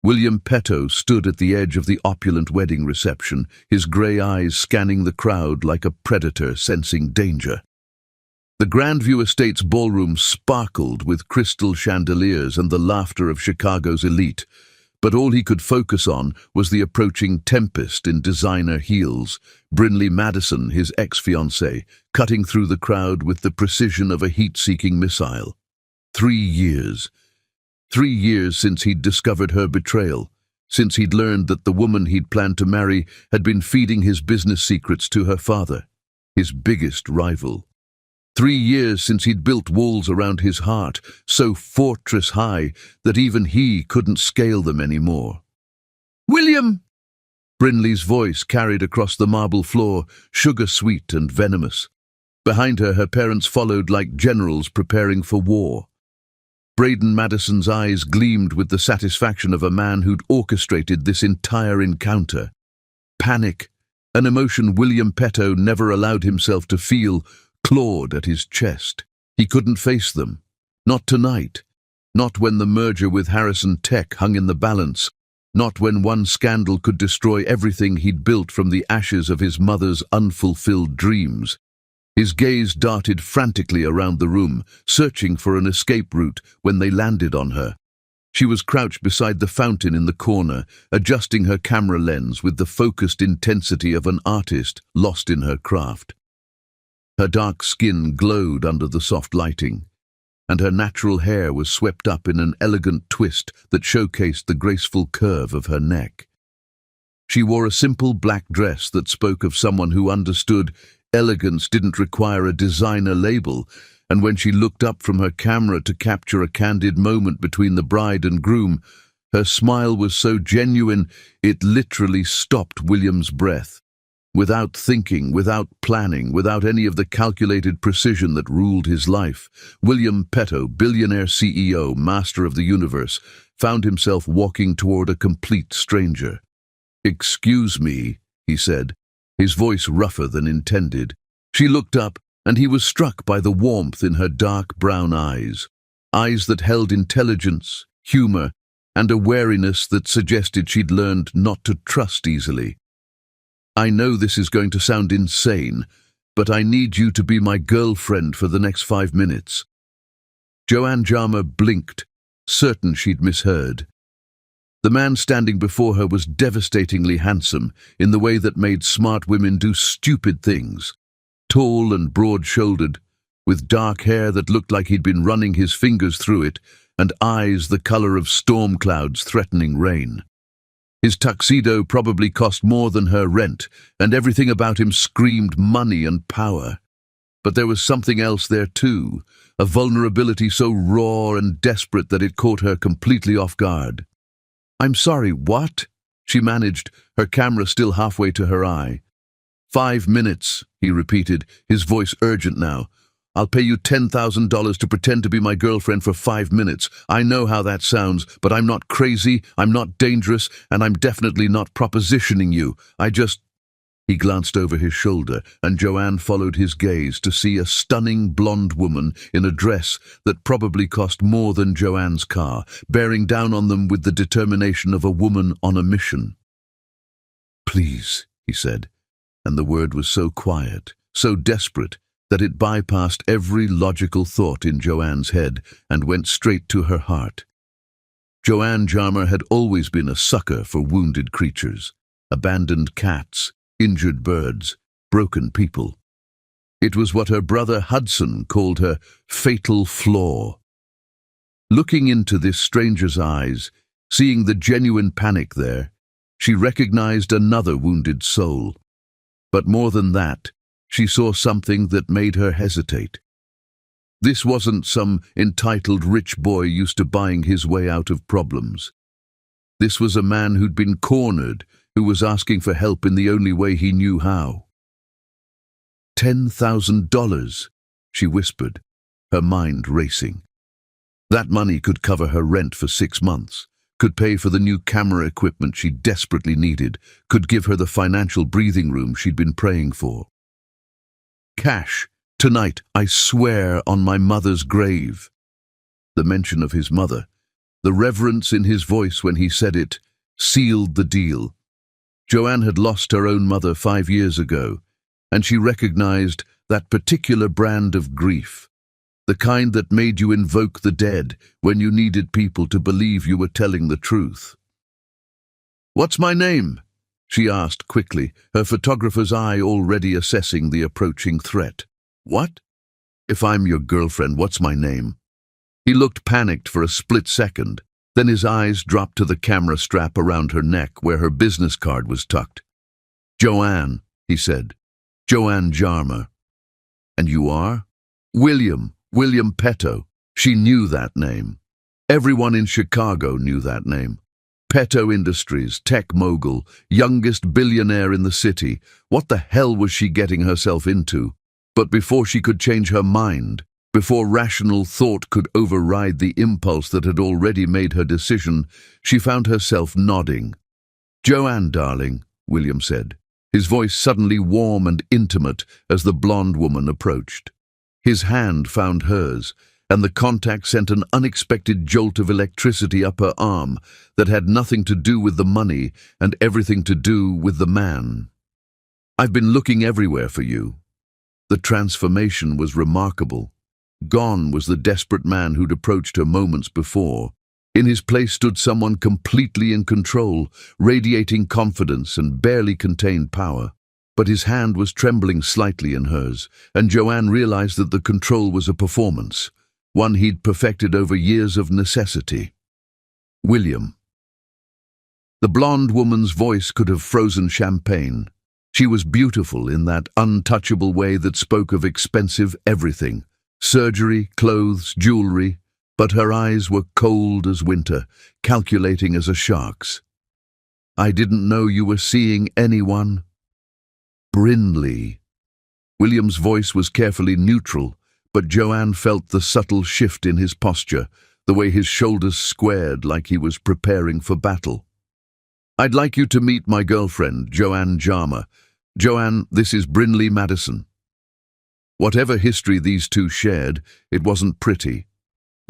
William Petto stood at the edge of the opulent wedding reception, his grey eyes scanning the crowd like a predator sensing danger. The Grandview Estates ballroom sparkled with crystal chandeliers and the laughter of Chicago's elite, but all he could focus on was the approaching tempest in designer heels, Brinley Madison, his ex-fiancée, cutting through the crowd with the precision of a heat-seeking missile. 3 years. 3 years since he'd discovered her betrayal, since he'd learned that the woman he'd planned to marry had been feeding his business secrets to her father, his biggest rival. 3 years since he'd built walls around his heart, so fortress high that even he couldn't scale them anymore. "William!" Brinley's voice carried across the marble floor, sugar-sweet and venomous. Behind her, her parents followed like generals preparing for war. Braden Madison's eyes gleamed with the satisfaction of a man who'd orchestrated this entire encounter. Panic, an emotion William Petto never allowed himself to feel, clawed at his chest. He couldn't face them. Not tonight. Not when the merger with Harrison Tech hung in the balance. Not when one scandal could destroy everything he'd built from the ashes of his mother's unfulfilled dreams. His gaze darted frantically around the room, searching for an escape route when they landed on her. She was crouched beside the fountain in the corner, adjusting her camera lens with the focused intensity of an artist lost in her craft. Her dark skin glowed under the soft lighting, and her natural hair was swept up in an elegant twist that showcased the graceful curve of her neck. She wore a simple black dress that spoke of someone who understood elegance didn't require a designer label, and when she looked up from her camera to capture a candid moment between the bride and groom, her smile was so genuine it literally stopped William's breath. Without thinking, without planning, without any of the calculated precision that ruled his life, William Petto, billionaire CEO, master of the universe, found himself walking toward a complete stranger. "Excuse me," he said, his voice rougher than intended. She looked up, and he was struck by the warmth in her dark brown eyes that held intelligence, humor, and a wariness that suggested she'd learned not to trust easily. "I know this is going to sound insane, but I need you to be my girlfriend for the next 5 minutes." Joanne Jarmer blinked, certain she'd misheard. The man standing before her was devastatingly handsome in the way that made smart women do stupid things. Tall and broad-shouldered, with dark hair that looked like he'd been running his fingers through it, and eyes the color of storm clouds threatening rain. His tuxedo probably cost more than her rent, and everything about him screamed money and power. But there was something else there too, a vulnerability so raw and desperate that it caught her completely off guard. "I'm sorry, what?" she managed, her camera still halfway to her eye. 5 minutes, he repeated, his voice urgent now. "I'll pay you $10,000 to pretend to be my girlfriend for 5 minutes. I know how that sounds, but I'm not crazy, I'm not dangerous, and I'm definitely not propositioning you. He glanced over his shoulder, and Joanne followed his gaze to see a stunning blonde woman in a dress that probably cost more than Joanne's car, bearing down on them with the determination of a woman on a mission. "Please," he said, and the word was so quiet, so desperate, that it bypassed every logical thought in Joanne's head and went straight to her heart. Joanne Jarmer had always been a sucker for wounded creatures, abandoned cats, injured birds, broken people. It was what her brother Hudson called her fatal flaw. Looking into this stranger's eyes, seeing the genuine panic there, she recognized another wounded soul. But more than that, she saw something that made her hesitate. This wasn't some entitled rich boy used to buying his way out of problems. This was a man who'd been cornered, who was asking for help in the only way he knew how. $10,000, she whispered, her mind racing. That money could cover her rent for 6 months, could pay for the new camera equipment she desperately needed, could give her the financial breathing room she'd been praying for. Cash, tonight, I swear on my mother's grave. The mention of his mother, The reverence in his voice when he said it sealed the deal. Joanne had lost her own mother 5 years ago, and she recognized that particular brand of grief, the kind that made you invoke the dead when you needed people to believe you were telling the truth. "What's my name?" she asked quickly, her photographer's eye already assessing the approaching threat. "What? If I'm your girlfriend, what's my name?" He looked panicked for a split second, then his eyes dropped to the camera strap around her neck where her business card was tucked. "Joanne," he said. "Joanne Jarmer." "And you are?" William Petto." She knew that name. Everyone in Chicago knew that name. Petto Industries, tech mogul, youngest billionaire in the city. What the hell was she getting herself into? But before she could change her mind, before rational thought could override the impulse that had already made her decision, she found herself nodding. "Joanne, darling," William said, his voice suddenly warm and intimate as the blonde woman approached. His hand found hers, and the contact sent an unexpected jolt of electricity up her arm that had nothing to do with the money and everything to do with the man. "I've been looking everywhere for you." The transformation was remarkable. Gone was the desperate man who'd approached her moments before. In his place stood someone completely in control, radiating confidence and barely contained power. But his hand was trembling slightly in hers, and Joanne realized that the control was a performance, one he'd perfected over years of necessity. "William." The blonde woman's voice could have frozen champagne. She was beautiful in that untouchable way that spoke of expensive everything. Surgery, clothes, jewelry, but her eyes were cold as winter, calculating as a shark's. "I didn't know you were seeing anyone." "Brinley." William's voice was carefully neutral, but Joanne felt the subtle shift in his posture, the way his shoulders squared like he was preparing for battle. "I'd like you to meet my girlfriend, Joanne Jarmer. Joanne, this is Brinley Madison." Whatever history these two shared, it wasn't pretty.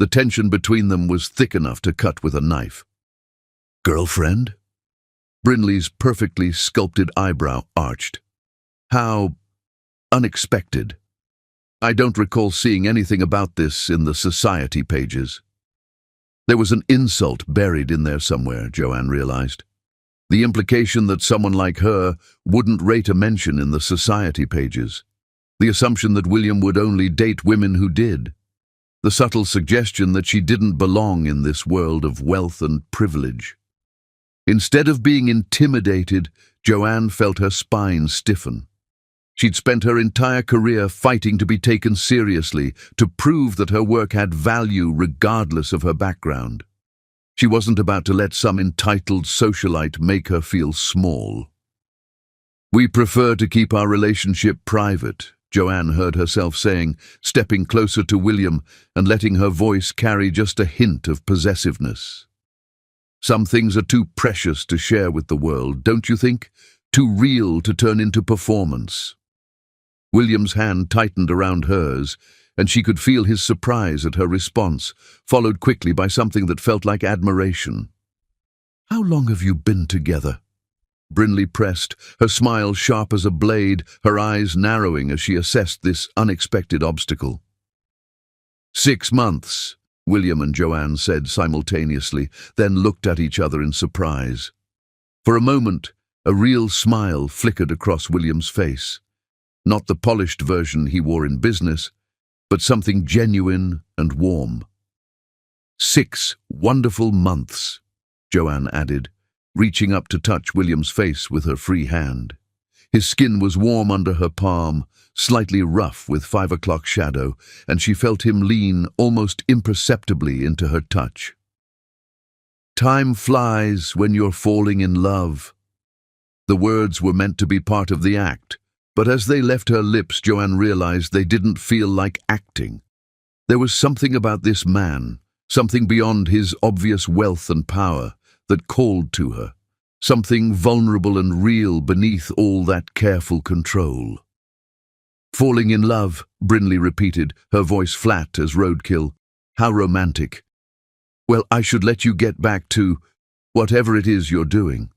The tension between them was thick enough to cut with a knife. "Girlfriend?" Brinley's perfectly sculpted eyebrow arched. "How unexpected. I don't recall seeing anything about this in the society pages." There was an insult buried in there somewhere, Joanne realized. The implication that someone like her wouldn't rate a mention in the society pages. The assumption that William would only date women who did. The subtle suggestion that she didn't belong in this world of wealth and privilege. Instead of being intimidated, Joanne felt her spine stiffen. She'd spent her entire career fighting to be taken seriously, to prove that her work had value regardless of her background. She wasn't about to let some entitled socialite make her feel small. "We prefer to keep our relationship private," Joanne heard herself saying, stepping closer to William and letting her voice carry just a hint of possessiveness. "Some things are too precious to share with the world, don't you think? Too real to turn into performance." William's hand tightened around hers, and she could feel his surprise at her response, followed quickly by something that felt like admiration. "How long have you been together?" Brinley pressed, her smile sharp as a blade, her eyes narrowing as she assessed this unexpected obstacle. 6 months, William and Joanne said simultaneously, then looked at each other in surprise. For a moment, a real smile flickered across William's face. Not the polished version he wore in business, but something genuine and warm. 6 wonderful months, Joanne added, reaching up to touch William's face with her free hand. His skin was warm under her palm, slightly rough with 5 o'clock shadow, and she felt him lean almost imperceptibly into her touch. "Time flies when you're falling in love." The words were meant to be part of the act, but as they left her lips, Joanne realized they didn't feel like acting. There was something about this man, something beyond his obvious wealth and power, that called to her, something vulnerable and real beneath all that careful control. "Falling in love," Brinley repeated, her voice flat as roadkill. "How romantic." Well, I should let you get back to whatever it is you're doing.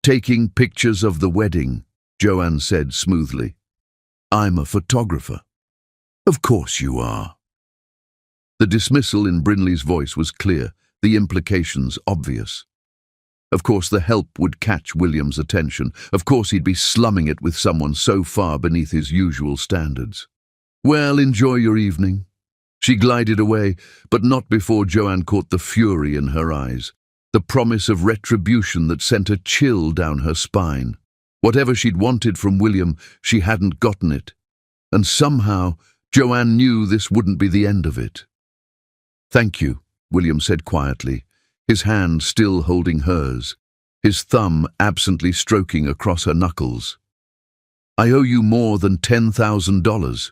Taking pictures of the wedding, Joanne said smoothly. I'm a photographer. Of course you are. The dismissal in Brinley's voice was clear, the implications obvious. Of course the help would catch William's attention. Of course he'd be slumming it with someone so far beneath his usual standards. Well, enjoy your evening. She glided away, but not before Joanne caught the fury in her eyes, the promise of retribution that sent a chill down her spine. Whatever she'd wanted from William, she hadn't gotten it. And somehow, Joanne knew this wouldn't be the end of it. Thank you, William said quietly, his hand still holding hers, his thumb absently stroking across her knuckles. I owe you more than $10,000.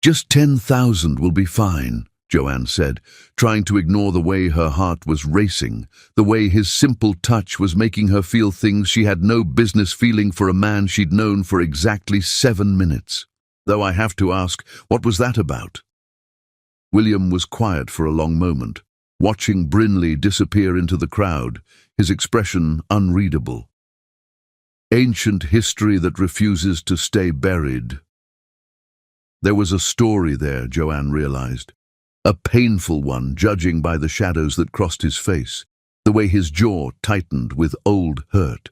Just 10,000 will be fine, Joanne said, trying to ignore the way her heart was racing, the way his simple touch was making her feel things she had no business feeling for a man she'd known for exactly 7 minutes. Though I have to ask, what was that about? William was quiet for a long moment, watching Brinley disappear into the crowd, his expression unreadable. Ancient history that refuses to stay buried. There was a story there, Joanne realized. A painful one, judging by the shadows that crossed his face, the way his jaw tightened with old hurt.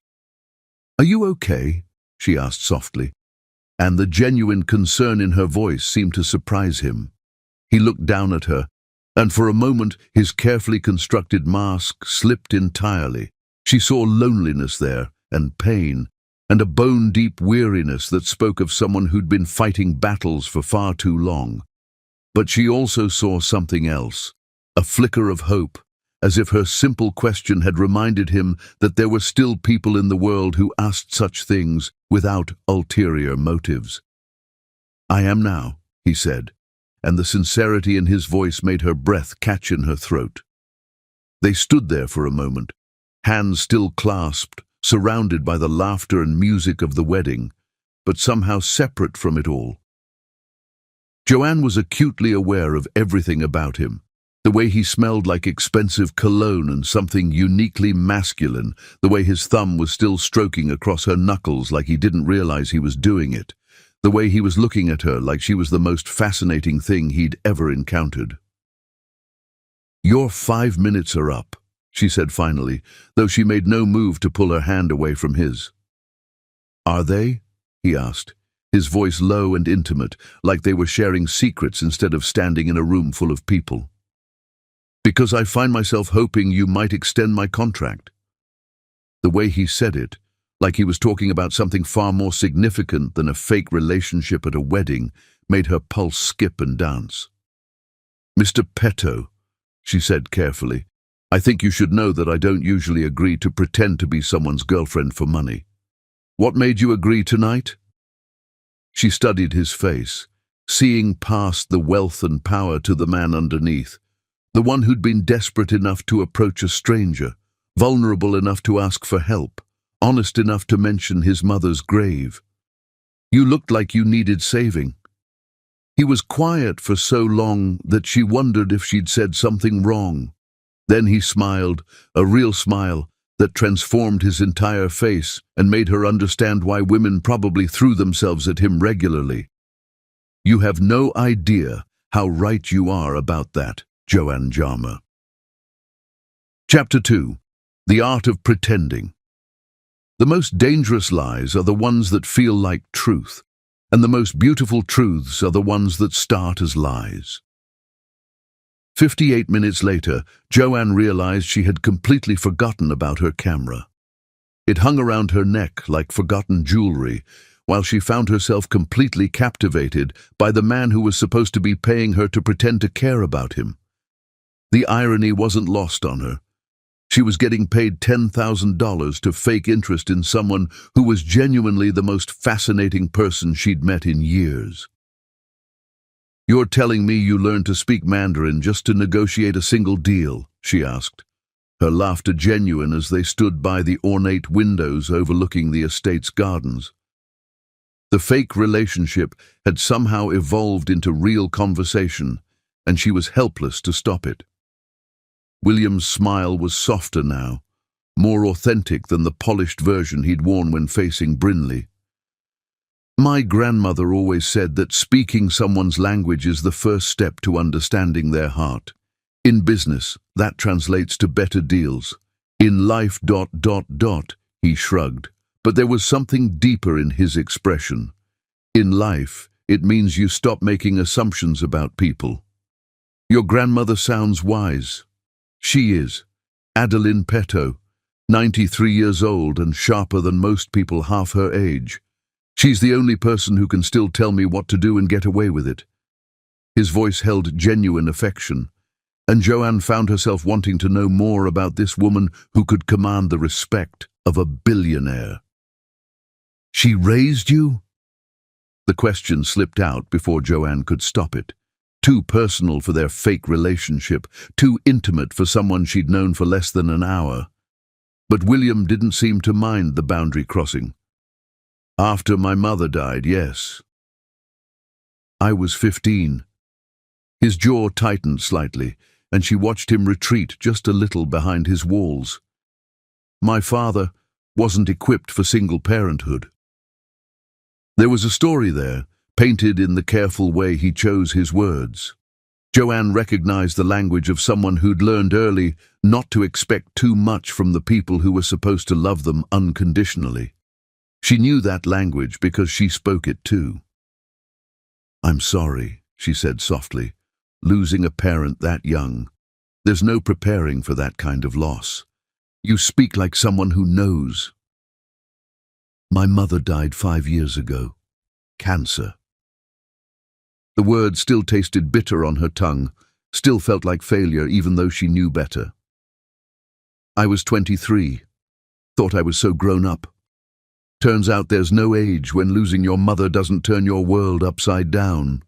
Are you okay? She asked softly, and the genuine concern in her voice seemed to surprise him. He looked down at her, and for a moment his carefully constructed mask slipped entirely. She saw loneliness there, and pain, and a bone-deep weariness that spoke of someone who'd been fighting battles for far too long. But she also saw something else, a flicker of hope, as if her simple question had reminded him that there were still people in the world who asked such things without ulterior motives. I am now, he said, and the sincerity in his voice made her breath catch in her throat. They stood there for a moment, hands still clasped, surrounded by the laughter and music of the wedding, but somehow separate from it all. Joanne was acutely aware of everything about him, the way he smelled like expensive cologne and something uniquely masculine, the way his thumb was still stroking across her knuckles like he didn't realize he was doing it, the way he was looking at her like she was the most fascinating thing he'd ever encountered. Your 5 minutes are up, she said finally, though she made no move to pull her hand away from his. Are they? He asked, his voice low and intimate, like they were sharing secrets instead of standing in a room full of people. Because I find myself hoping you might extend my contract. The way he said it, like he was talking about something far more significant than a fake relationship at a wedding, made her pulse skip and dance. Mr. Petto, she said carefully, I think you should know that I don't usually agree to pretend to be someone's girlfriend for money. What made you agree tonight? She studied his face, seeing past the wealth and power to the man underneath, the one who'd been desperate enough to approach a stranger, vulnerable enough to ask for help, honest enough to mention his mother's grave. You looked like you needed saving. He was quiet for so long that she wondered if she'd said something wrong. Then he smiled, a real smile that transformed his entire face and made her understand why women probably threw themselves at him regularly. You have no idea how right you are about that, Joanne Jarmer. Chapter 2. The Art of Pretending. The most dangerous lies are the ones that feel like truth, and the most beautiful truths are the ones that start as lies. 58 minutes later, Joanne realized she had completely forgotten about her camera. It hung around her neck like forgotten jewelry, while she found herself completely captivated by the man who was supposed to be paying her to pretend to care about him. The irony wasn't lost on her. She was getting paid $10,000 to fake interest in someone who was genuinely the most fascinating person she'd met in years. You're telling me you learned to speak Mandarin just to negotiate a single deal, she asked, her laughter genuine as they stood by the ornate windows overlooking the estate's gardens. The fake relationship had somehow evolved into real conversation, and she was helpless to stop it. William's smile was softer now, more authentic than the polished version he'd worn when facing Brinley. My grandmother always said that speaking someone's language is the first step to understanding their heart. In business, that translates to better deals. In life, ... he shrugged. But there was something deeper in his expression. In life, it means you stop making assumptions about people. Your grandmother sounds wise. She is. Adeline Petto, 93 years old and sharper than most people half her age. She's the only person who can still tell me what to do and get away with it. His voice held genuine affection, and Joanne found herself wanting to know more about this woman who could command the respect of a billionaire. She raised you? The question slipped out before Joanne could stop it. Too personal for their fake relationship, too intimate for someone she'd known for less than an hour. But William didn't seem to mind the boundary crossing. After my mother died, yes. I was 15. His jaw tightened slightly, and she watched him retreat just a little behind his walls. My father wasn't equipped for single parenthood. There was a story there, painted in the careful way he chose his words. Joanne recognized the language of someone who'd learned early not to expect too much from the people who were supposed to love them unconditionally. She knew that language because she spoke it too. I'm sorry, she said softly, losing a parent that young. There's no preparing for that kind of loss. You speak like someone who knows. My mother died 5 years ago. Cancer. The word still tasted bitter on her tongue, still felt like failure even though she knew better. I was 23. Thought I was so grown up. Turns out there's no age when losing your mother doesn't turn your world upside down.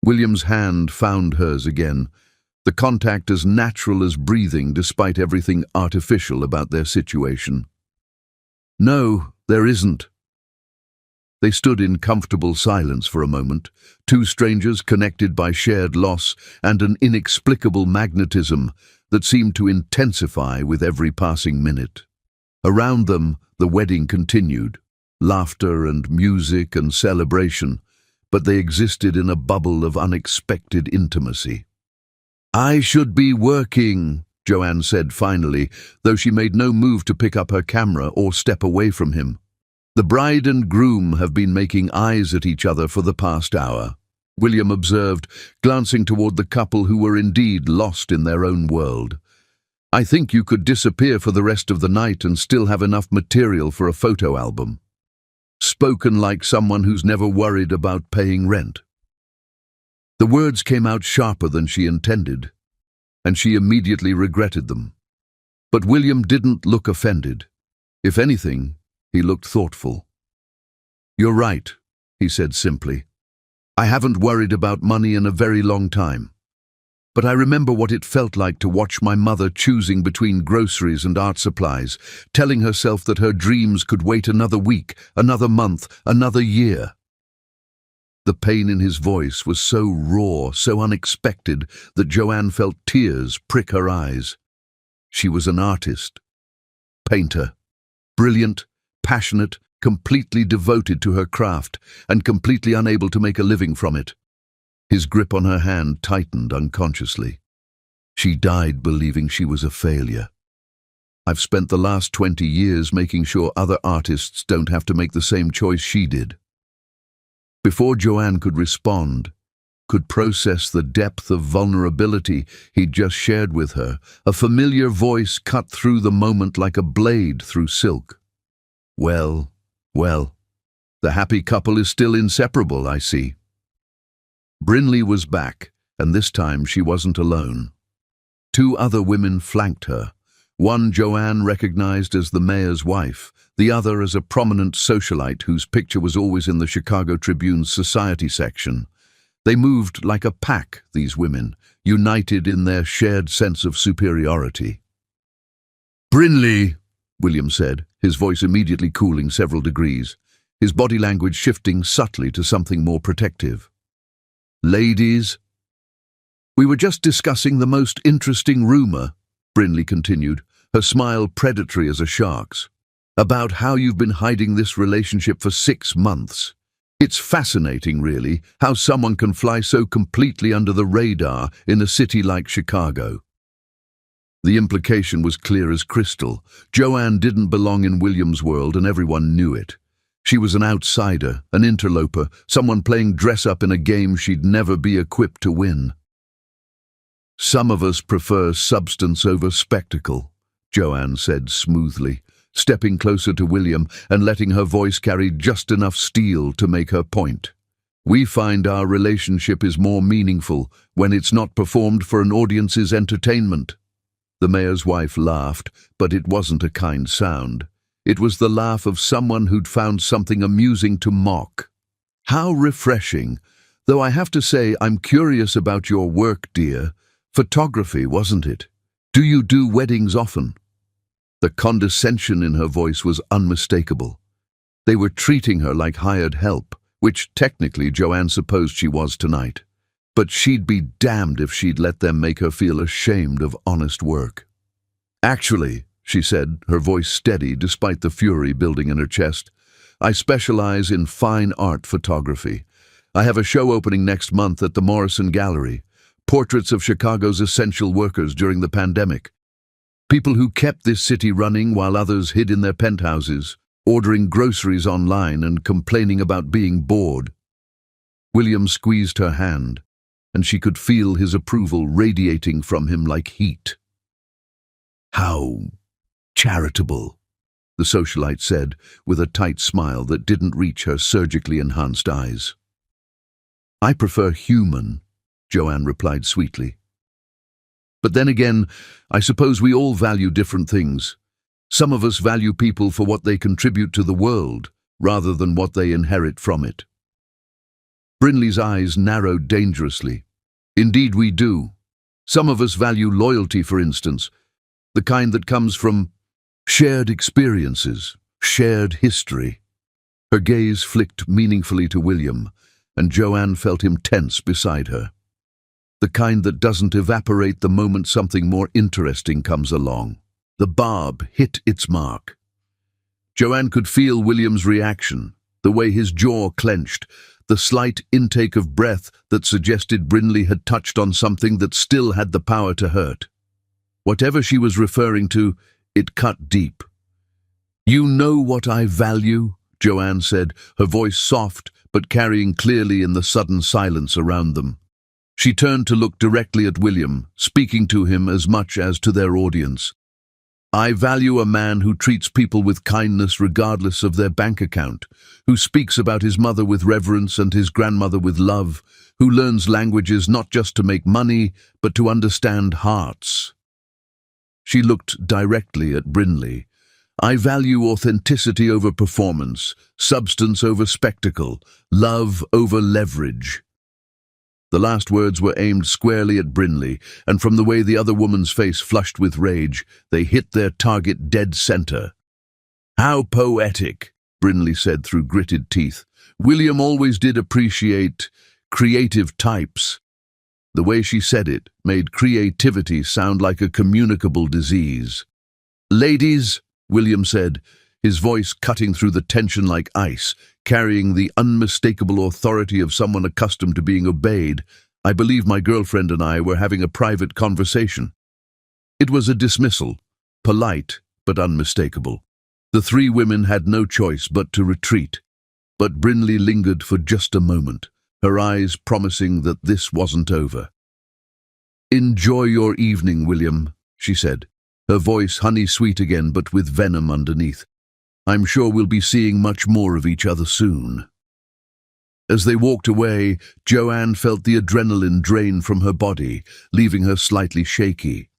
William's hand found hers again, the contact as natural as breathing despite everything artificial about their situation. No, there isn't. They stood in comfortable silence for a moment, two strangers connected by shared loss and an inexplicable magnetism that seemed to intensify with every passing minute. Around them, the wedding continued, laughter and music and celebration, but they existed in a bubble of unexpected intimacy. I should be working, Joanne said finally, though she made no move to pick up her camera or step away from him. The bride and groom have been making eyes at each other for the past hour, William observed, glancing toward the couple who were indeed lost in their own world. I think you could disappear for the rest of the night and still have enough material for a photo album. Spoken like someone who's never worried about paying rent. The words came out sharper than she intended, and she immediately regretted them. But William didn't look offended. If anything, he looked thoughtful. You're right, he said simply. I haven't worried about money in a very long time. But I remember what it felt like to watch my mother choosing between groceries and art supplies, telling herself that her dreams could wait another week, another month, another year. The pain in his voice was so raw, so unexpected, that Joanne felt tears prick her eyes. She was an artist, painter, brilliant, passionate, completely devoted to her craft, and completely unable to make a living from it. His grip on her hand tightened unconsciously. She died believing she was a failure. I've spent the last 20 years making sure other artists don't have to make the same choice she did. Before Joanne could respond, could process the depth of vulnerability he'd just shared with her, a familiar voice cut through the moment like a blade through silk. Well, the happy couple is still inseparable, I see. Brinley was back, and this time she wasn't alone. Two other women flanked her. One Joanne recognized as the mayor's wife, the other as a prominent socialite whose picture was always in the Chicago Tribune's society section. They moved like a pack, these women, united in their shared sense of superiority. Brinley, William said, his voice immediately cooling several degrees, his body language shifting subtly to something more protective. Ladies, We were just discussing the most interesting rumor, Brinley continued, her smile predatory as a shark's, about how you've been hiding this relationship for 6 months. It's fascinating, really, how someone can fly so completely under the radar in a city like Chicago. The implication was clear as crystal. Joanne didn't belong in William's world, and everyone knew it. She was an outsider, an interloper, someone playing dress-up in a game she'd never be equipped to win. "Some of us prefer substance over spectacle," Joanne said smoothly, stepping closer to William and letting her voice carry just enough steel to make her point. "We find our relationship is more meaningful when it's not performed for an audience's entertainment." The mayor's wife laughed, but it wasn't a kind sound. It was the laugh of someone who'd found something amusing to mock. "How refreshing. Though I have to say, I'm curious about your work, dear. Photography, wasn't it? Do you do weddings often?" The condescension in her voice was unmistakable. They were treating her like hired help, which technically Joanne supposed she was tonight. But she'd be damned if she'd let them make her feel ashamed of honest work. "Actually," she said, her voice steady despite the fury building in her chest, "I specialize in fine art photography. I have a show opening next month at the Morrison Gallery. Portraits of Chicago's essential workers during the pandemic. People who kept this city running while others hid in their penthouses, ordering groceries online and complaining about being bored." William squeezed her hand, and she could feel his approval radiating from him like heat. "How charitable," the socialite said, with a tight smile that didn't reach her surgically enhanced eyes. "I prefer human," Joanne replied sweetly. "But then again, I suppose we all value different things. Some of us value people for what they contribute to the world, rather than what they inherit from it." Brinley's eyes narrowed dangerously. "Indeed we do. Some of us value loyalty, for instance, the kind that comes from shared experiences, shared history." Her gaze flicked meaningfully to William, and Joanne felt him tense beside her. The kind that doesn't evaporate the moment something more interesting comes along. The barb hit its mark. Joanne could feel William's reaction, the way his jaw clenched, the slight intake of breath that suggested Brinley had touched on something that still had the power to hurt. Whatever she was referring to, it cut deep. "You know what I value," Joanne said, her voice soft but carrying clearly in the sudden silence around them. She turned to look directly at William, speaking to him as much as to their audience. "I value a man who treats people with kindness regardless of their bank account, who speaks about his mother with reverence and his grandmother with love, who learns languages not just to make money, but to understand hearts." She looked directly at Brinley. "I value authenticity over performance, substance over spectacle, love over leverage." The last words were aimed squarely at Brinley, and from the way the other woman's face flushed with rage, they hit their target dead center. "How poetic," Brinley said through gritted teeth. "William always did appreciate creative types." The way she said it made creativity sound like a communicable disease. "Ladies," William said, his voice cutting through the tension like ice, carrying the unmistakable authority of someone accustomed to being obeyed, "I believe my girlfriend and I were having a private conversation." It was a dismissal, polite but unmistakable. The three women had no choice but to retreat, but Brinley lingered for just a moment, her eyes promising that this wasn't over. "Enjoy your evening, William," she said, her voice honey-sweet again but with venom underneath. "I'm sure we'll be seeing much more of each other soon." As they walked away, Joanne felt the adrenaline drain from her body, leaving her slightly shaky.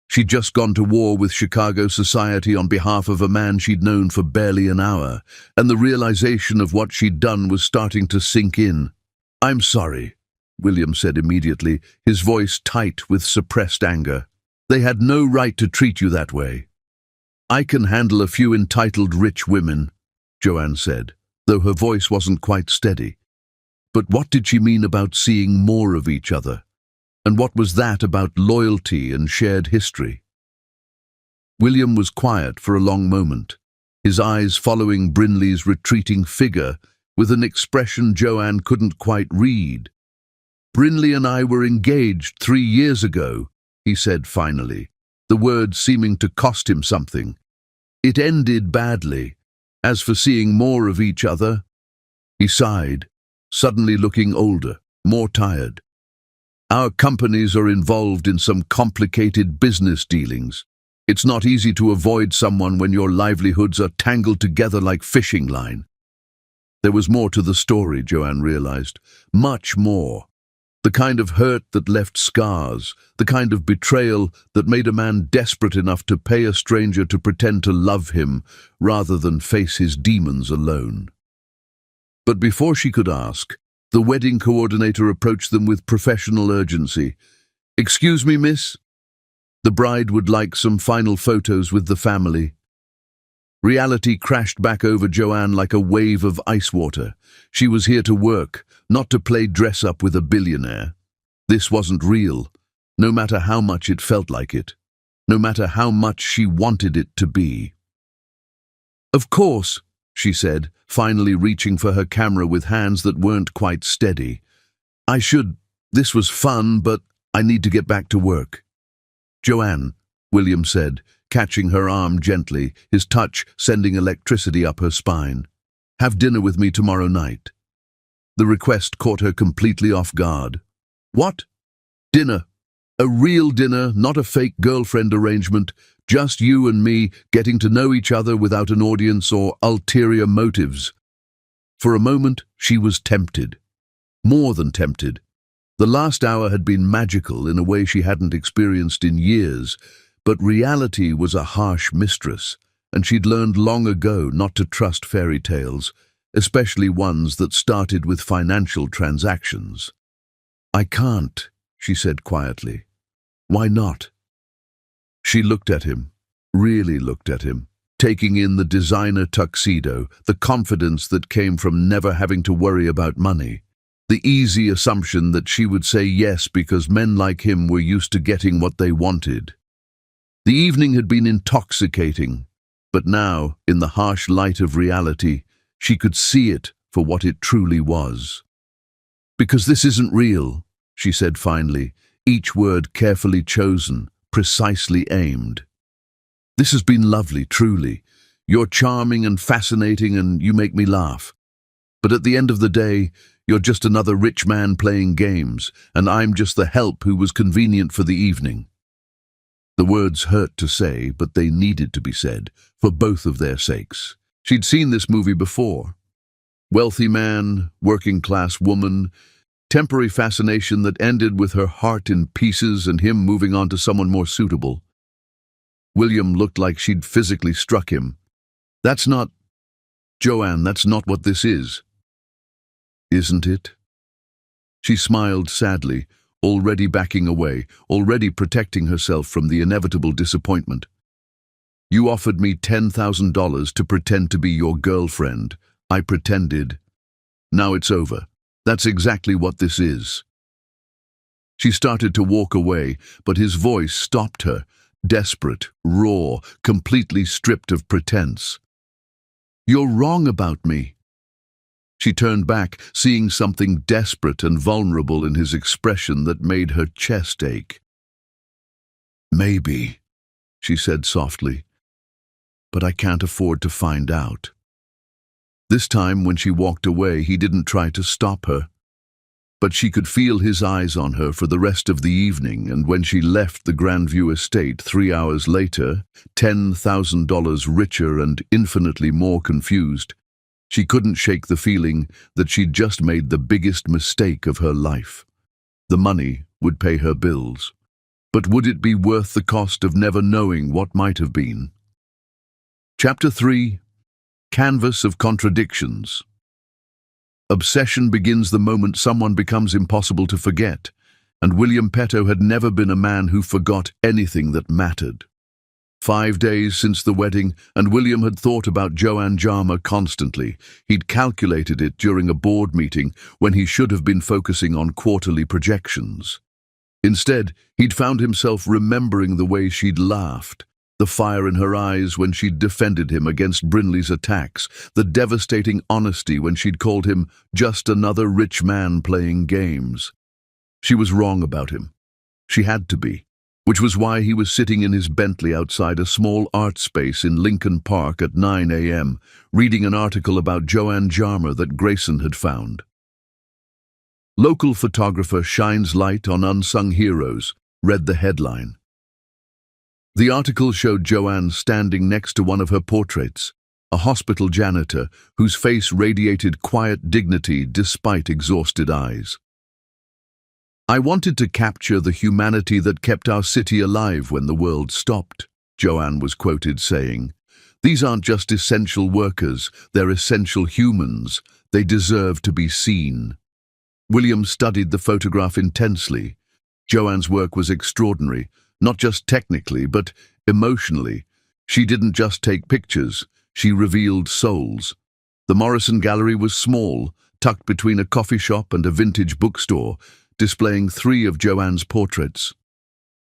She'd just gone to war with Chicago society on behalf of a man she'd known for barely an hour, and the realization of what she'd done was starting to sink in. "I'm sorry," William said immediately, his voice tight with suppressed anger. "They had no right to treat you that way." "I can handle a few entitled rich women," Joanne said, though her voice wasn't quite steady. But what did she mean about seeing more of each other? And what was that about loyalty and shared history? William was quiet for a long moment, his eyes following Brinley's retreating figure with an expression Joanne couldn't quite read. "Brinley and I were engaged 3 years ago," he said finally, the words seeming to cost him something. "It ended badly. As for seeing more of each other—" He sighed, suddenly looking older, more tired. "Our companies are involved in some complicated business dealings. It's not easy to avoid someone when your livelihoods are tangled together like fishing line." There was more to the story, Joanne realized. Much more. The kind of hurt that left scars, the kind of betrayal that made a man desperate enough to pay a stranger to pretend to love him rather than face his demons alone. But before she could ask, the wedding coordinator approached them with professional urgency. "Excuse me, miss? The bride would like some final photos with the family." Reality crashed back over Joanne like a wave of ice water. She was here to work, not to play dress-up with a billionaire. This wasn't real, no matter how much it felt like it, no matter how much she wanted it to be. "Of course," she said, finally reaching for her camera with hands that weren't quite steady. This was fun, but I need to get back to work." "Joanne," William said, catching her arm gently, his touch sending electricity up her spine. "Have dinner with me tomorrow night." The request caught her completely off guard. "What? Dinner? A real dinner, not a fake girlfriend arrangement, just you and me getting to know each other without an audience or ulterior motives." For a moment, she was tempted. More than tempted. The last hour had been magical in a way she hadn't experienced in years, but reality was a harsh mistress, and she'd learned long ago not to trust fairy tales, especially ones that started with financial transactions. "I can't," she said quietly. "Why not?" She looked at him, really looked at him, taking in the designer tuxedo, the confidence that came from never having to worry about money, the easy assumption that she would say yes because men like him were used to getting what they wanted. The evening had been intoxicating, but now, in the harsh light of reality, she could see it for what it truly was. "Because this isn't real," she said finally, each word carefully chosen, precisely aimed. "This has been lovely, truly. You're charming and fascinating and you make me laugh. But at the end of the day, you're just another rich man playing games, and I'm just the help who was convenient for the evening." The words hurt to say, but they needed to be said, for both of their sakes. She'd seen this movie before. Wealthy man, working-class woman, temporary fascination that ended with her heart in pieces and him moving on to someone more suitable. William looked like she'd physically struck him. Joanne, that's not what this is." "Isn't it?" She smiled sadly, already backing away, already protecting herself from the inevitable disappointment. "You offered me $10,000 to pretend to be your girlfriend. I pretended. Now it's over. That's exactly what this is." She started to walk away, but his voice stopped her, desperate, raw, completely stripped of pretense. "You're wrong about me." She turned back, seeing something desperate and vulnerable in his expression that made her chest ache. "Maybe," she said softly, "but I can't afford to find out." This time, when she walked away, he didn't try to stop her. But she could feel his eyes on her for the rest of the evening, and when she left the Grandview estate 3 hours later, $10,000 richer and infinitely more confused, she couldn't shake the feeling that she'd just made the biggest mistake of her life. The money would pay her bills, but would it be worth the cost of never knowing what might have been? Chapter 3. Canvas of Contradictions. Obsession begins the moment someone becomes impossible to forget, and William Petto had never been a man who forgot anything that mattered. 5 days since the wedding, and William had thought about Joanne Jarmer constantly. He'd calculated it during a board meeting when he should have been focusing on quarterly projections. Instead, he'd found himself remembering the way she'd laughed, the fire in her eyes when she'd defended him against Brinley's attacks, the devastating honesty when she'd called him just another rich man playing games. She was wrong about him. She had to be, which was why he was sitting in his Bentley outside a small art space in Lincoln Park at 9 a.m., reading an article about Joanne Jarmer that Grayson had found. Local photographer shines light on unsung heroes, read the headline. The article showed Joanne standing next to one of her portraits, a hospital janitor whose face radiated quiet dignity despite exhausted eyes. "I wanted to capture the humanity that kept our city alive when the world stopped," Joanne was quoted saying. "These aren't just essential workers, they're essential humans. They deserve to be seen." William studied the photograph intensely. Joanne's work was extraordinary, not just technically, but emotionally. She didn't just take pictures, she revealed souls. The Morrison Gallery was small, tucked between a coffee shop and a vintage bookstore, displaying 3 of Joanne's portraits.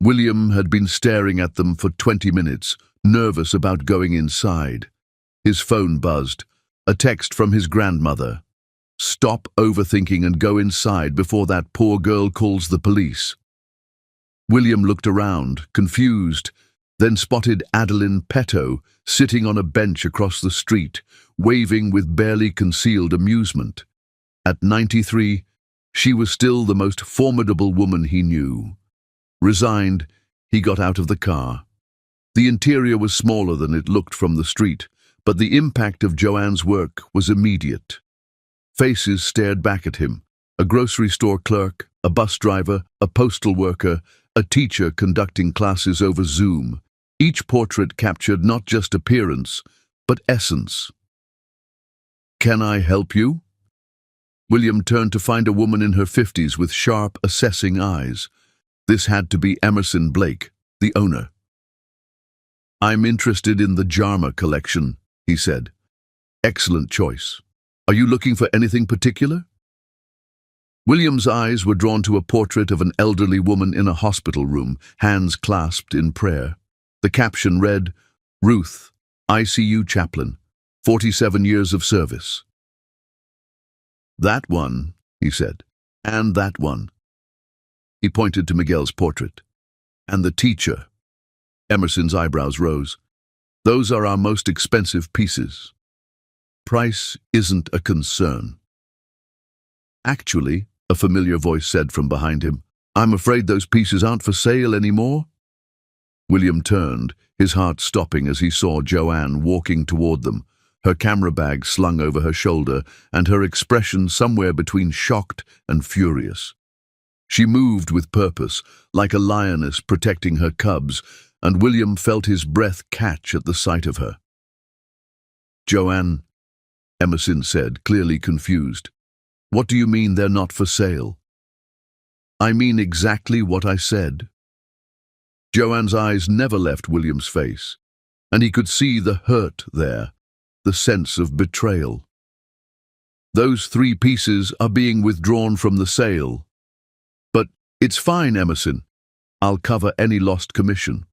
William had been staring at them for 20 minutes, nervous about going inside. His phone buzzed, a text from his grandmother. "Stop overthinking and go inside before that poor girl calls the police." William looked around, confused, then spotted Adeline Petto sitting on a bench across the street, waving with barely concealed amusement. At 93, she was still the most formidable woman he knew. Resigned, he got out of the car. The interior was smaller than it looked from the street, but the impact of Joanne's work was immediate. Faces stared back at him: a grocery store clerk, a bus driver, a postal worker, a teacher conducting classes over Zoom. Each portrait captured not just appearance, but essence. "Can I help you?" William turned to find a woman in her 50s with sharp, assessing eyes. This had to be Emerson Blake, the owner. "I'm interested in the Jarmer collection," he said. "Excellent choice. Are you looking for anything particular?" William's eyes were drawn to a portrait of an elderly woman in a hospital room, hands clasped in prayer. The caption read, "Ruth, ICU chaplain, 47 years of service." "That one," he said, "and that one." He pointed to Miguel's portrait. "And the teacher." Emerson's eyebrows rose. "Those are our most expensive pieces. Price isn't a concern." "Actually," a familiar voice said from behind him, "I'm afraid those pieces aren't for sale anymore." William turned, his heart stopping as he saw Joanne walking toward them, her camera bag slung over her shoulder and her expression somewhere between shocked and furious. She moved with purpose, like a lioness protecting her cubs, and William felt his breath catch at the sight of her. "Joanne," Emerson said, clearly confused. "What do you mean they're not for sale?" "I mean exactly what I said." Joanne's eyes never left William's face, and he could see the hurt there, the sense of betrayal. "Those 3 pieces are being withdrawn from the sale." "But it's fine, Emerson. I'll cover any lost commission."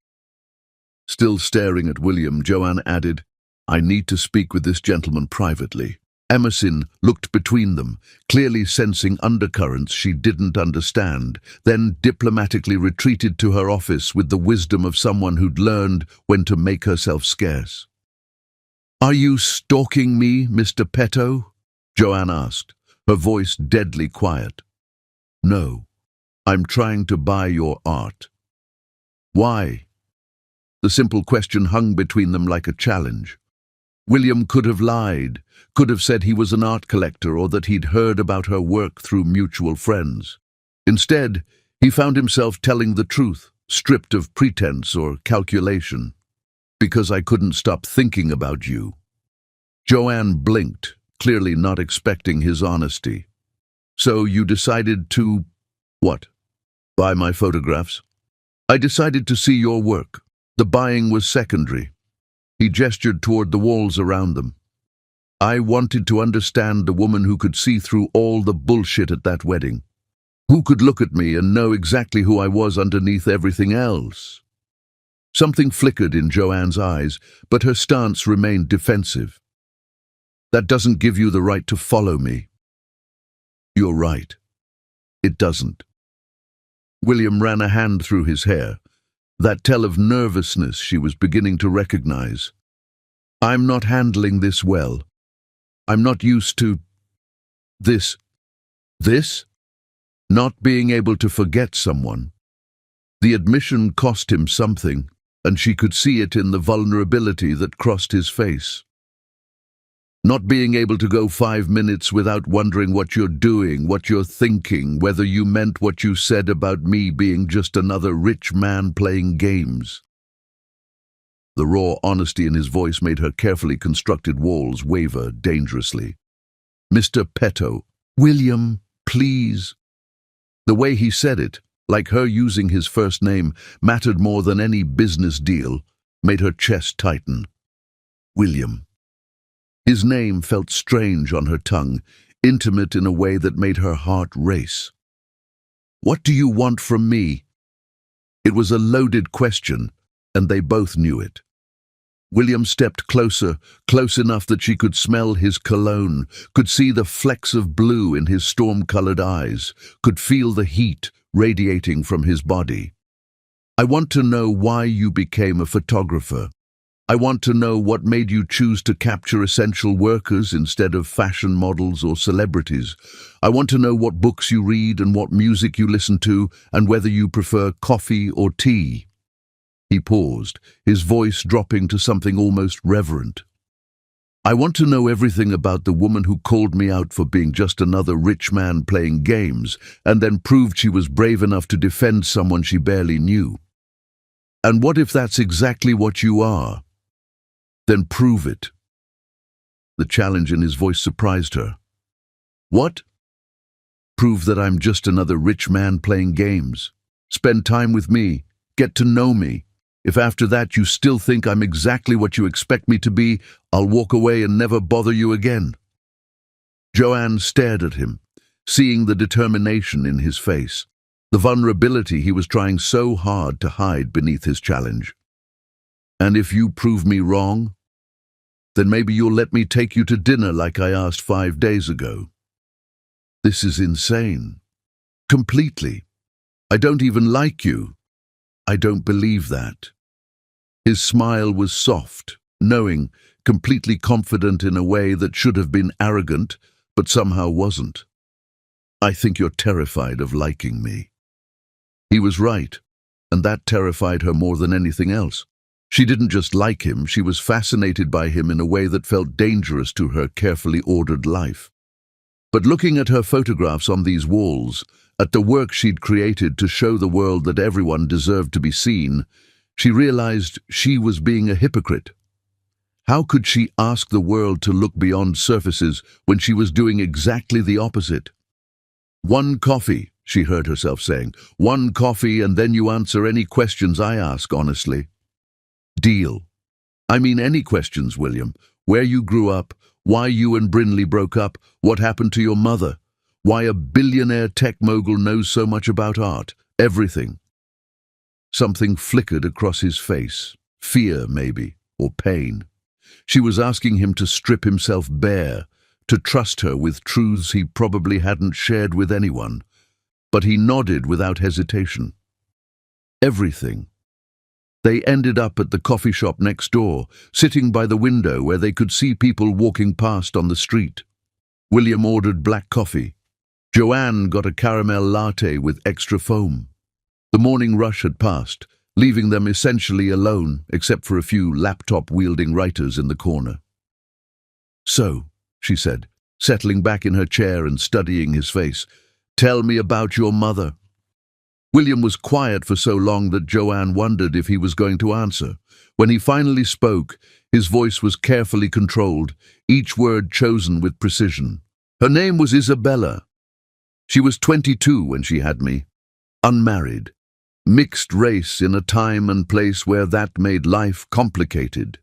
Still staring at William, Joanne added, "I need to speak with this gentleman privately." Emerson looked between them, clearly sensing undercurrents she didn't understand, then diplomatically retreated to her office with the wisdom of someone who'd learned when to make herself scarce. "Are you stalking me, Mr. Petto?" Joanne asked, her voice deadly quiet. "No, I'm trying to buy your art." "Why?" The simple question hung between them like a challenge. William could have lied, could have said he was an art collector or that he'd heard about her work through mutual friends. Instead, he found himself telling the truth, stripped of pretense or calculation. "Because I couldn't stop thinking about you." Joanne blinked, clearly not expecting his honesty. "So you decided to, what, buy my photographs?" "I decided to see your work. The buying was secondary." He gestured toward the walls around them. "I wanted to understand the woman who could see through all the bullshit at that wedding." Who could look at me and know exactly who I was underneath everything else? Something flickered in Joanne's eyes, but her stance remained defensive. That doesn't give you the right to follow me. You're right. It doesn't. William ran a hand through his hair, that tell of nervousness she was beginning to recognize. I'm not handling this well. I'm not used to this. This? Not being able to forget someone. The admission cost him something, and she could see it in the vulnerability that crossed his face. Not being able to go 5 minutes without wondering what you're doing, what you're thinking, whether you meant what you said about me being just another rich man playing games. The raw honesty in his voice made her carefully constructed walls waver dangerously. Mr. Petto, William, please. The way he said it, like her using his first name, mattered more than any business deal, made her chest tighten. William. His name felt strange on her tongue, intimate in a way that made her heart race. What do you want from me? It was a loaded question, and they both knew it. William stepped closer, close enough that she could smell his cologne, could see the flecks of blue in his storm-colored eyes, could feel the heat radiating from his body. I want to know why you became a photographer. I want to know what made you choose to capture essential workers instead of fashion models or celebrities. I want to know what books you read and what music you listen to, and whether you prefer coffee or tea. He paused, his voice dropping to something almost reverent. I want to know everything about the woman who called me out for being just another rich man playing games, and then proved she was brave enough to defend someone she barely knew. And what if that's exactly what you are? Then prove it. The challenge in his voice surprised her. What? Prove that I'm just another rich man playing games. Spend time with me. Get to know me. If after that you still think I'm exactly what you expect me to be, I'll walk away and never bother you again. Joanne stared at him, seeing the determination in his face, the vulnerability he was trying so hard to hide beneath his challenge. And if you prove me wrong, then maybe you'll let me take you to dinner like I asked 5 days ago. This is insane. Completely. I don't even like you. I don't believe that. His smile was soft, knowing, completely confident in a way that should have been arrogant, but somehow wasn't. I think you're terrified of liking me. He was right, and that terrified her more than anything else. She didn't just like him, she was fascinated by him in a way that felt dangerous to her carefully ordered life. But looking at her photographs on these walls, at the work she'd created to show the world that everyone deserved to be seen, she realized she was being a hypocrite. How could she ask the world to look beyond surfaces when she was doing exactly the opposite? One coffee, she heard herself saying. One coffee and then you answer any questions I ask honestly. Deal. I mean any questions, William. Where you grew up, why you and Brinley broke up, what happened to your mother, why a billionaire tech mogul knows so much about art, everything. Something flickered across his face, fear maybe, or pain. She was asking him to strip himself bare, to trust her with truths he probably hadn't shared with anyone. But he nodded without hesitation. Everything. They ended up at the coffee shop next door, sitting by the window where they could see people walking past on the street. William ordered black coffee. Joanne got a caramel latte with extra foam. The morning rush had passed, leaving them essentially alone, except for a few laptop-wielding writers in the corner. So, she said, settling back in her chair and studying his face, tell me about your mother. William was quiet for so long that Joanne wondered if he was going to answer. When he finally spoke, his voice was carefully controlled, each word chosen with precision. Her name was Isabella. She was 22 when she had me, unmarried, mixed race in a time and place where that made life complicated.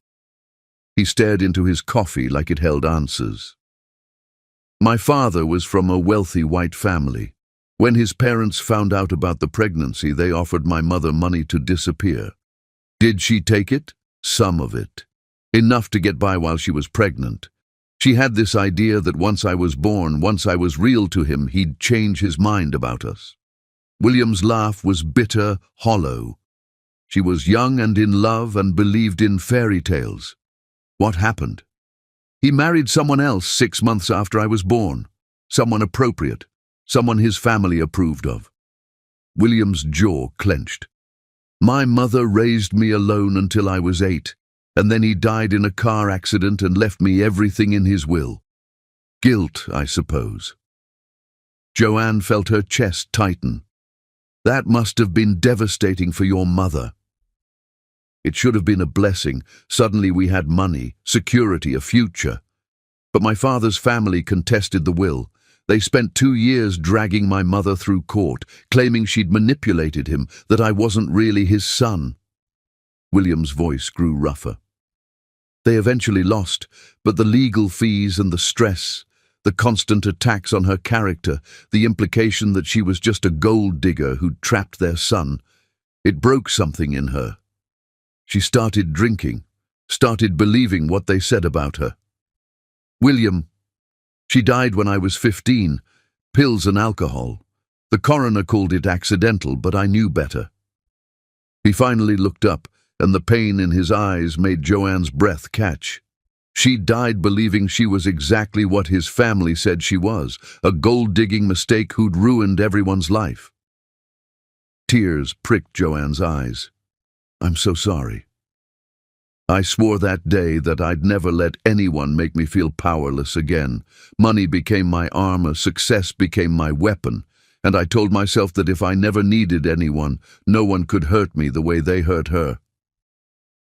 He stared into his coffee like it held answers. My father was from a wealthy white family. When his parents found out about the pregnancy, they offered my mother money to disappear. Did she take it? Some of it. Enough to get by while she was pregnant. She had this idea that once I was born, once I was real to him, he'd change his mind about us. William's laugh was bitter, hollow. She was young and in love and believed in fairy tales. What happened? He married someone else 6 months after I was born. Someone appropriate. Someone his family approved of. William's jaw clenched. My mother raised me alone until I was 8, and then he died in a car accident and left me everything in his will. Guilt, I suppose. Joanne felt her chest tighten. That must have been devastating for your mother. It should have been a blessing. Suddenly we had money, security, a future. But my father's family contested the will. They spent 2 years dragging my mother through court, claiming she'd manipulated him, that I wasn't really his son. William's voice grew rougher. They eventually lost, but the legal fees and the stress, the constant attacks on her character, the implication that she was just a gold digger who'd trapped their son, it broke something in her. She started drinking, started believing what they said about her. William, she died when I was 15, pills and alcohol. The coroner called it accidental, but I knew better. He finally looked up, and the pain in his eyes made Joanne's breath catch. She died believing she was exactly what his family said she was, a gold-digging mistake who'd ruined everyone's life. Tears pricked Joanne's eyes. I'm so sorry. I swore that day that I'd never let anyone make me feel powerless again. Money became my armor, success became my weapon, and I told myself that if I never needed anyone, no one could hurt me the way they hurt her.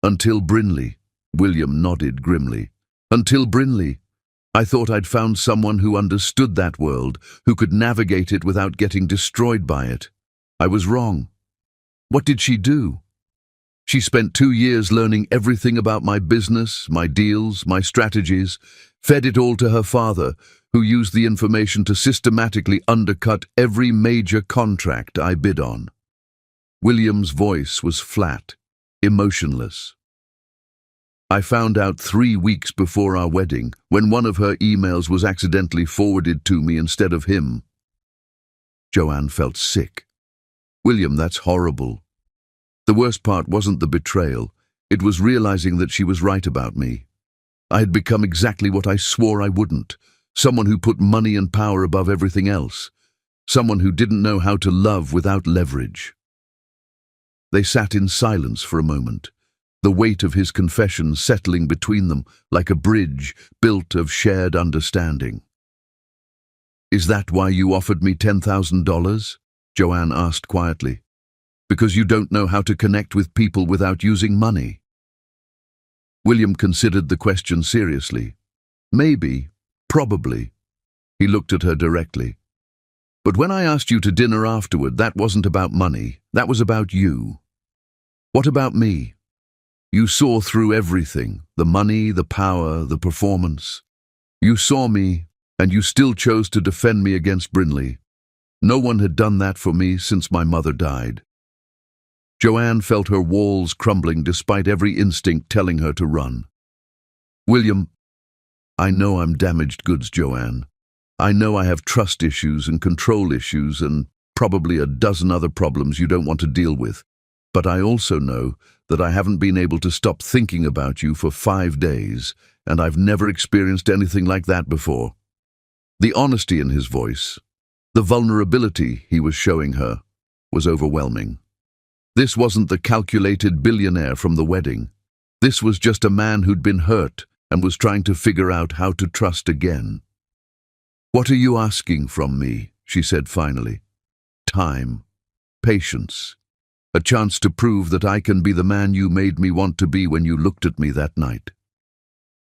Until Brinley, William nodded grimly. Until Brinley, I thought I'd found someone who understood that world, who could navigate it without getting destroyed by it. I was wrong. What did she do? She spent 2 years learning everything about my business, my deals, my strategies, fed it all to her father, who used the information to systematically undercut every major contract I bid on. William's voice was flat, emotionless. I found out 3 weeks before our wedding, when one of her emails was accidentally forwarded to me instead of him. Joanne felt sick. William, that's horrible. The worst part wasn't the betrayal. It was realizing that she was right about me. I had become exactly what I swore I wouldn't. Someone who put money and power above everything else. Someone who didn't know how to love without leverage. They sat in silence for a moment, the weight of his confession settling between them like a bridge built of shared understanding. Is that why you offered me $10,000? Joanne asked quietly. Because you don't know how to connect with people without using money? William considered the question seriously. Maybe, probably. He looked at her directly. But when I asked you to dinner afterward, that wasn't about money. That was about you. What about me? You saw through everything, the money, the power, the performance. You saw me, and you still chose to defend me against Brinley. No one had done that for me since my mother died. Joanne felt her walls crumbling despite every instinct telling her to run. William, I know I'm damaged goods, Joanne. I know I have trust issues and control issues and probably a dozen other problems you don't want to deal with. But I also know that I haven't been able to stop thinking about you for 5 days, and I've never experienced anything like that before. The honesty in his voice, the vulnerability he was showing her, was overwhelming. This wasn't the calculated billionaire from the wedding. This was just a man who'd been hurt and was trying to figure out how to trust again. What are you asking from me? She said finally. Time, patience, a chance to prove that I can be the man you made me want to be when you looked at me that night.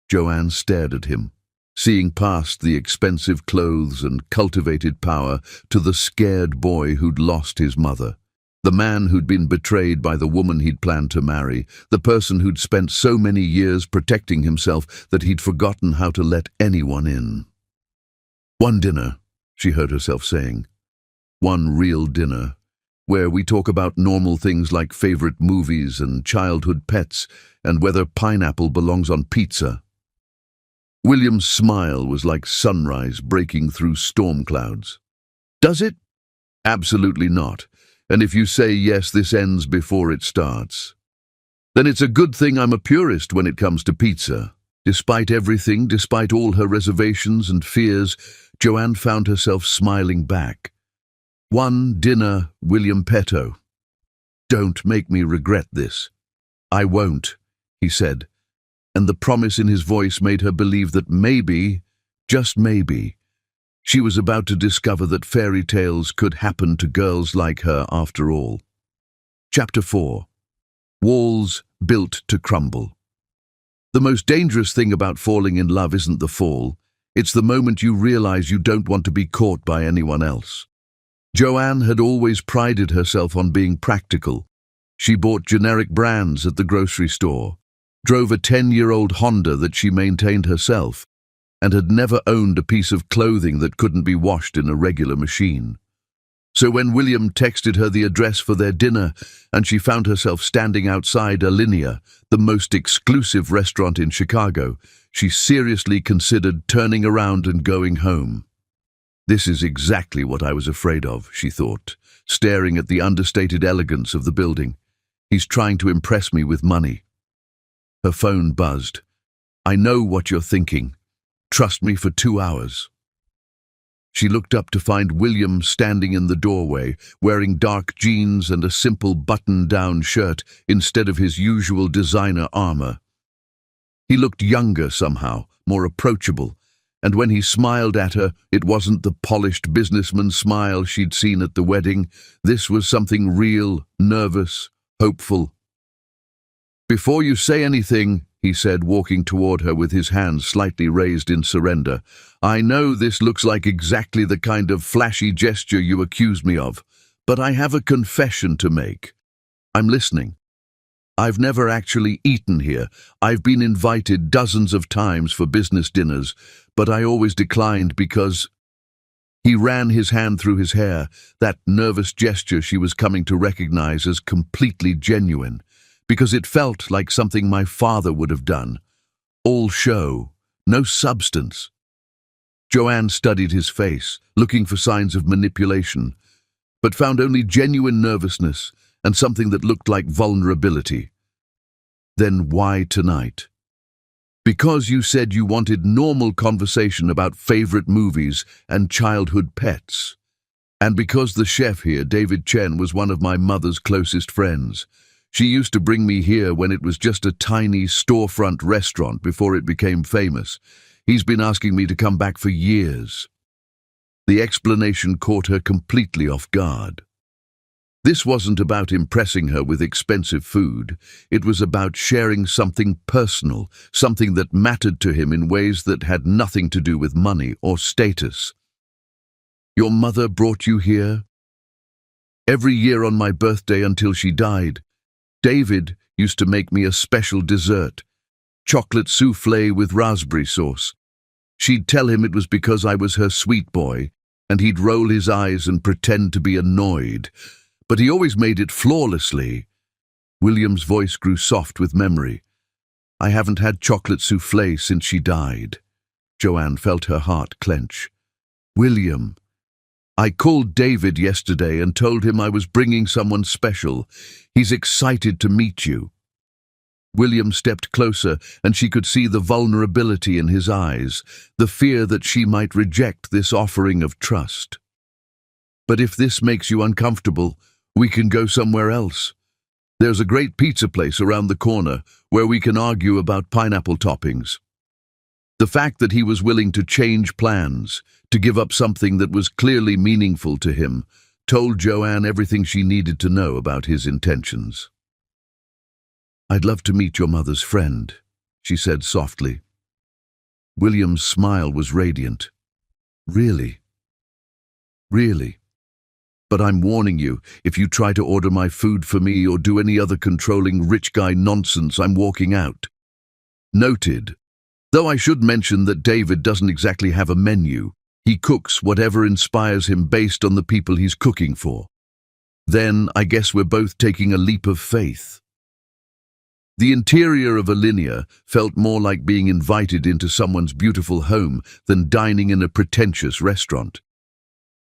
Joanne stared at him, seeing past the expensive clothes and cultivated power to the scared boy who'd lost his mother. The man who'd been betrayed by the woman he'd planned to marry, the person who'd spent so many years protecting himself that he'd forgotten how to let anyone in. One dinner, she heard herself saying. one real dinner, where we talk about normal things like favorite movies and childhood pets and whether pineapple belongs on pizza. William's smile was like sunrise breaking through storm clouds. Does it? Absolutely not. And if you say yes, this ends before it starts. Then it's a good thing I'm a purist when it comes to pizza. Despite everything, despite all her reservations and fears, Joanne found herself smiling back. One dinner, William Petto. Don't make me regret this. I won't, he said, and the promise in his voice made her believe that maybe, just maybe, she was about to discover that fairy tales could happen to girls like her after all. Chapter 4. Walls built to crumble. The most dangerous thing about falling in love isn't the fall, it's the moment you realize you don't want to be caught by anyone else. Joanne had always prided herself on being practical. She bought generic brands at the grocery store, drove a 10-year-old Honda that she maintained herself, and had never owned a piece of clothing that couldn't be washed in a regular machine. So when William texted her the address for their dinner and she found herself standing outside Alinea, the most exclusive restaurant in Chicago, she seriously considered turning around and going home. This is exactly what I was afraid of, she thought, staring at the understated elegance of the building. He's trying to impress me with money. Her phone buzzed. I know what you're thinking. Trust me for 2 hours. She looked up to find William standing in the doorway, wearing dark jeans and a simple button-down shirt instead of his usual designer armor. He looked younger somehow, more approachable, and when he smiled at her, it wasn't the polished businessman smile she'd seen at the wedding. This was something real, nervous, hopeful. Before you say anything, he said, walking toward her with his hands slightly raised in surrender, I know this looks like exactly the kind of flashy gesture you accuse me of, but I have a confession to make. I'm listening. I've never actually eaten here. I've been invited dozens of times for business dinners, but I always declined because... He ran his hand through his hair, that nervous gesture she was coming to recognize as completely genuine, because it felt like something my father would have done. All show, no substance. Joanne studied his face, looking for signs of manipulation, but found only genuine nervousness and something that looked like vulnerability. Then why tonight? Because you said you wanted normal conversation about favorite movies and childhood pets. And because the chef here, David Chen, was one of my mother's closest friends. She used to bring me here when it was just a tiny storefront restaurant before it became famous. He's been asking me to come back for years. The explanation caught her completely off guard. This wasn't about impressing her with expensive food. It was about sharing something personal, something that mattered to him in ways that had nothing to do with money or status. Your mother brought you here? Every year on my birthday until she died, David used to make me a special dessert, chocolate soufflé with raspberry sauce. She'd tell him it was because I was her sweet boy, and he'd roll his eyes and pretend to be annoyed. But he always made it flawlessly. William's voice grew soft with memory. I haven't had chocolate soufflé since she died. Joanne felt her heart clench. William. I called David yesterday and told him I was bringing someone special. He's excited to meet you. William stepped closer, and she could see the vulnerability in his eyes, the fear that she might reject this offering of trust. But if this makes you uncomfortable, we can go somewhere else. There's a great pizza place around the corner where we can argue about pineapple toppings. The fact that he was willing to change plans, to give up something that was clearly meaningful to him, told Joanne everything she needed to know about his intentions. I'd love to meet your mother's friend, she said softly. William's smile was radiant. Really? Really? But I'm warning you, if you try to order my food for me or do any other controlling rich guy nonsense, I'm walking out. Noted. Though I should mention that David doesn't exactly have a menu. He cooks whatever inspires him based on the people he's cooking for. Then I guess we're both taking a leap of faith. The interior of Alinea felt more like being invited into someone's beautiful home than dining in a pretentious restaurant.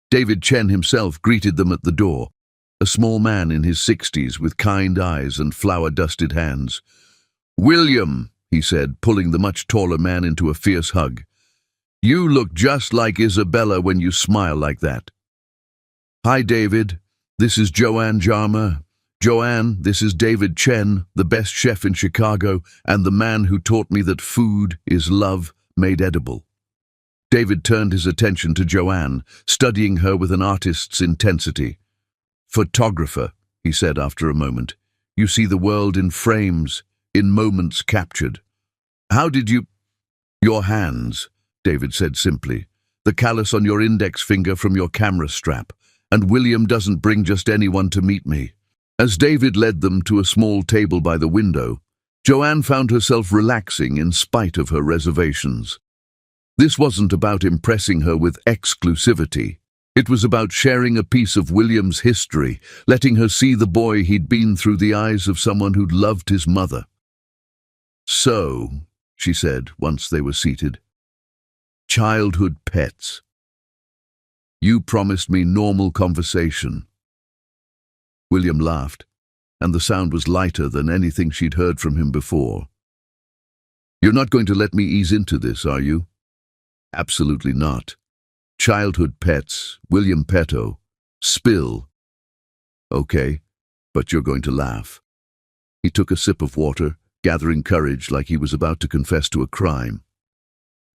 David Chen himself greeted them at the door, a small man in his 60s with kind eyes and flour-dusted hands. "William," he said, pulling the much taller man into a fierce hug. "You look just like Isabella when you smile like that." "Hi, David. This is Joanne Jarmer. Joanne, this is David Chen, the best chef in Chicago and the man who taught me that food is love made edible." David turned his attention to Joanne, studying her with an artist's intensity. "Photographer," he said after a moment. "You see the world in frames, in moments captured. How did you—" "Your hands," David said simply. "The callus on your index finger from your camera strap. And William doesn't bring just anyone to meet me." As David led them to a small table by the window, Joanne found herself relaxing in spite of her reservations. This wasn't about impressing her with exclusivity. It was about sharing a piece of William's history, letting her see the boy he'd been through the eyes of someone who'd loved his mother. "So," she said once they were seated, "childhood pets. You promised me normal conversation." William laughed, and the sound was lighter than anything she'd heard from him before. "You're not going to let me ease into this, are you?" "Absolutely not. Childhood pets, William Petto, spill." "Okay, but you're going to laugh." He took a sip of water, gathering courage like he was about to confess to a crime.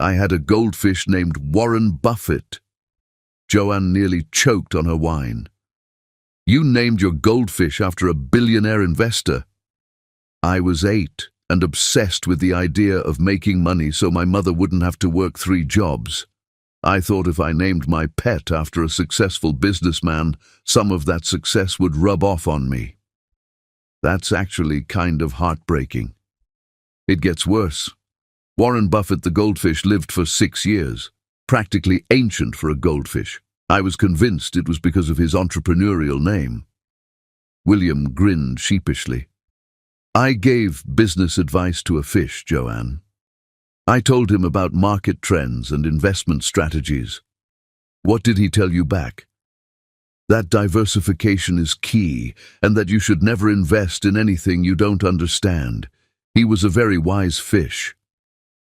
"I had a goldfish named Warren Buffett." Joanne nearly choked on her wine. "You named your goldfish after a billionaire investor." "I was 8 and obsessed with the idea of making money so my mother wouldn't have to work 3 jobs. I thought if I named my pet after a successful businessman, some of that success would rub off on me." "That's actually kind of heartbreaking." "It gets worse. Warren Buffett the goldfish lived for 6 years, practically ancient for a goldfish. I was convinced it was because of his entrepreneurial name." William grinned sheepishly. "I gave business advice to a fish, Joanne. I told him about market trends and investment strategies. What did he tell you back?" "That diversification is key, and that you should never invest in anything you don't understand. He was a very wise fish."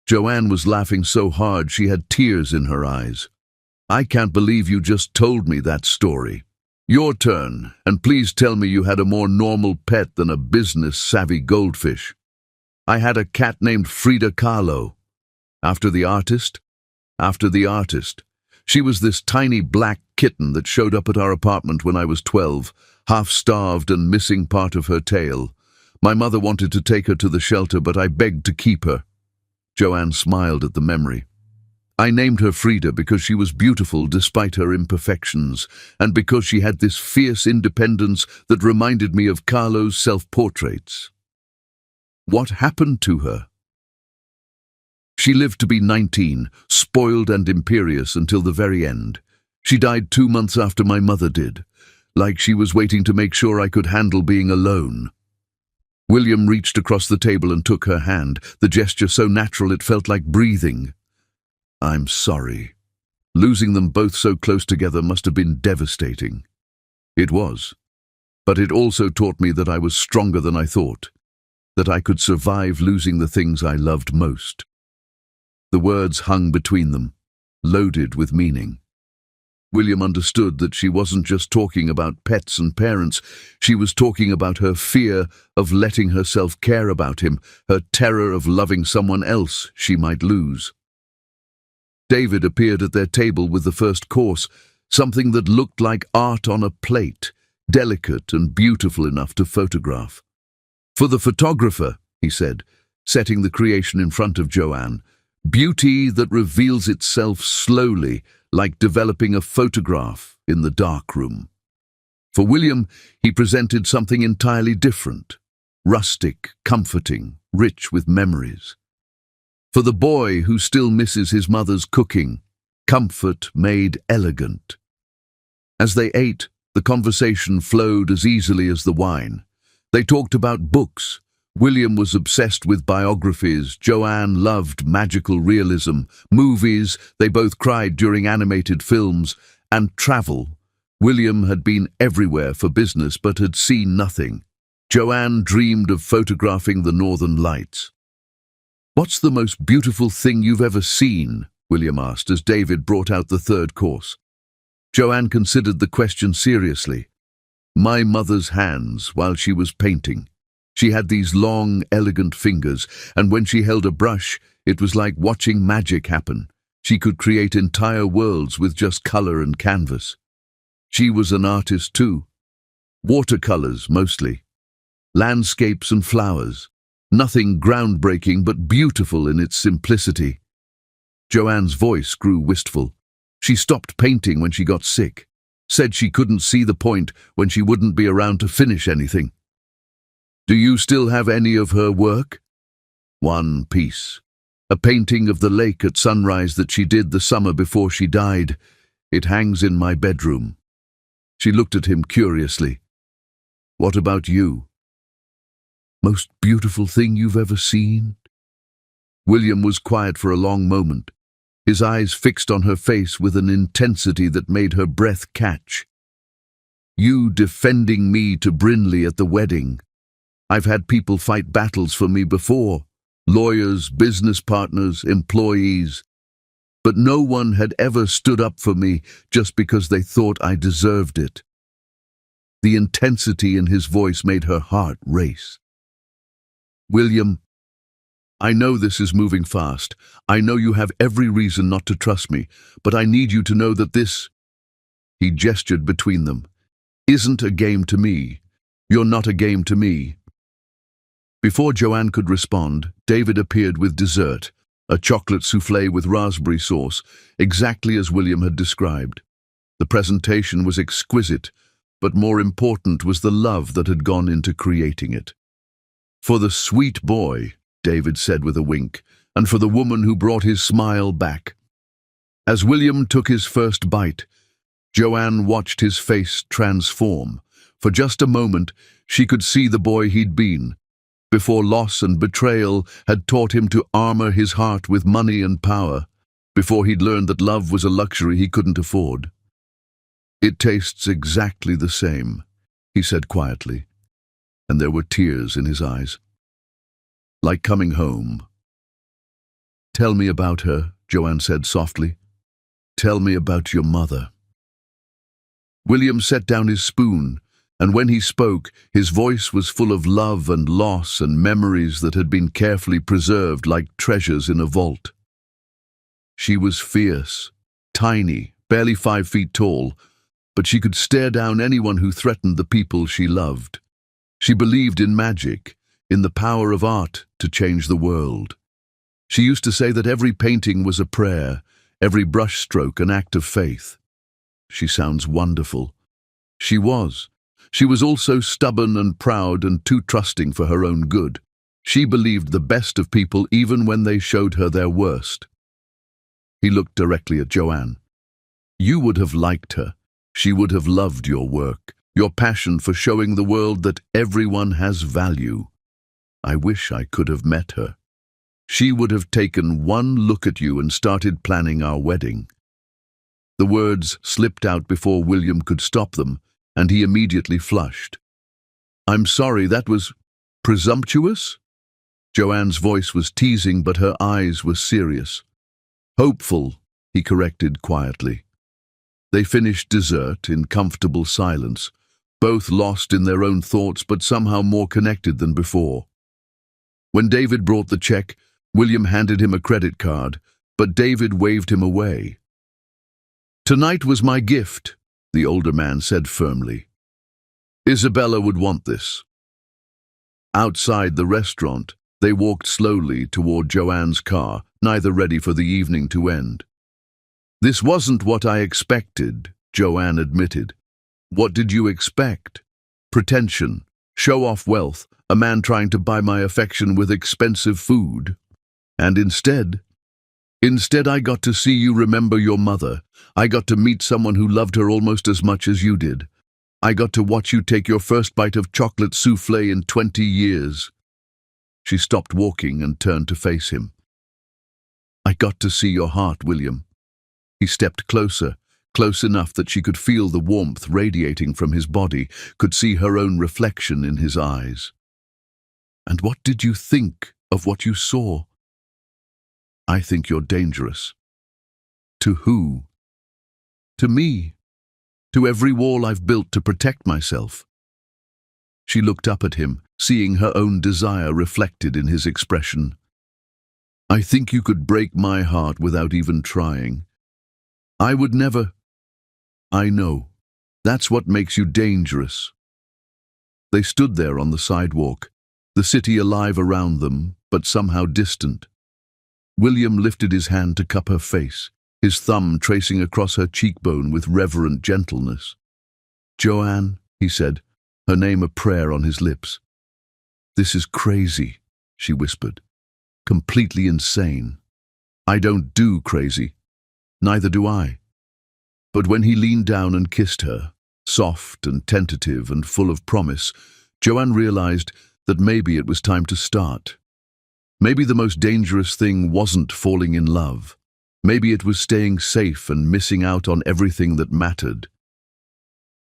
Joanne was laughing so hard she had tears in her eyes. "I can't believe you just told me that story. Your turn, and please tell me you had a more normal pet than a business-savvy goldfish." "I had a cat named Frida Kahlo." "After the artist?" "After the artist. She was this tiny black kitten that showed up at our apartment when I was 12, half-starved and missing part of her tail. My mother wanted to take her to the shelter, but I begged to keep her." Joanne smiled at the memory. "I named her Frida because she was beautiful despite her imperfections, and because she had this fierce independence that reminded me of Carlo's self-portraits." "What happened to her?" "She lived to be 19, spoiled and imperious until the very end. She died 2 months after my mother did, like she was waiting to make sure I could handle being alone." William reached across the table and took her hand, the gesture so natural it felt like breathing. "I'm sorry. Losing them both so close together must have been devastating." "It was. But it also taught me that I was stronger than I thought, that I could survive losing the things I loved most." The words hung between them, loaded with meaning. William understood that she wasn't just talking about pets and parents, she was talking about her fear of letting herself care about him, her terror of loving someone else she might lose. David appeared at their table with the first course, something that looked like art on a plate, delicate and beautiful enough to photograph. "For the photographer," he said, setting the creation in front of Joanne, "beauty that reveals itself slowly, like developing a photograph in the darkroom." For William, he presented something entirely different, rustic, comforting, rich with memories. For the boy who still misses his mother's cooking, comfort made elegant. As they ate, the conversation flowed as easily as the wine. They talked about books. William was obsessed with biographies. Joanne loved magical realism. Movies, they both cried during animated films. And travel. William had been everywhere for business but had seen nothing. Joanne dreamed of photographing the northern lights. "What's the most beautiful thing you've ever seen?" William asked as David brought out the third course. Joanne considered the question seriously. "My mother's hands while she was painting. She had these long, elegant fingers, and when she held a brush, it was like watching magic happen. She could create entire worlds with just color and canvas. She was an artist too. Watercolors, mostly. Landscapes and flowers. Nothing groundbreaking but beautiful in its simplicity." Joanne's voice grew wistful. She stopped painting when she got sick. Said she couldn't see the point when she wouldn't be around to finish anything. "Do you still have any of her work?" "One piece. A painting of the lake at sunrise that she did the summer before she died. It hangs in my bedroom." She looked at him curiously. "What about you? Most beautiful thing you've ever seen?" William was quiet for a long moment, his eyes fixed on her face with an intensity that made her breath catch. "You defending me to Brinley at the wedding. I've had people fight battles for me before. Lawyers, business partners, employees. But no one had ever stood up for me just because they thought I deserved it." The intensity in his voice made her heart race. "William, I know this is moving fast. I know you have every reason not to trust me, but I need you to know that this," he gestured between them, "isn't a game to me. You're not a game to me." Before Joanne could respond, David appeared with dessert, a chocolate soufflé with raspberry sauce, exactly as William had described. The presentation was exquisite, but more important was the love that had gone into creating it. "For the sweet boy," David said with a wink, "and for the woman who brought his smile back." As William took his first bite, Joanne watched his face transform. For just a moment, she could see the boy he'd been, before loss and betrayal had taught him to armor his heart with money and power, before he'd learned that love was a luxury he couldn't afford. "It tastes exactly the same," he said quietly, and there were tears in his eyes. "Like coming home." "Tell me about her," Joanne said softly. "Tell me about your mother." William set down his spoon, and when he spoke, his voice was full of love and loss and memories that had been carefully preserved like treasures in a vault. She was fierce, tiny, barely 5 feet tall, but she could stare down anyone who threatened the people she loved. She believed in magic, in the power of art to change the world. She used to say that every painting was a prayer, every brushstroke an act of faith. She sounds wonderful. She was. She was also stubborn and proud and too trusting for her own good. She believed the best of people even when they showed her their worst. He looked directly at Joanne. "You would have liked her. She would have loved your work, your passion for showing the world that everyone has value. I wish I could have met her. She would have taken one look at you and started planning our wedding." The words slipped out before William could stop them, and he immediately flushed. "I'm sorry, that was presumptuous?" Joanne's voice was teasing, but her eyes were serious. "Hopeful," he corrected quietly. They finished dessert in comfortable silence, both lost in their own thoughts but somehow more connected than before. When David brought the check, William handed him a credit card, but David waved him away. "Tonight was my gift," the older man said firmly. "Isabella would want this." Outside the restaurant, they walked slowly toward Joanne's car, neither ready for the evening to end. "This wasn't what I expected," Joanne admitted. "What did you expect? Pretension, show-off wealth, a man trying to buy my affection with expensive food. And instead, Instead, I got to see you remember your mother. I got to meet someone who loved her almost as much as you did. I got to watch you take your first bite of chocolate soufflé in 20 years. She stopped walking and turned to face him. I got to see your heart, William. He stepped closer, close enough that she could feel the warmth radiating from his body, could see her own reflection in his eyes. And what did you think of what you saw? I think you're dangerous. To who? To me. To every wall I've built to protect myself. She looked up at him, seeing her own desire reflected in his expression. I think you could break my heart without even trying. I would never. I know. That's what makes you dangerous. They stood there on the sidewalk, the city alive around them, but somehow distant. William lifted his hand to cup her face, his thumb tracing across her cheekbone with reverent gentleness. Joanne, he said, her name a prayer on his lips. This is crazy, she whispered. Completely insane. I don't do crazy. Neither do I. But when he leaned down and kissed her, soft and tentative and full of promise, Joanne realized that maybe it was time to start. Maybe the most dangerous thing wasn't falling in love. Maybe it was staying safe and missing out on everything that mattered.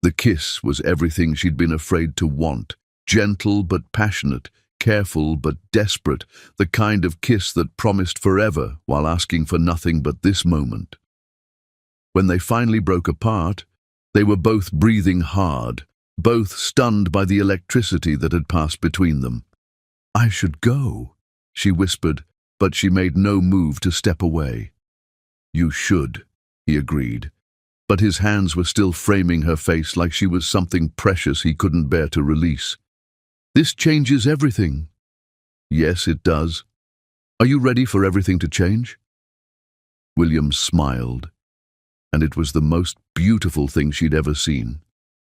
The kiss was everything she'd been afraid to want, gentle but passionate, careful but desperate, the kind of kiss that promised forever while asking for nothing but this moment. When they finally broke apart, they were both breathing hard, both stunned by the electricity that had passed between them. I should go, she whispered, but she made no move to step away. You should, he agreed, but his hands were still framing her face like she was something precious he couldn't bear to release. This changes everything. Yes, it does. Are you ready for everything to change? William smiled, and it was the most beautiful thing she'd ever seen.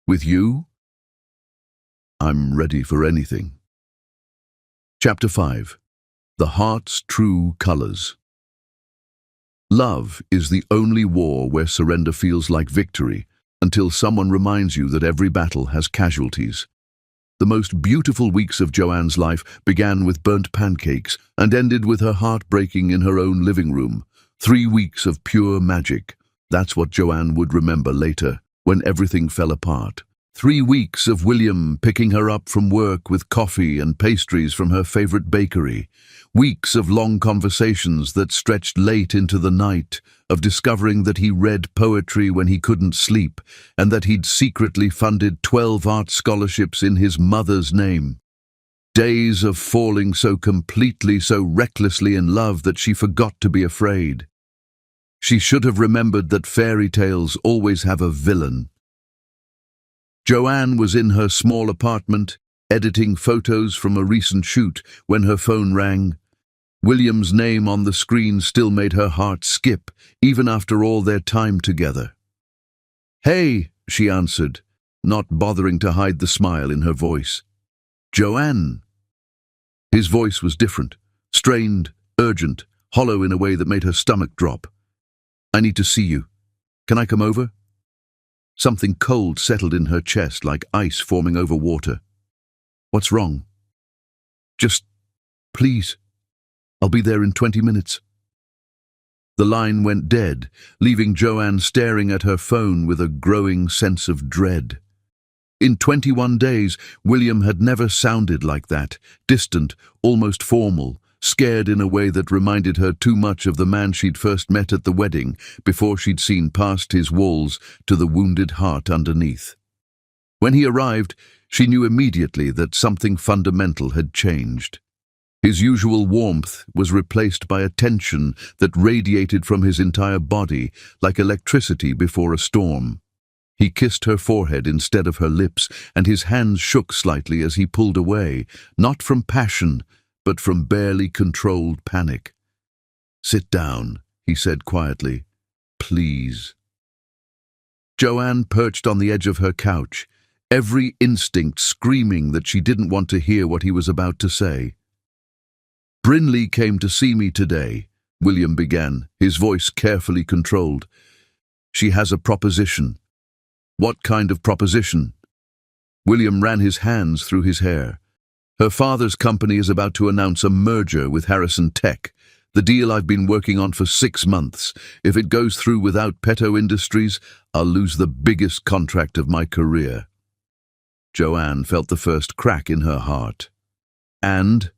With you? I'm ready for anything. Chapter 5. The Heart's True Colors. Love is the only war where surrender feels like victory until someone reminds you that every battle has casualties. The most beautiful weeks of Joanne's life began with burnt pancakes and ended with her heart breaking in her own living room. 3 weeks of pure magic. That's what Joanne would remember later, when everything fell apart. 3 weeks of William picking her up from work with coffee and pastries from her favorite bakery. Weeks of long conversations that stretched late into the night, of discovering that he read poetry when he couldn't sleep, and that he'd secretly funded 12 art scholarships in his mother's name. Days of falling so completely, so recklessly in love that she forgot to be afraid. She should have remembered that fairy tales always have a villain. Joanne was in her small apartment, editing photos from a recent shoot, when her phone rang. William's name on the screen still made her heart skip, even after all their time together. Hey, she answered, not bothering to hide the smile in her voice. Joanne. His voice was different, strained, urgent, hollow in a way that made her stomach drop. I need to see you. Can I come over? Something cold settled in her chest like ice forming over water. What's wrong? Just, please. I'll be there in 20 minutes. The line went dead, leaving Joanne staring at her phone with a growing sense of dread. In 21 days, William had never sounded like that, distant, almost formal, scared in a way that reminded her too much of the man she'd first met at the wedding, before she'd seen past his walls to the wounded heart underneath. When he arrived, she knew immediately that something fundamental had changed. His usual warmth was replaced by a tension that radiated from his entire body like electricity before a storm. He kissed her forehead instead of her lips, and his hands shook slightly as he pulled away, not from passion, but from barely controlled panic. Sit down, he said quietly. Please. Joanne perched on the edge of her couch, every instinct screaming that she didn't want to hear what he was about to say. Brinley came to see me today, William began, his voice carefully controlled. She has a proposition. What kind of proposition? William ran his hands through his hair. Her father's company is about to announce a merger with Harrison Tech, the deal I've been working on for 6 months. If it goes through without Peto Industries, I'll lose the biggest contract of my career. Joanne felt the first crack in her heart. And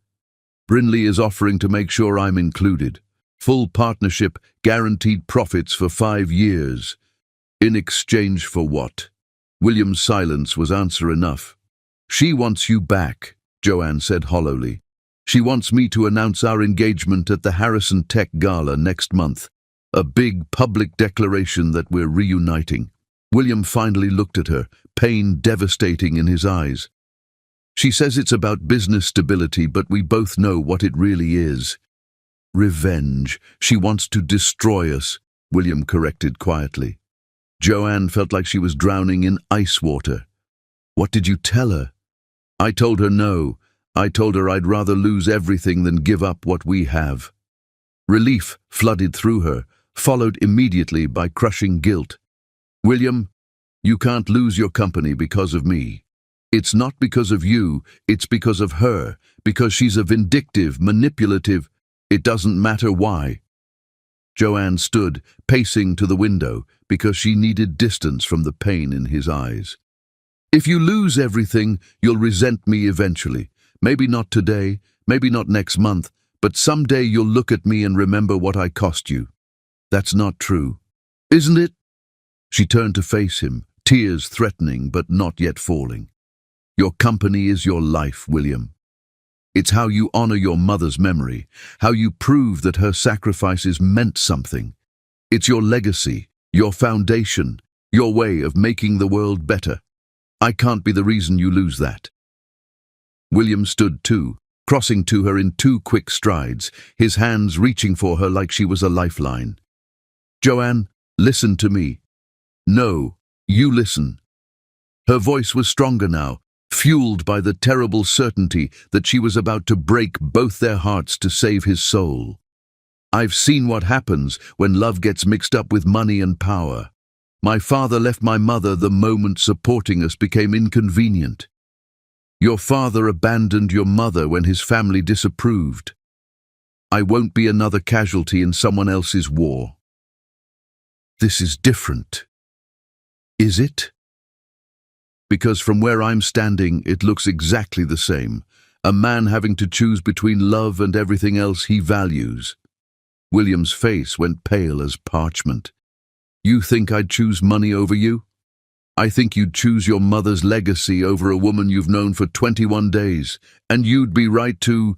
Brinley is offering to make sure I'm included. Full partnership, guaranteed profits for 5 years. In exchange for what? William's silence was answer enough. She wants you back, Joanne said hollowly. She wants me to announce our engagement at the Harrison Tech Gala next month. A big public declaration that we're reuniting. William finally looked at her, pain devastating in his eyes. She says it's about business stability, but we both know what it really is. Revenge. She wants to destroy us, William corrected quietly. Joanne felt like she was drowning in ice water. What did you tell her? I told her no. I told her I'd rather lose everything than give up what we have. Relief flooded through her, followed immediately by crushing guilt. William, you can't lose your company because of me. It's not because of you, it's because of her, because she's a vindictive, manipulative. It doesn't matter why. Joanne stood, pacing to the window, because she needed distance from the pain in his eyes. If you lose everything, you'll resent me eventually. Maybe not today, maybe not next month, but someday you'll look at me and remember what I cost you. That's not true, isn't it? She turned to face him, tears threatening but not yet falling. Your company is your life, William. It's how you honor your mother's memory, how you prove that her sacrifices meant something. It's your legacy, your foundation, your way of making the world better. I can't be the reason you lose that. William stood too, crossing to her in 2 quick strides, his hands reaching for her like she was a lifeline. Joanne, listen to me. No, you listen. Her voice was stronger now, fueled by the terrible certainty that she was about to break both their hearts to save his soul. I've seen what happens when love gets mixed up with money and power. My father left my mother the moment supporting us became inconvenient. Your father abandoned your mother when his family disapproved. I won't be another casualty in someone else's war. This is different. Is it? Because from where I'm standing, it looks exactly the same. A man having to choose between love and everything else he values. William's face went pale as parchment. You think I'd choose money over you? I think you'd choose your mother's legacy over a woman you've known for 21 days, and you'd be right to...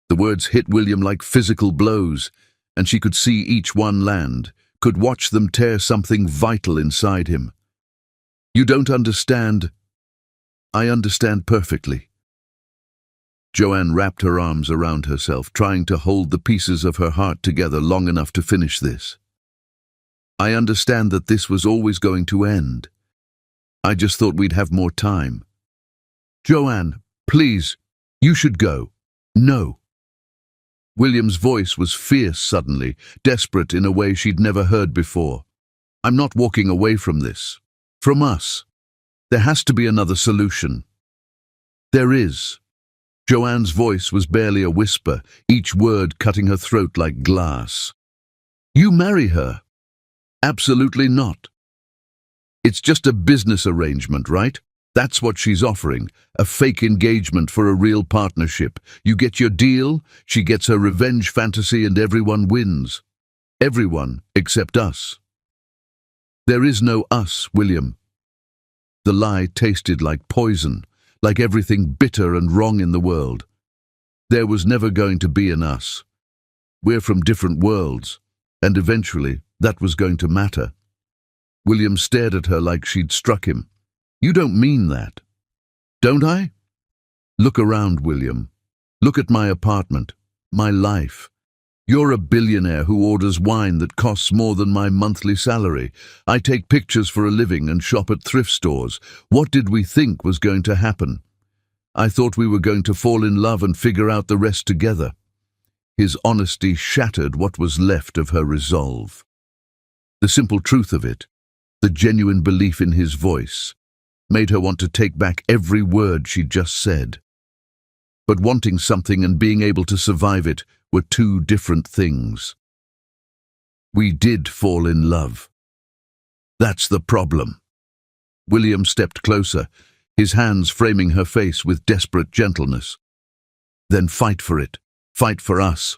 The words hit William like physical blows, and she could see each one land, could watch them tear something vital inside him. You don't understand. I understand perfectly. Joanne wrapped her arms around herself, trying to hold the pieces of her heart together long enough to finish this. I understand that this was always going to end. I just thought we'd have more time. Joanne, please, you should go. No. William's voice was fierce suddenly, desperate in a way she'd never heard before. I'm not walking away from this. From us. There has to be another solution. There is. Joanne's voice was barely a whisper, each word cutting her throat like glass. You marry her. Absolutely not. It's just a business arrangement, right? That's what she's offering, a fake engagement for a real partnership. You get your deal, she gets her revenge fantasy, and everyone wins. Everyone except us. There is no us, William. The lie tasted like poison, like everything bitter and wrong in the world. There was never going to be an us. We're from different worlds, and eventually that was going to matter. William stared at her like she'd struck him. You don't mean that. Don't I? Look around, William. Look at my apartment, my life. You're a billionaire who orders wine that costs more than my monthly salary. I take pictures for a living and shop at thrift stores. What did we think was going to happen? I thought we were going to fall in love and figure out the rest together. His honesty shattered what was left of her resolve. The simple truth of it, the genuine belief in his voice, made her want to take back every word she'd just said. But wanting something and being able to survive it were two different things. We did fall in love. That's the problem. William stepped closer, his hands framing her face with desperate gentleness. Then fight for it. Fight for us.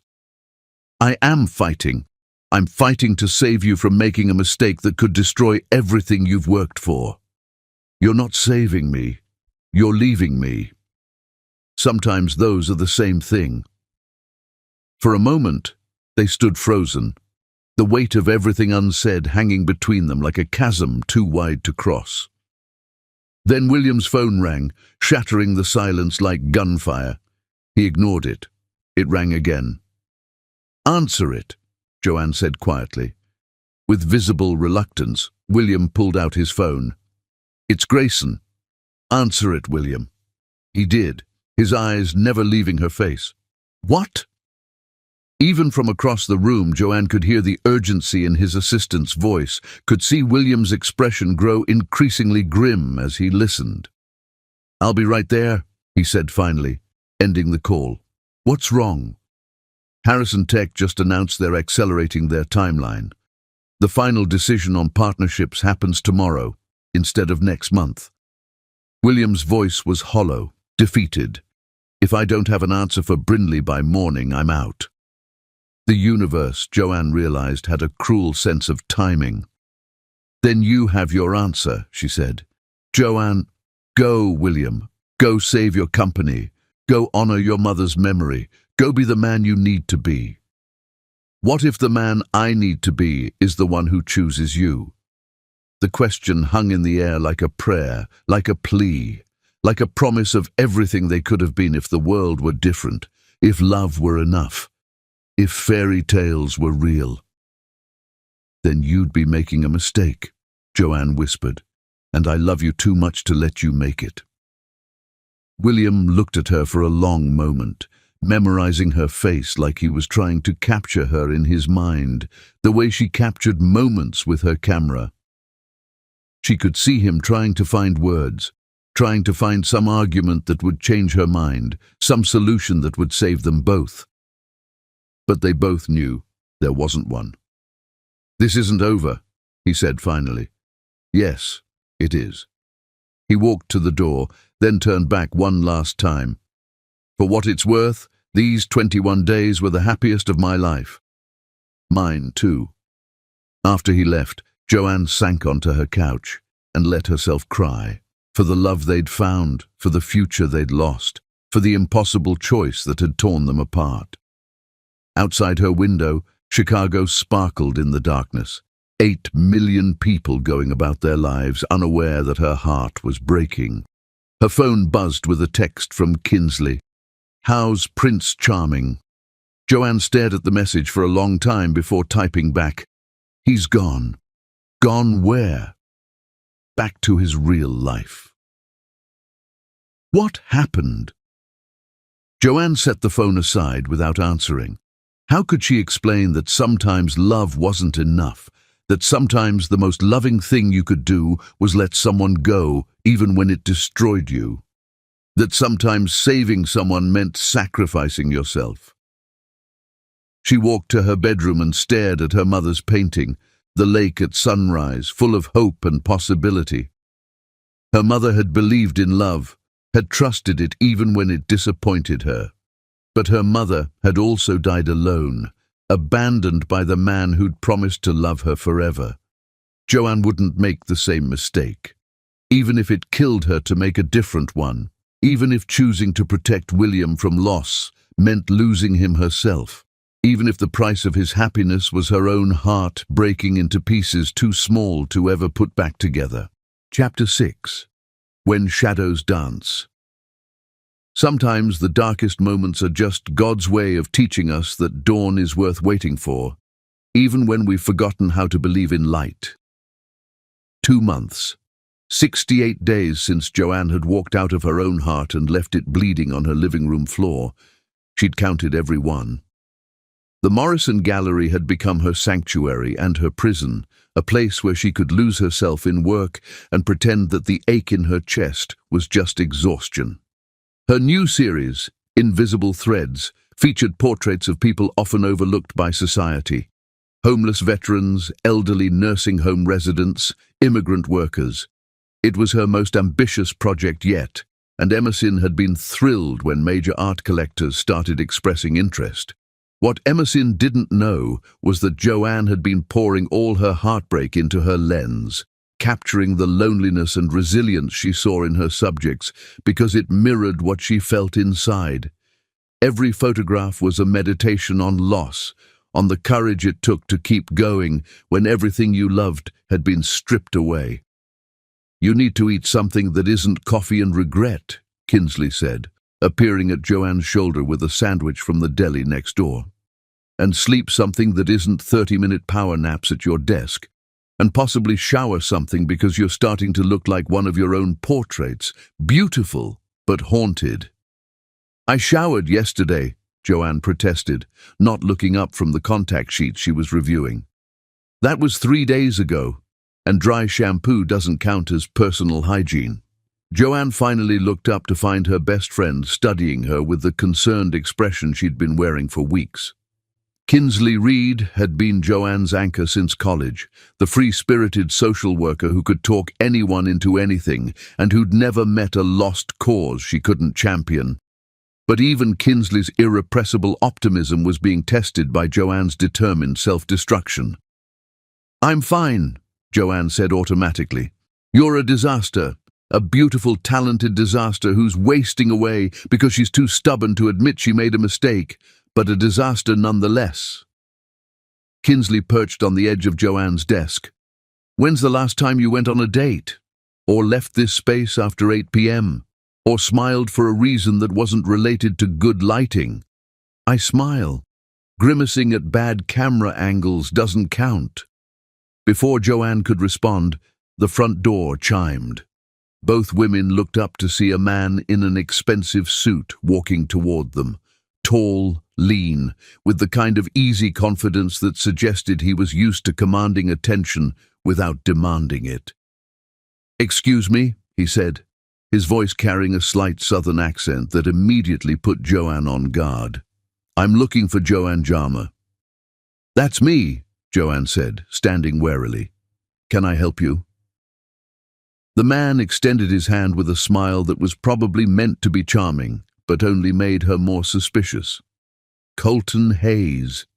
I am fighting. I'm fighting to save you from making a mistake that could destroy everything you've worked for. You're not saving me. You're leaving me. Sometimes those are the same thing. For a moment, they stood frozen, the weight of everything unsaid hanging between them like a chasm too wide to cross. Then William's phone rang, shattering the silence like gunfire. He ignored it. It rang again. "Answer it," Joanne said quietly. With visible reluctance, William pulled out his phone. "It's Grayson." "Answer it, William." He did, his eyes never leaving her face. "What?" Even from across the room, Joanne could hear the urgency in his assistant's voice, could see William's expression grow increasingly grim as he listened. "I'll be right there," he said finally, ending the call. "What's wrong?" Harrison Tech just announced they're accelerating their timeline. The final decision on partnerships happens tomorrow, instead of next month. William's voice was hollow, defeated. "If I don't have an answer for Brindley by morning, I'm out." The universe, Joanne realized, had a cruel sense of timing. "Then you have your answer," she said. "Joanne, go, William. Go save your company. Go honor your mother's memory. Go be the man you need to be." "What if the man I need to be is the one who chooses you?" The question hung in the air like a prayer, like a plea, like a promise of everything they could have been if the world were different, if love were enough, if fairy tales were real. "Then you'd be making a mistake," Joanne whispered, "and I love you too much to let you make it." William looked at her for a long moment, memorizing her face like he was trying to capture her in his mind, the way she captured moments with her camera. She could see him trying to find words, trying to find some argument that would change her mind, some solution that would save them both. But they both knew there wasn't one. "This isn't over," he said finally. "Yes, it is." He walked to the door, then turned back one last time. "For what it's worth, these 21 days were the happiest of my life. Mine, too." After he left, Joanne sank onto her couch and let herself cry, for the love they'd found, for the future they'd lost, for the impossible choice that had torn them apart. Outside her window, Chicago sparkled in the darkness. 8 million people going about their lives, unaware that her heart was breaking. Her phone buzzed with a text from Kinsley. "How's Prince Charming?" Joanne stared at the message for a long time before typing back, "He's gone." "Gone where?" "Back to his real life." What happened? Joanne set the phone aside without answering. How could she explain that sometimes love wasn't enough? That sometimes the most loving thing you could do was let someone go, even when it destroyed you. That sometimes saving someone meant sacrificing yourself. She walked to her bedroom and stared at her mother's painting, the lake at sunrise, full of hope and possibility. Her mother had believed in love, had trusted it even when it disappointed her. But her mother had also died alone, abandoned by the man who'd promised to love her forever. Joanne wouldn't make the same mistake, even if it killed her to make a different one, even if choosing to protect William from loss meant losing him herself, even if the price of his happiness was her own heart breaking into pieces too small to ever put back together. Chapter 6. When Shadows Dance. Sometimes the darkest moments are just God's way of teaching us that dawn is worth waiting for, even when we've forgotten how to believe in light. 2 months. 68 days since Joanne had walked out of her own heart and left it bleeding on her living room floor. She'd counted every one. The Morrison Gallery had become her sanctuary and her prison, a place where she could lose herself in work and pretend that the ache in her chest was just exhaustion. Her new series, Invisible Threads, featured portraits of people often overlooked by society. Homeless veterans, elderly nursing home residents, immigrant workers. It was her most ambitious project yet, and Emerson had been thrilled when major art collectors started expressing interest. What Emerson didn't know was that Joanne had been pouring all her heartbreak into her lens, capturing the loneliness and resilience she saw in her subjects because it mirrored what she felt inside. Every photograph was a meditation on loss, on the courage it took to keep going when everything you loved had been stripped away. "You need to eat something that isn't coffee and regret," Kinsley said, appearing at Joanne's shoulder with a sandwich from the deli next door. "And sleep something that isn't 30-minute power naps at your desk. And possibly shower something because you're starting to look like one of your own portraits, beautiful but haunted." "I showered yesterday," Joanne protested, not looking up from the contact sheet she was reviewing. "That was 3 days ago, and dry shampoo doesn't count as personal hygiene." Joanne finally looked up to find her best friend studying her with the concerned expression she'd been wearing for weeks. Kinsley Reed had been Joanne's anchor since college, the free-spirited social worker who could talk anyone into anything and who'd never met a lost cause she couldn't champion. But even Kinsley's irrepressible optimism was being tested by Joanne's determined self-destruction. "I'm fine," Joanne said automatically. "You're a disaster, a beautiful, talented disaster who's wasting away because she's too stubborn to admit she made a mistake, but a disaster nonetheless." Kinsley perched on the edge of Joanne's desk. "When's the last time you went on a date? Or left this space after 8 p.m.? Or smiled for a reason that wasn't related to good lighting?" "I smile. Grimacing at bad camera angles doesn't count." Before Joanne could respond, the front door chimed. Both women looked up to see a man in an expensive suit walking toward them. Tall, lean, with the kind of easy confidence that suggested he was used to commanding attention without demanding it. "Excuse me," he said, his voice carrying a slight southern accent that immediately put Joanne on guard. "I'm looking for Joanne Jarmer." "That's me," Joanne said, standing warily. "Can I help you?" The man extended his hand with a smile that was probably meant to be charming, but only made her more suspicious. "Colton Hayes.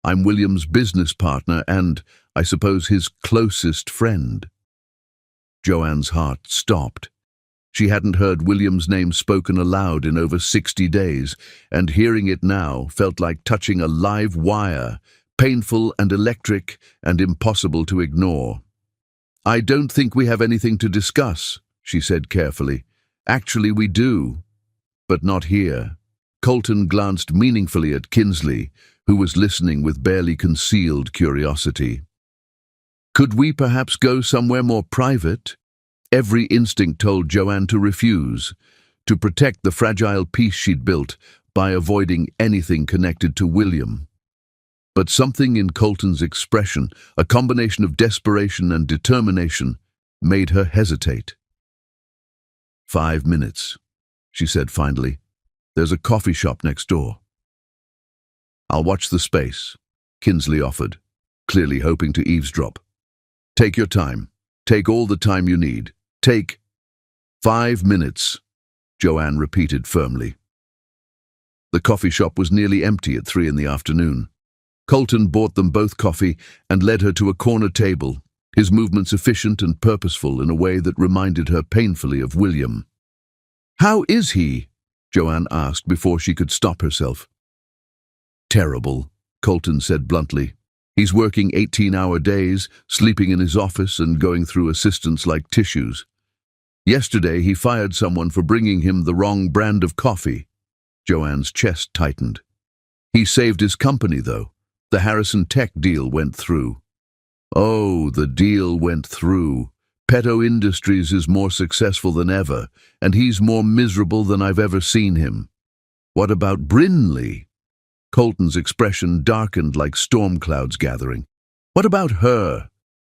I'm William's business partner and, I suppose, his closest friend." Joanne's heart stopped. She hadn't heard William's name spoken aloud in over 60 days, and hearing it now felt like touching a live wire, painful and electric and impossible to ignore. "I don't think we have anything to discuss," she said carefully. "Actually, we do, but not here." Colton glanced meaningfully at Kinsley, who was listening with barely concealed curiosity. "Could we perhaps go somewhere more private?" Every instinct told Joanne to refuse, to protect the fragile peace she'd built by avoiding anything connected to William. But something in Colton's expression, a combination of desperation and determination, made her hesitate. "5 minutes," she said finally. "There's a coffee shop next door." "I'll watch the space," Kinsley offered, clearly hoping to eavesdrop. "Take your time. Take all the time you need. Take 5 minutes," Joanne repeated firmly. The coffee shop was nearly empty at 3 in the afternoon. Colton bought them both coffee and led her to a corner table, his movements efficient and purposeful in a way that reminded her painfully of William. "How is he?" Joanne asked before she could stop herself. "Terrible," Colton said bluntly. "He's working 18-hour days, sleeping in his office and going through assistants like tissues. Yesterday he fired someone for bringing him the wrong brand of coffee." Joanne's chest tightened. "He saved his company, though. The Harrison Tech deal went through." "Oh, the deal went through. Peto Industries is more successful than ever, and he's more miserable than I've ever seen him." "What about Brinley?" Colton's expression darkened like storm clouds gathering. What about her?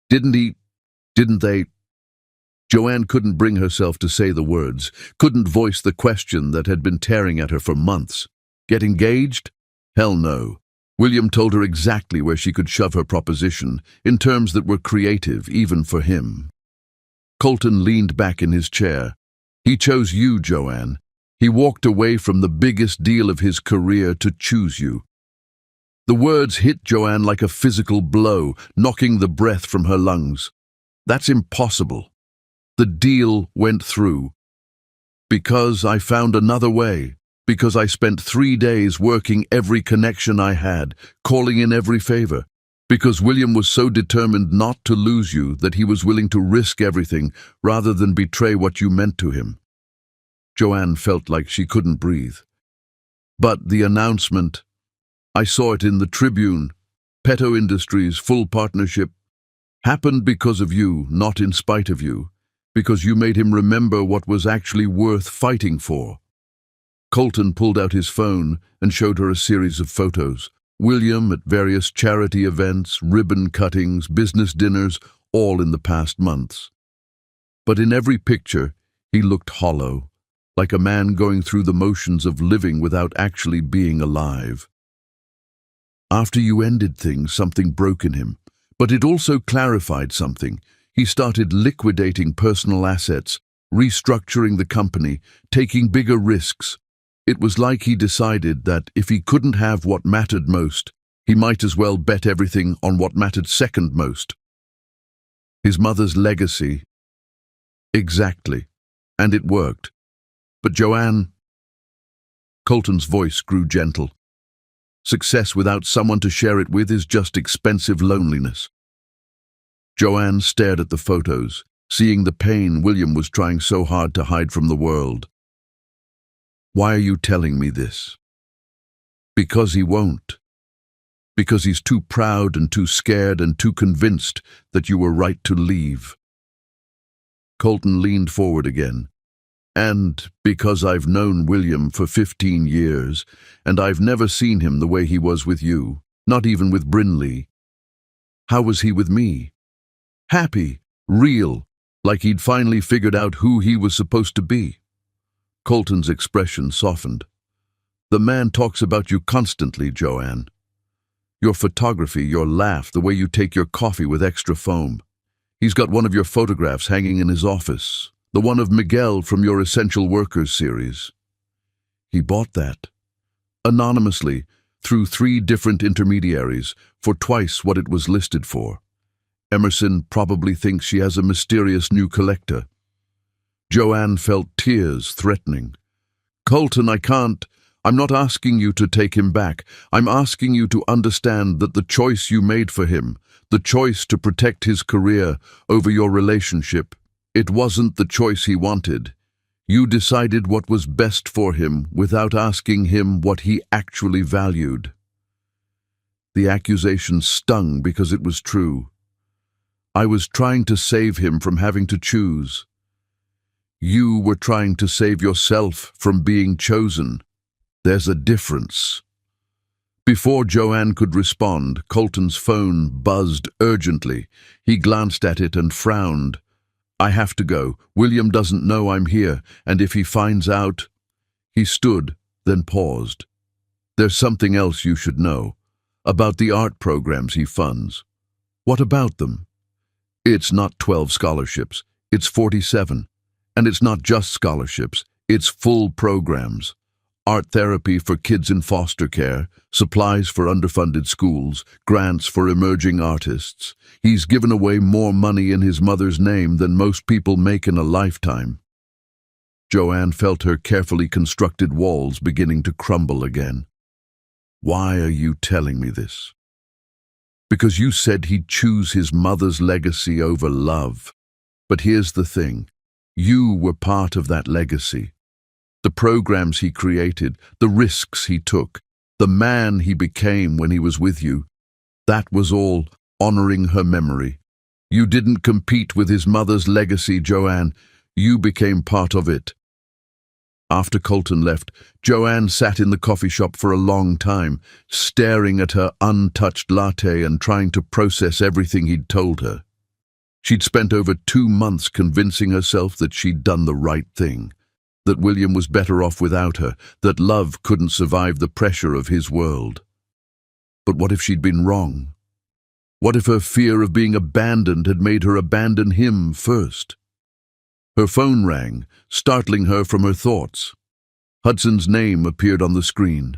Didn't they? Joanne couldn't bring herself to say the words, couldn't voice the question that had been tearing at her for months. Get engaged? Hell no. William told her exactly where she could shove her proposition, in terms that were creative, even for him. Colton leaned back in his chair. He chose you, Joanne. He walked away from the biggest deal of his career to choose you. The words hit Joanne like a physical blow, knocking the breath from her lungs. That's impossible. The deal went through. Because I found another way. Because I spent 3 days working every connection I had, calling in every favor. Because William was so determined not to lose you that he was willing to risk everything rather than betray what you meant to him. Joanne felt like she couldn't breathe. But the announcement, I saw it in the Tribune, Petto Industries' full partnership, happened because of you, not in spite of you, because you made him remember what was actually worth fighting for. Colton pulled out his phone and showed her a series of photos. William at various charity events, ribbon cuttings, business dinners, all in the past months. But in every picture, he looked hollow, like a man going through the motions of living without actually being alive. After you ended things, something broke in him, but it also clarified something. He started liquidating personal assets, restructuring the company, taking bigger risks. It was like he decided that if he couldn't have what mattered most, he might as well bet everything on what mattered second most. His mother's legacy. Exactly. And it worked. But Joanne... Colton's voice grew gentle. Success without someone to share it with is just expensive loneliness. Joanne stared at the photos, seeing the pain William was trying so hard to hide from the world. Why are you telling me this? Because he won't. Because he's too proud and too scared and too convinced that you were right to leave. Colton leaned forward again. And because I've known William for 15 years, and I've never seen him the way he was with you, not even with Brinley. How was he with me? Happy, real, like he'd finally figured out who he was supposed to be. Colton's expression softened. The man talks about you constantly, Joanne. Your photography, your laugh, the way you take your coffee with extra foam. He's got one of your photographs hanging in his office, the one of Miguel from your Essential Workers series. He bought that, anonymously, through 3 different intermediaries, for twice what it was listed for. Emerson probably thinks she has a mysterious new collector. Joanne felt tears threatening. Colton, I'm not asking you to take him back. I'm asking you to understand that the choice you made for him, the choice to protect his career over your relationship, it wasn't the choice he wanted. You decided what was best for him without asking him what he actually valued. The accusation stung because it was true. I was trying to save him from having to choose. You were trying to save yourself from being chosen. There's a difference. Before Joanne could respond, Colton's phone buzzed urgently. He glanced at it and frowned. I have to go. William doesn't know I'm here, and if he finds out... He stood, then paused. There's something else you should know. About the art programs he funds. What about them? It's not 12 scholarships. It's 47. And it's not just scholarships, it's full programs. Art therapy for kids in foster care, supplies for underfunded schools, grants for emerging artists. He's given away more money in his mother's name than most people make in a lifetime. Joanne felt her carefully constructed walls beginning to crumble again. Why are you telling me this? Because you said he'd choose his mother's legacy over love. But here's the thing. You were part of that legacy. The programs he created, the risks he took, the man he became when he was with you, that was all honoring her memory. You didn't compete with his mother's legacy, Joanne. You became part of it. After Colton left, Joanne sat in the coffee shop for a long time, staring at her untouched latte and trying to process everything he'd told her. She'd spent over 2 months convincing herself that she'd done the right thing, that William was better off without her, that love couldn't survive the pressure of his world. But what if she'd been wrong? What if her fear of being abandoned had made her abandon him first? Her phone rang, startling her from her thoughts. Hudson's name appeared on the screen.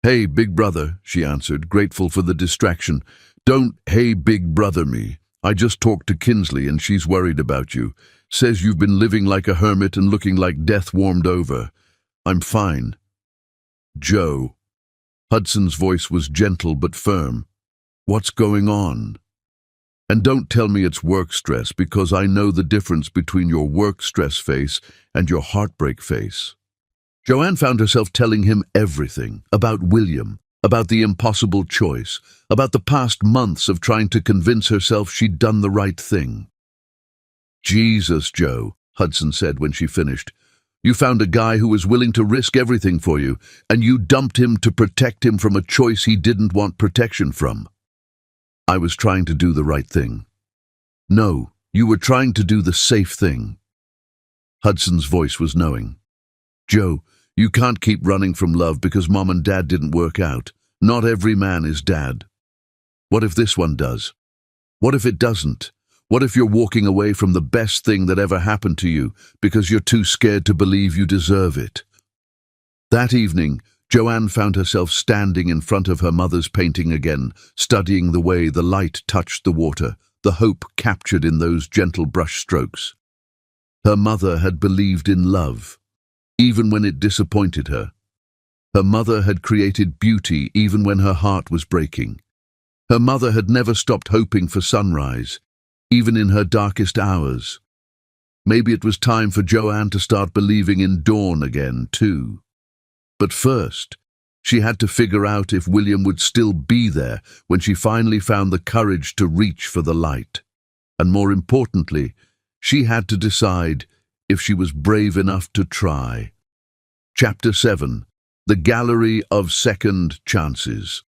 "Hey, big brother," she answered, grateful for the distraction. "Don't hey big brother me. I just talked to Kinsley and she's worried about you. Says you've been living like a hermit and looking like death warmed over. I'm fine." "Joe." Hudson's voice was gentle but firm. "What's going on? And don't tell me it's work stress, because I know the difference between your work stress face and your heartbreak face." Joanne found herself telling him everything about William, about the impossible choice, about the past months of trying to convince herself she'd done the right thing. "Jesus, Joe," Hudson said when she finished. "You found a guy who was willing to risk everything for you, and you dumped him to protect him from a choice he didn't want protection from." "I was trying to do the right thing." "No, you were trying to do the safe thing." Hudson's voice was knowing. "Joe, you can't keep running from love because Mom and Dad didn't work out. Not every man is Dad. What if this one does? What if it doesn't? What if you're walking away from the best thing that ever happened to you because you're too scared to believe you deserve it?" That evening, Joanne found herself standing in front of her mother's painting again, studying the way the light touched the water, the hope captured in those gentle brush strokes. Her mother had believed in love, even when it disappointed her. Her mother had created beauty even when her heart was breaking. Her mother had never stopped hoping for sunrise, even in her darkest hours. Maybe it was time for Joanne to start believing in dawn again, too. But first, she had to figure out if William would still be there when she finally found the courage to reach for the light. And more importantly, she had to decide if she was brave enough to try. Chapter 7. The Gallery of Second Chances.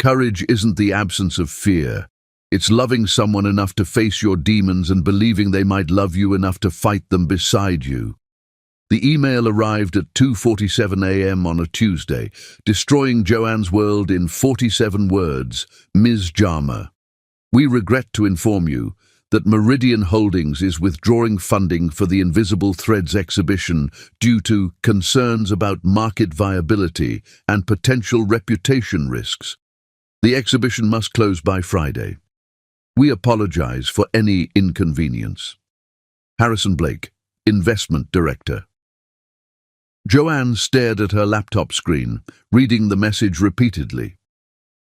Courage isn't the absence of fear. It's loving someone enough to face your demons and believing they might love you enough to fight them beside you. The email arrived at 2:47 a.m. on a Tuesday, destroying Joanne's world in 47 words. "Ms. Jarmer, we regret to inform you that Meridian Holdings is withdrawing funding for the Invisible Threads exhibition due to concerns about market viability and potential reputation risks. The exhibition must close by Friday. We apologize for any inconvenience. Harrison Blake, Investment Director." Joanne stared at her laptop screen, reading the message repeatedly.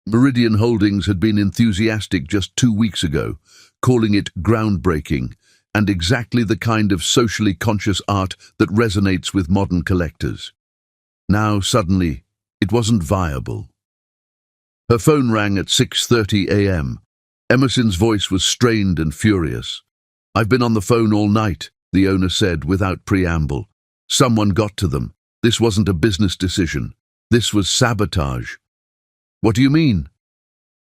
Meridian Holdings had been enthusiastic just 2 weeks ago, calling it groundbreaking and exactly the kind of socially conscious art that resonates with modern collectors. Now, suddenly, it wasn't viable. Her phone rang at 6:30 a.m. Emerson's voice was strained and furious. "I've been on the phone all night," the owner said without preamble. "Someone got to them. This wasn't a business decision. This was sabotage." "What do you mean?"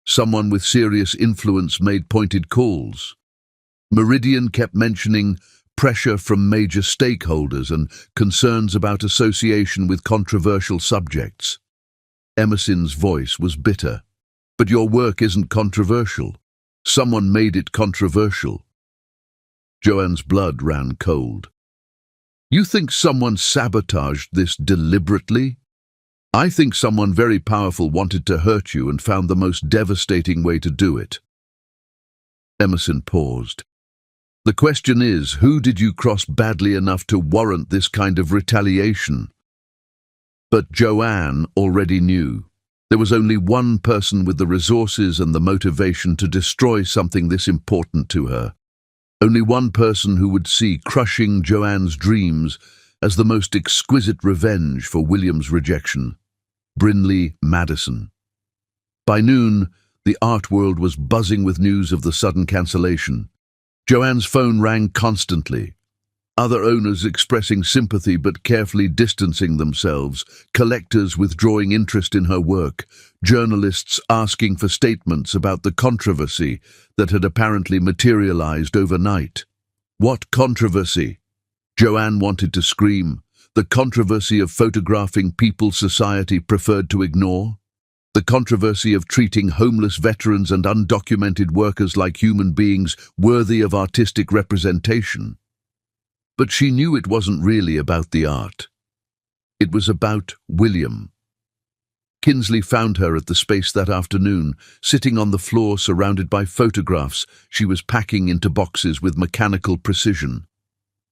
"Someone with serious influence made pointed calls. Meridian kept mentioning pressure from major stakeholders and concerns about association with controversial subjects." Emerson's voice was bitter. "But your work isn't controversial. Someone made it controversial." Joanne's blood ran cold. "You think someone sabotaged this deliberately?" "I think someone very powerful wanted to hurt you and found the most devastating way to do it." Emerson paused. "The question is, who did you cross badly enough to warrant this kind of retaliation?" But Joanne already knew. There was only one person with the resources and the motivation to destroy something this important to her. Only one person who would see crushing Joanne's dreams as the most exquisite revenge for William's rejection: Brinley Madison. By noon, the art world was buzzing with news of the sudden cancellation. Joanne's phone rang constantly. Other owners expressing sympathy but carefully distancing themselves, collectors withdrawing interest in her work, journalists asking for statements about the controversy that had apparently materialized overnight. What controversy? Joanne wanted to scream. The controversy of photographing people society preferred to ignore? The controversy of treating homeless veterans and undocumented workers like human beings worthy of artistic representation? But she knew it wasn't really about the art. It was about William. Kinsley found her at the space that afternoon, sitting on the floor surrounded by photographs she was packing into boxes with mechanical precision.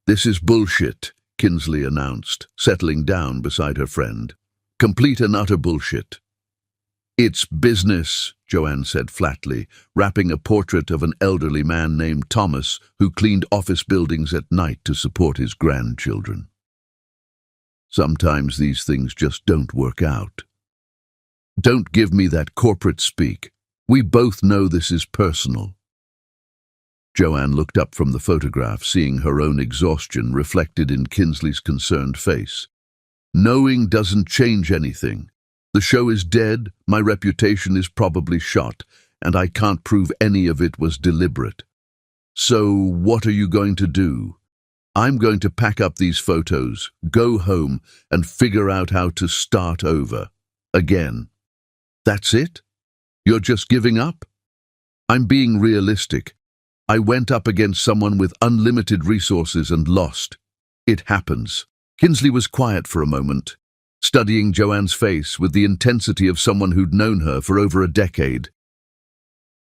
"This is bullshit," Kinsley announced, settling down beside her friend. "Complete and utter bullshit." "It's business," Joanne said flatly, wrapping a portrait of an elderly man named Thomas who cleaned office buildings at night to support his grandchildren. "Sometimes these things just don't work out." "Don't give me that corporate speak. We both know this is personal." Joanne looked up from the photograph, seeing her own exhaustion reflected in Kinsley's concerned face. "Knowing doesn't change anything. The show is dead, my reputation is probably shot, and I can't prove any of it was deliberate. So what are you going to do?" "I'm going to pack up these photos, go home, and figure out how to start over. Again." "That's it? You're just giving up?" "I'm being realistic. I went up against someone with unlimited resources and lost. It happens." Kinsley was quiet for a moment, studying Joanne's face with the intensity of someone who'd known her for over a decade.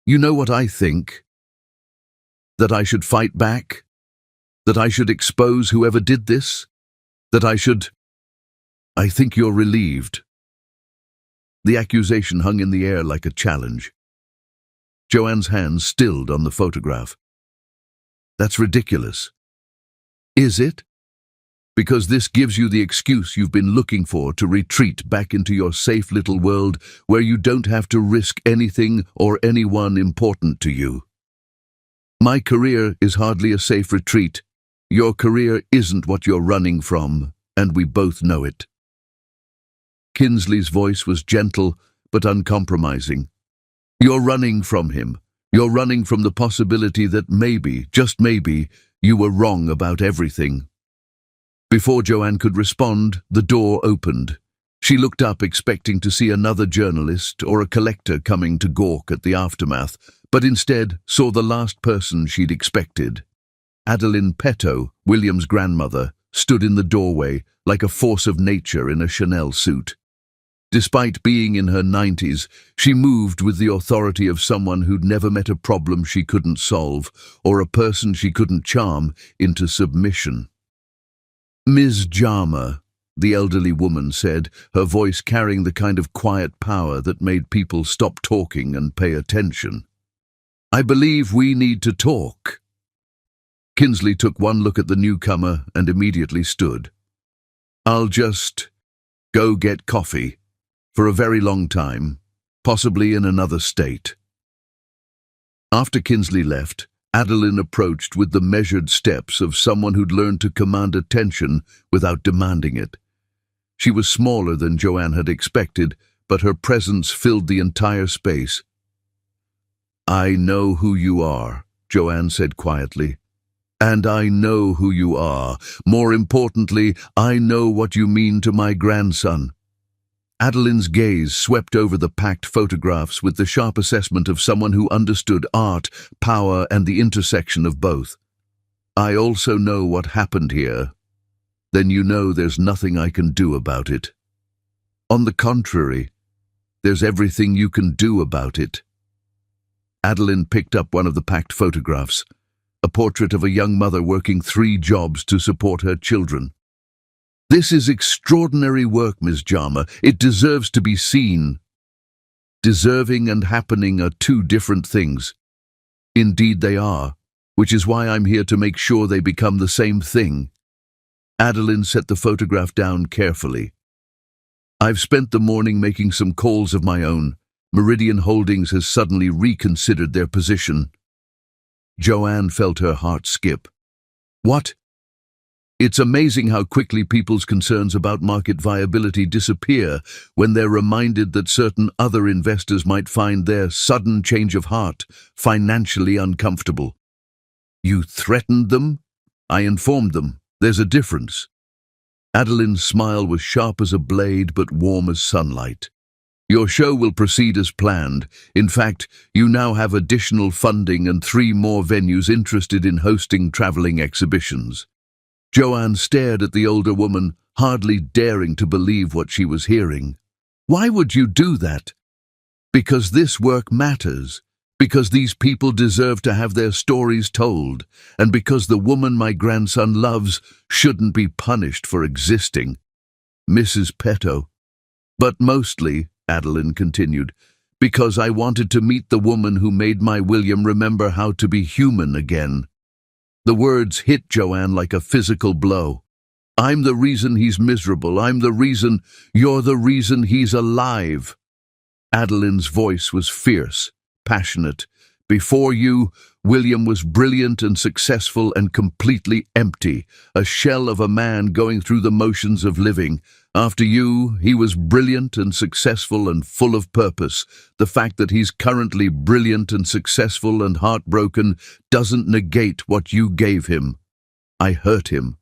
"You know what I think? That I should fight back? That I should expose whoever did this? That I should—" "I think you're relieved." The accusation hung in the air like a challenge. Joanne's hands stilled on the photograph. "That's ridiculous." "Is it? Because this gives you the excuse you've been looking for to retreat back into your safe little world where you don't have to risk anything or anyone important to you." "My career is hardly a safe retreat. Your career isn't what you're running from, and we both know it." Kinsley's voice was gentle but uncompromising. "You're running from him. You're running from the possibility that maybe, just maybe, you were wrong about everything." Before Joanne could respond, the door opened. She looked up expecting to see another journalist or a collector coming to gawk at the aftermath, but instead saw the last person she'd expected. Adeline Petto, William's grandmother, stood in the doorway like a force of nature in a Chanel suit. Despite being in her 90s, she moved with the authority of someone who'd never met a problem she couldn't solve or a person she couldn't charm into submission. "Ms. Jama," the elderly woman said, her voice carrying the kind of quiet power that made people stop talking and pay attention. "I believe we need to talk." Kinsley took one look at the newcomer and immediately stood. "I'll just go get coffee. For a very long time, possibly in another state." After Kinsley left, Adeline approached with the measured steps of someone who'd learned to command attention without demanding it. She was smaller than Joanne had expected, but her presence filled the entire space. "I know who you are," Joanne said quietly. "And I know who you are. More importantly, I know what you mean to my grandson." Adeline's gaze swept over the packed photographs with the sharp assessment of someone who understood art, power, and the intersection of both. "I also know what happened here. Then you know there's nothing I can do about it." "On the contrary, there's everything you can do about it." Adeline picked up one of the packed photographs, a portrait of a young mother working 3 jobs to support her children. "This is extraordinary work, Ms. Jama. It deserves to be seen." "Deserving and happening are 2 different things." "Indeed they are, which is why I'm here to make sure they become the same thing." Adeline set the photograph down carefully. "I've spent the morning making some calls of my own. Meridian Holdings has suddenly reconsidered their position." Joanne felt her heart skip. "What?" It's amazing how quickly people's concerns about market viability disappear when they're reminded that certain other investors might find their sudden change of heart financially uncomfortable. You threatened them? I informed them. There's a difference. Adeline's smile was sharp as a blade but warm as sunlight. Your show will proceed as planned. In fact, you now have additional funding and 3 more venues interested in hosting traveling exhibitions. Joanne stared at the older woman, hardly daring to believe what she was hearing. Why would you do that? Because this work matters. Because these people deserve to have their stories told. And because the woman my grandson loves shouldn't be punished for existing. Mrs. Petto. But mostly, Adeline continued, because I wanted to meet the woman who made my William remember how to be human again. The words hit Joanne like a physical blow. I'm the reason he's miserable. You're the reason he's alive. Adeline's voice was fierce, passionate. Before you, William was brilliant and successful and completely empty, a shell of a man going through the motions of living. After you, he was brilliant and successful and full of purpose. The fact that he's currently brilliant and successful and heartbroken doesn't negate what you gave him. I hurt him.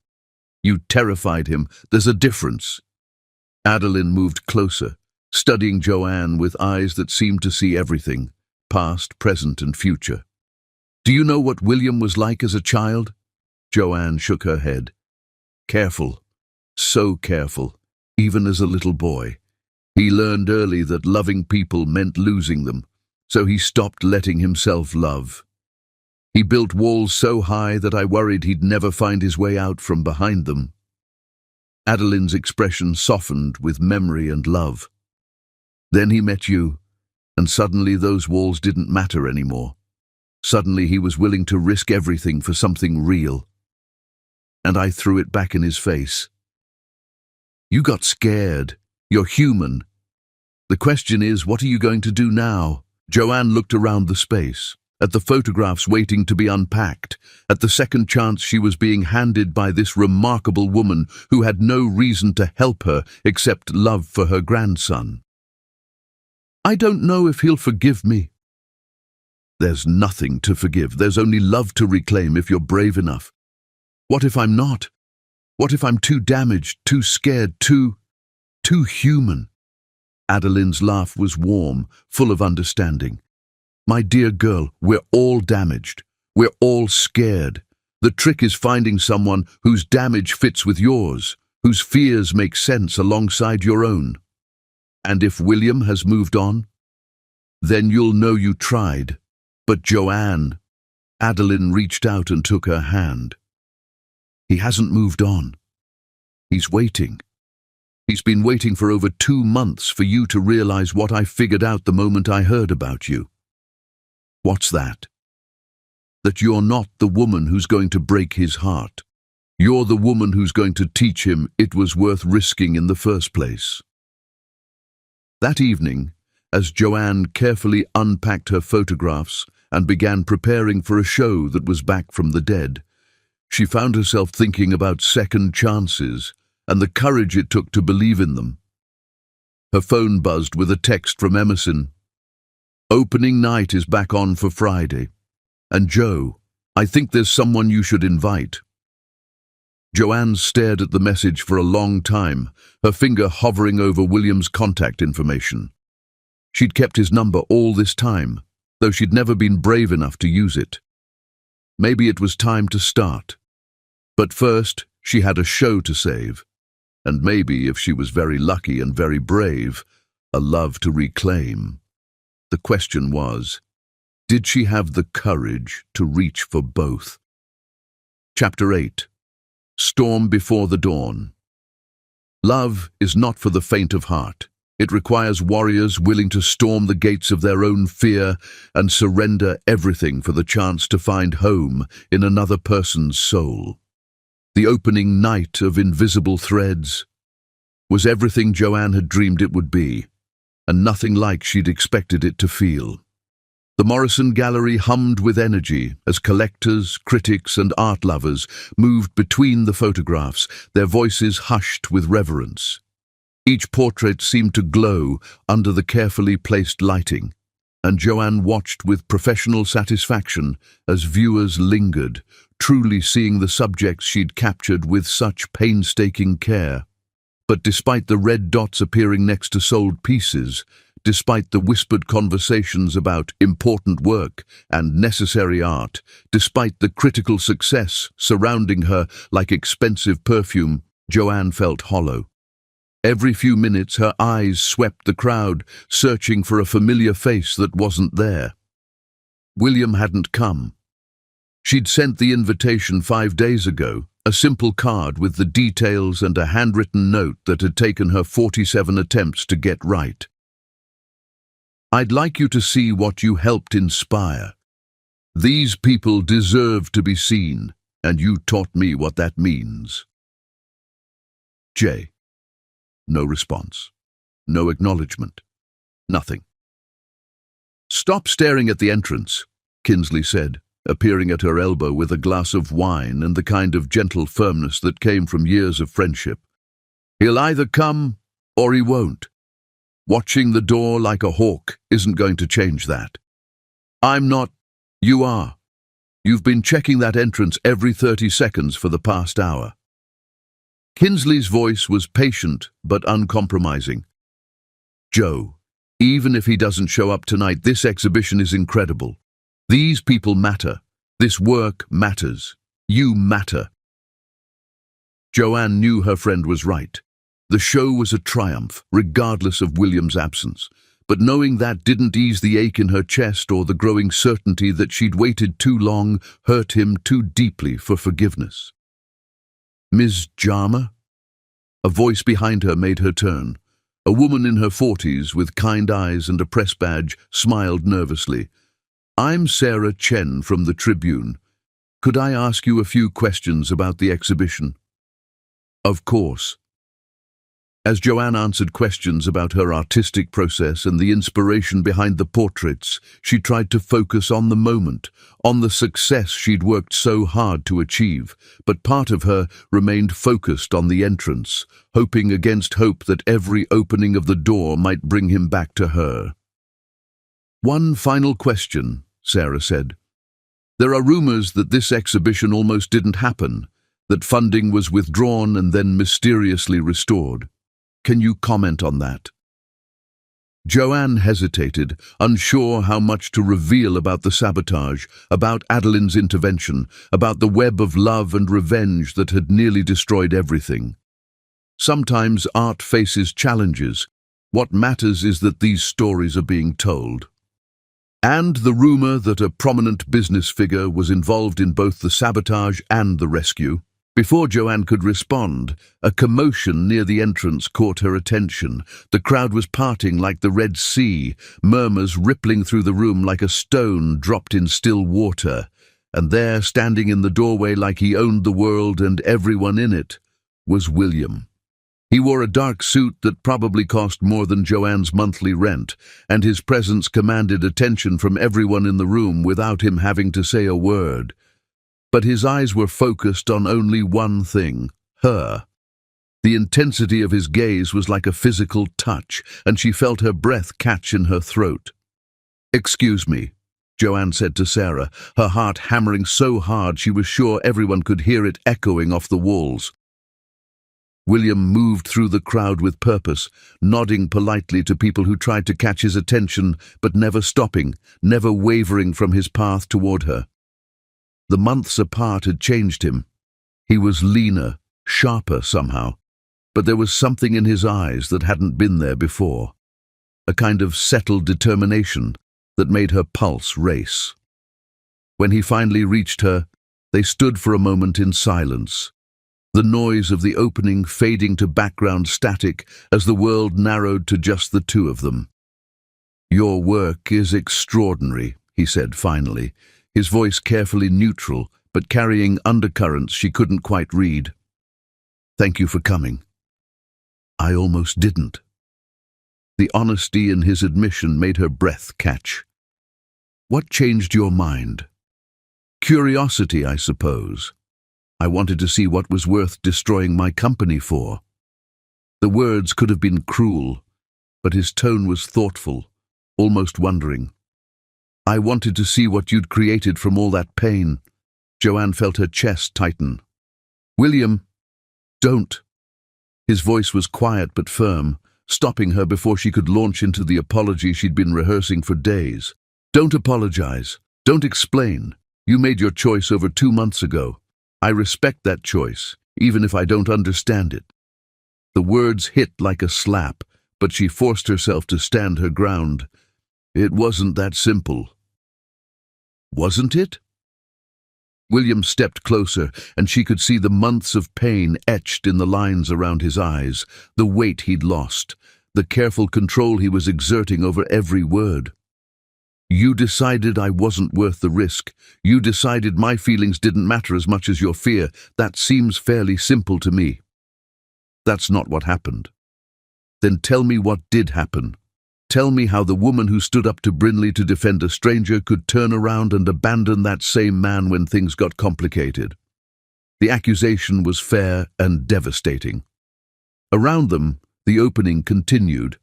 You terrified him. There's a difference. Adeline moved closer, studying Joanne with eyes that seemed to see everything, past, present, and future. Do you know what William was like as a child? Joanne shook her head. Careful, so careful, even as a little boy. He learned early that loving people meant losing them, so he stopped letting himself love. He built walls so high that I worried he'd never find his way out from behind them. Adeline's expression softened with memory and love. Then he met you, and suddenly those walls didn't matter anymore. Suddenly he was willing to risk everything for something real. And I threw it back in his face. You got scared. You're human. The question is, what are you going to do now? Joanne looked around the space, at the photographs waiting to be unpacked, at the second chance she was being handed by this remarkable woman who had no reason to help her except love for her grandson. I don't know if he'll forgive me. There's nothing to forgive. There's only love to reclaim if you're brave enough. What if I'm not? What if I'm too damaged, too scared, too human? Adeline's laugh was warm, full of understanding. My dear girl, we're all damaged. We're all scared. The trick is finding someone whose damage fits with yours, whose fears make sense alongside your own. And if William has moved on, then you'll know you tried. But Joanne, Adeline reached out and took her hand. He hasn't moved on. He's waiting. He's been waiting for over 2 months for you to realize what I figured out the moment I heard about you. What's that? That you're not the woman who's going to break his heart. You're the woman who's going to teach him it was worth risking in the first place. That evening, as Joanne carefully unpacked her photographs and began preparing for a show that was back from the dead, she found herself thinking about second chances and the courage it took to believe in them. Her phone buzzed with a text from Emerson. Opening night is back on for Friday. And Joe, I think there's someone you should invite. Joanne stared at the message for a long time, her finger hovering over William's contact information. She'd kept his number all this time, though she'd never been brave enough to use it. Maybe it was time to start. But first, she had a show to save. And maybe, if she was very lucky and very brave, a love to reclaim. The question was, did she have the courage to reach for both? Chapter 8. Storm Before the Dawn. Love is not for the faint of heart. It requires warriors willing to storm the gates of their own fear and surrender everything for the chance to find home in another person's soul. The opening night of Invisible Threads was everything Joanne had dreamed it would be, and nothing like she'd expected it to feel. The Morrison Gallery hummed with energy as collectors, critics, and art lovers moved between the photographs, their voices hushed with reverence. Each portrait seemed to glow under the carefully placed lighting, and Joanne watched with professional satisfaction as viewers lingered, truly seeing the subjects she'd captured with such painstaking care. But despite the red dots appearing next to sold pieces, despite the whispered conversations about important work and necessary art, despite the critical success surrounding her like expensive perfume, Joanne felt hollow. Every few minutes her eyes swept the crowd, searching for a familiar face that wasn't there. William hadn't come. She'd sent the invitation 5 days ago, a simple card with the details and a handwritten note that had taken her 47 attempts to get right. "I'd like you to see what you helped inspire. These people deserve to be seen, and you taught me what that means." J. No response. No acknowledgement. Nothing. "Stop staring at the entrance," Kinsley said, appearing at her elbow with a glass of wine and the kind of gentle firmness that came from years of friendship. "He'll either come or he won't. Watching the door like a hawk isn't going to change that. I'm not, you are. You've been checking that entrance every 30 seconds for the past hour." Kinsley's voice was patient but uncompromising. "Joe, even if he doesn't show up tonight, this exhibition is incredible. These people matter. This work matters. You matter." Joanne knew her friend was right. The show was a triumph, regardless of William's absence. But knowing that didn't ease the ache in her chest or the growing certainty that she'd waited too long, hurt him too deeply for forgiveness. "Ms. Jarmer?" A voice behind her made her turn. A woman in her 40s with kind eyes and a press badge smiled nervously. "I'm Sarah Chen from the Tribune. Could I ask you a few questions about the exhibition?" "Of course." As Joanne answered questions about her artistic process and the inspiration behind the portraits, she tried to focus on the moment, on the success she'd worked so hard to achieve, but part of her remained focused on the entrance, hoping against hope that every opening of the door might bring him back to her. "One final question," Sarah said. "There are rumors that this exhibition almost didn't happen, that funding was withdrawn and then mysteriously restored. Can you comment on that?" Joanne hesitated, unsure how much to reveal about the sabotage, about Adeline's intervention, about the web of love and revenge that had nearly destroyed everything. Sometimes art faces challenges. What matters is that these stories are being told. And the rumor that a prominent business figure was involved in both the sabotage and the rescue. Before Joanne could respond, a commotion near the entrance caught her attention. The crowd was parting like the Red Sea, murmurs rippling through the room like a stone dropped in still water. And there, standing in the doorway like he owned the world and everyone in it, was William. He wore a dark suit that probably cost more than Joanne's monthly rent, and his presence commanded attention from everyone in the room without him having to say a word. But his eyes were focused on only one thing, her. The intensity of his gaze was like a physical touch, and she felt her breath catch in her throat. "Excuse me," Joanne said to Sarah, her heart hammering so hard she was sure everyone could hear it echoing off the walls. William moved through the crowd with purpose, nodding politely to people who tried to catch his attention, but never stopping, never wavering from his path toward her. The months apart had changed him. He was leaner, sharper somehow, but there was something in his eyes that hadn't been there before, a kind of settled determination that made her pulse race. When he finally reached her, they stood for a moment in silence, the noise of the opening fading to background static as the world narrowed to just the two of them. "Your work is extraordinary," he said finally, his voice carefully neutral, but carrying undercurrents she couldn't quite read. "Thank you for coming." "I almost didn't." The honesty in his admission made her breath catch. What changed your mind? Curiosity, I suppose. I wanted to see what was worth destroying my company for. The words could have been cruel, but his tone was thoughtful, almost wondering. I wanted to see what you'd created from all that pain. Joanne felt her chest tighten. William, don't. His voice was quiet but firm, stopping her before she could launch into the apology she'd been rehearsing for days. Don't apologize. Don't explain. You made your choice over 2 months ago. I respect that choice, even if I don't understand it. The words hit like a slap, but she forced herself to stand her ground. It wasn't that simple. Wasn't it? William stepped closer, and she could see the months of pain etched in the lines around his eyes, the weight he'd lost, the careful control he was exerting over every word. You decided I wasn't worth the risk. You decided my feelings didn't matter as much as your fear. That seems fairly simple to me. That's not what happened. Then tell me what did happen. Tell me how the woman who stood up to Brinley to defend a stranger could turn around and abandon that same man when things got complicated. The accusation was fair and devastating. Around them, the opening continued,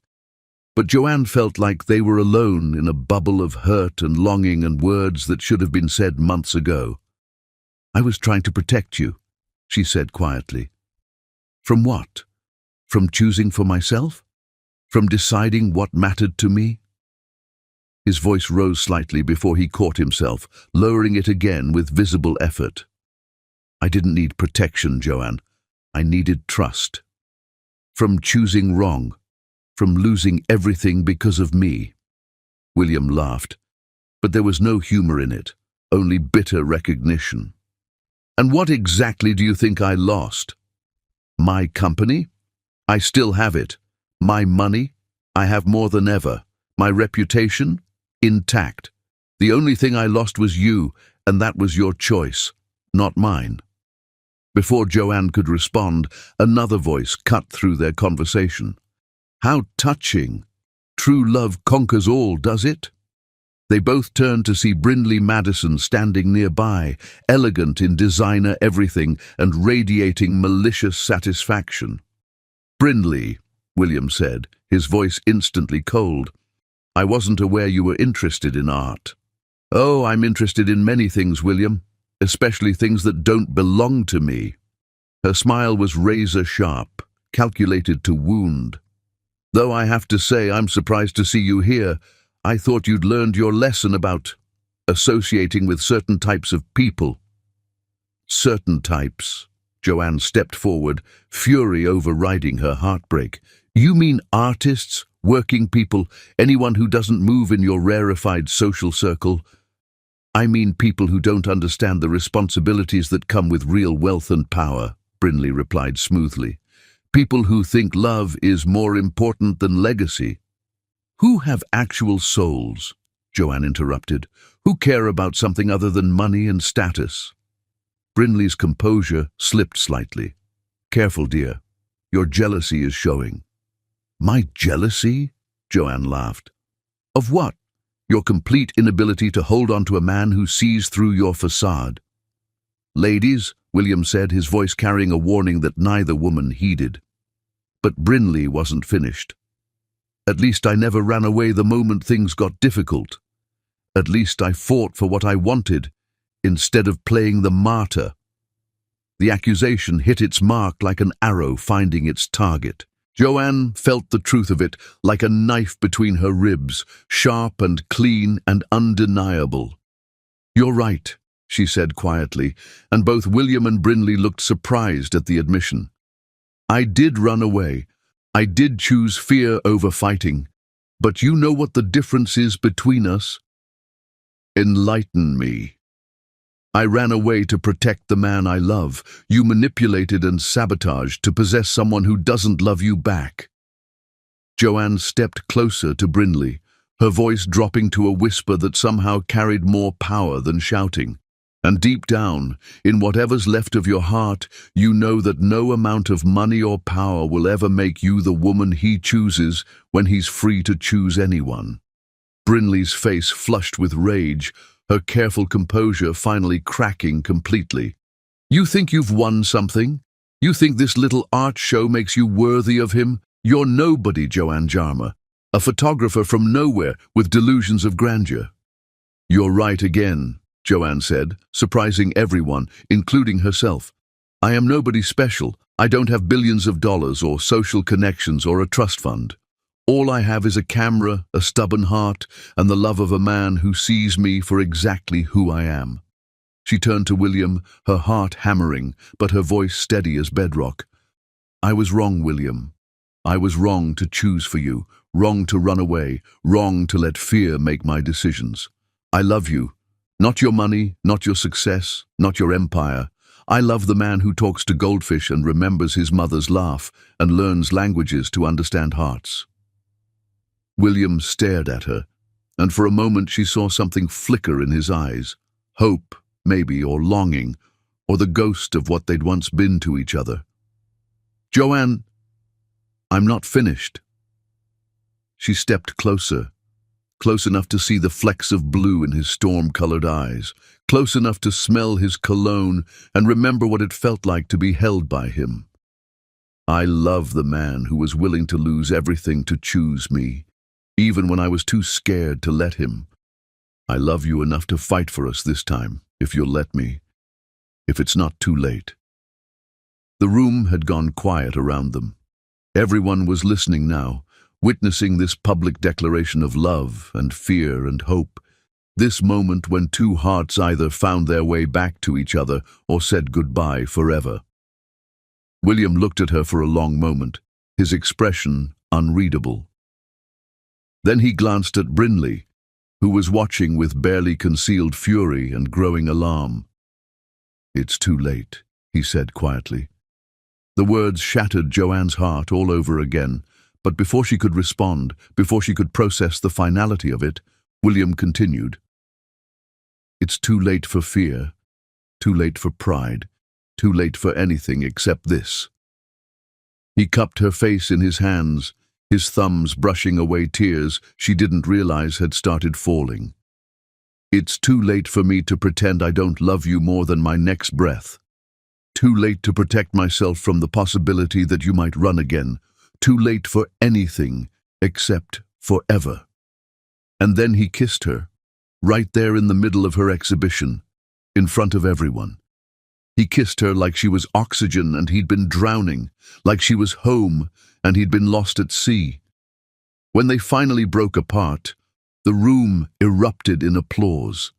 but Joanne felt like they were alone in a bubble of hurt and longing and words that should have been said months ago. I was trying to protect you, she said quietly. From what? From choosing for myself? From deciding what mattered to me? His voice rose slightly before he caught himself, lowering it again with visible effort. I didn't need protection, Joanne. I needed trust. From choosing wrong. From losing everything because of me. William laughed, but there was no humor in it, only bitter recognition. And what exactly do you think I lost? My company? I still have it. My money? I have more than ever. My reputation? Intact. The only thing I lost was you, and that was your choice, not mine. Before Joanne could respond, another voice cut through their conversation. How touching. True love conquers all, does it? They both turned to see Brinley Madison standing nearby, elegant in designer everything and radiating malicious satisfaction. Brinley, William said, his voice instantly cold. I wasn't aware you were interested in art. Oh, I'm interested in many things, William, especially things that don't belong to me. Her smile was razor-sharp, calculated to wound. Though I have to say I'm surprised to see you here. I thought you'd learned your lesson about associating with certain types of people. Certain types. Joanne stepped forward, fury overriding her heartbreak. You mean artists, working people, anyone who doesn't move in your rarefied social circle? I mean people who don't understand the responsibilities that come with real wealth and power, Brinley replied smoothly. People who think love is more important than legacy. Who have actual souls, Joanne interrupted, who care about something other than money and status. Brinley's composure slipped slightly. Careful, dear. Your jealousy is showing. My jealousy? Joanne laughed. Of what? Your complete inability to hold on to a man who sees through your facade. Ladies, William said, his voice carrying a warning that neither woman heeded. But Brinley wasn't finished. At least I never ran away the moment things got difficult. At least I fought for what I wanted, instead of playing the martyr. The accusation hit its mark like an arrow finding its target. Joanne felt the truth of it like a knife between her ribs, sharp and clean and undeniable. You're right, she said quietly, and both William and Brinley looked surprised at the admission. I did run away. I did choose fear over fighting. But you know what the difference is between us? Enlighten me. I ran away to protect the man I love. You manipulated and sabotaged to possess someone who doesn't love you back. Joanne stepped closer to Brinley, her voice dropping to a whisper that somehow carried more power than shouting. And deep down, in whatever's left of your heart, you know that no amount of money or power will ever make you the woman he chooses when he's free to choose anyone. Brinley's face flushed with rage, her careful composure finally cracking completely. "You think you've won something? You think this little art show makes you worthy of him? You're nobody, Joanne Jarmer, a photographer from nowhere with delusions of grandeur." "You're right again," Joanne said, surprising everyone, including herself. "I am nobody special. I don't have billions of dollars or social connections or a trust fund. All I have is a camera, a stubborn heart, and the love of a man who sees me for exactly who I am." She turned to William, her heart hammering, but her voice steady as bedrock. "I was wrong, William. I was wrong to choose for you, wrong to run away, wrong to let fear make my decisions. I love you. Not your money, not your success, not your empire. I love the man who talks to goldfish and remembers his mother's laugh and learns languages to understand hearts." William stared at her, and for a moment she saw something flicker in his eyes. Hope, maybe, or longing, or the ghost of what they'd once been to each other. "Joanne, I'm not finished." She stepped closer, close enough to see the flecks of blue in his storm-colored eyes, close enough to smell his cologne and remember what it felt like to be held by him. "I love the man who was willing to lose everything to choose me, even when I was too scared to let him. I love you enough to fight for us this time, if you'll let me, if it's not too late." The room had gone quiet around them. Everyone was listening now, witnessing this public declaration of love and fear and hope, this moment when two hearts either found their way back to each other or said goodbye forever. William looked at her for a long moment, his expression unreadable. Then he glanced at Brinley, who was watching with barely concealed fury and growing alarm. "It's too late," he said quietly. The words shattered Joanne's heart all over again, but before she could respond, before she could process the finality of it, William continued. "It's too late for fear, too late for pride, too late for anything except this." He cupped her face in his hands, his thumbs brushing away tears she didn't realize had started falling. "It's too late for me to pretend I don't love you more than my next breath. Too late to protect myself from the possibility that you might run again. Too late for anything except forever." And then he kissed her, right there in the middle of her exhibition, in front of everyone. He kissed her like she was oxygen and he'd been drowning, like she was home and he'd been lost at sea. When they finally broke apart, the room erupted in applause.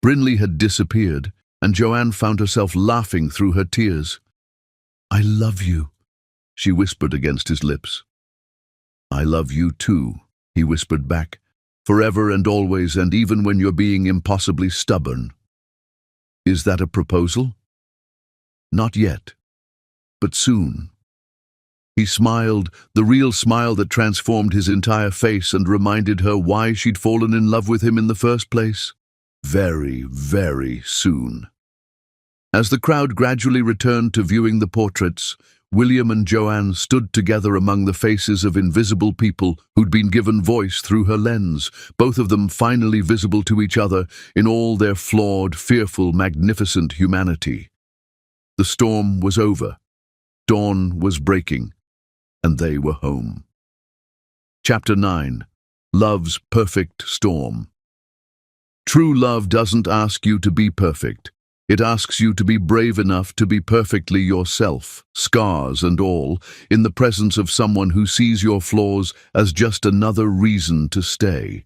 Brinley had disappeared, and Joanne found herself laughing through her tears. "I love you," she whispered against his lips. "I love you too," he whispered back, "forever and always, and even when you're being impossibly stubborn." "Is that a proposal?" "Not yet, but soon." He smiled, the real smile that transformed his entire face and reminded her why she'd fallen in love with him in the first place. Very, very soon. As the crowd gradually returned to viewing the portraits, William and Joanne stood together among the faces of invisible people who'd been given voice through her lens, both of them finally visible to each other in all their flawed, fearful, magnificent humanity. The storm was over. Dawn was breaking. And they were home. Chapter 9. Love's Perfect Storm. True love doesn't ask you to be perfect. It asks you to be brave enough to be perfectly yourself, scars and all, in the presence of someone who sees your flaws as just another reason to stay.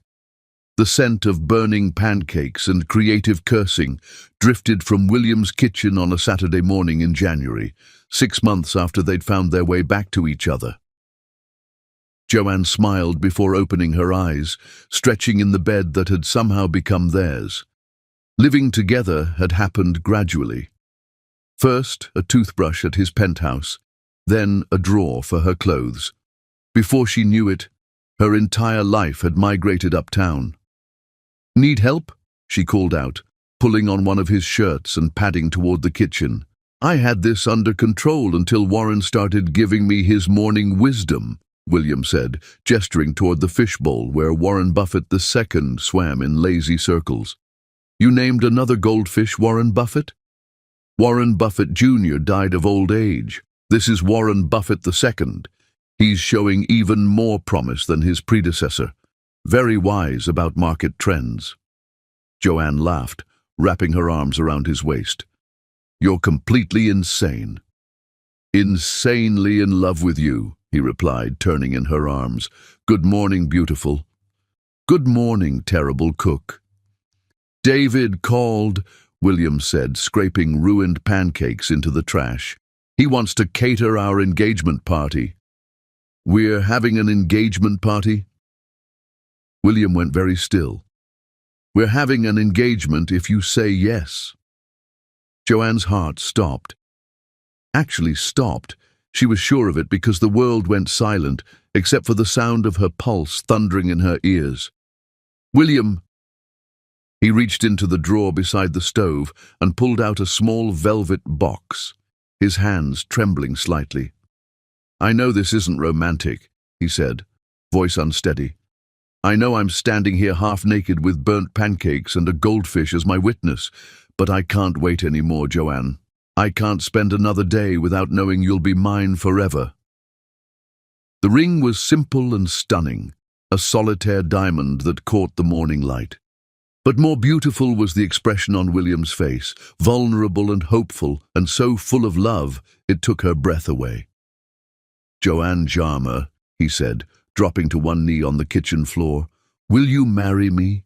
The scent of burning pancakes and creative cursing drifted from William's kitchen on a Saturday morning in January, 6 months after they'd found their way back to each other. Joanne smiled before opening her eyes, stretching in the bed that had somehow become theirs. Living together had happened gradually. First, a toothbrush at his penthouse, then a drawer for her clothes. Before she knew it, her entire life had migrated uptown. "Need help?" she called out, pulling on one of his shirts and padding toward the kitchen. "I had this under control until Warren started giving me his morning wisdom." William said, gesturing toward the fishbowl where Warren Buffett II swam in lazy circles. You named another goldfish Warren Buffett? Warren Buffett Jr. died of old age. This is Warren Buffett II. He's showing even more promise than his predecessor. Very wise about market trends. Joanne laughed, wrapping her arms around his waist. You're completely insane. Insanely in love with you, he replied, turning in her arms. Good morning, beautiful. Good morning, terrible cook. David called, William said, scraping ruined pancakes into the trash. He wants to cater our engagement party. We're having an engagement party? William went very still. We're having an engagement if you say yes. Joanne's heart stopped. Actually stopped. She was sure of it because the world went silent, except for the sound of her pulse thundering in her ears. William! He reached into the drawer beside the stove and pulled out a small velvet box, his hands trembling slightly. I know this isn't romantic, he said, voice unsteady. I know I'm standing here half-naked with burnt pancakes and a goldfish as my witness, but I can't wait anymore, Joanne. I can't spend another day without knowing you'll be mine forever. The ring was simple and stunning, a solitaire diamond that caught the morning light. But more beautiful was the expression on William's face, vulnerable and hopeful, and so full of love, it took her breath away. Joanne Jarmer, he said, dropping to one knee on the kitchen floor, will you marry me?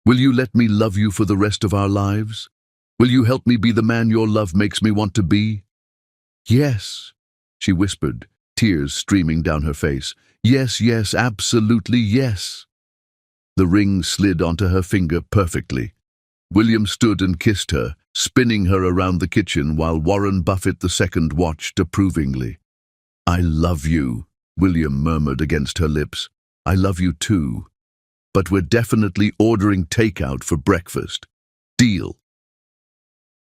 Will you let me love you for the rest of our lives? Will you help me be the man your love makes me want to be? Yes, she whispered, tears streaming down her face. Yes, yes, absolutely yes. The ring slid onto her finger perfectly. William stood and kissed her, spinning her around the kitchen while Warren Buffett II watched approvingly. I love you, William murmured against her lips. I love you too. But we're definitely ordering takeout for breakfast. Deal.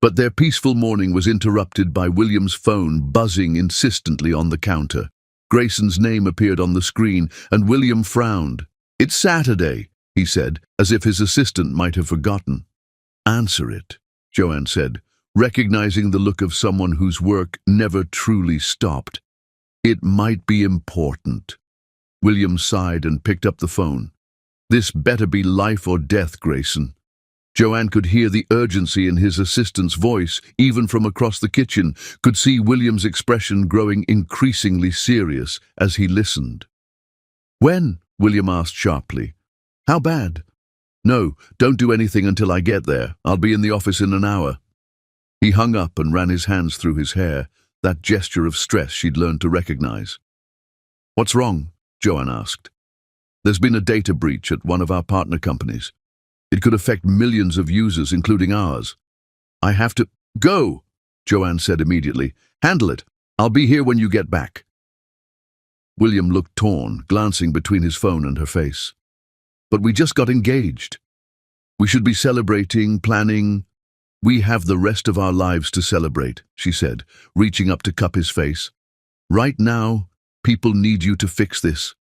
But their peaceful morning was interrupted by William's phone buzzing insistently on the counter. Grayson's name appeared on the screen, and William frowned. It's Saturday, he said, as if his assistant might have forgotten. Answer it, Joanne said, recognizing the look of someone whose work never truly stopped. It might be important. William sighed and picked up the phone. This better be life or death, Grayson. Joanne could hear the urgency in his assistant's voice, even from across the kitchen, could see William's expression growing increasingly serious as he listened. When? William asked sharply. How bad? No, don't do anything until I get there. I'll be in the office in an hour. He hung up and ran his hands through his hair, that gesture of stress she'd learned to recognize. What's wrong? Joanne asked. There's been a data breach at one of our partner companies. It could affect millions of users, including ours. I have to... Go, Joanne said immediately. Handle it. I'll be here when you get back. William looked torn, glancing between his phone and her face. But we just got engaged. We should be celebrating, planning. We have the rest of our lives to celebrate, she said, reaching up to cup his face. Right now, people need you to fix this.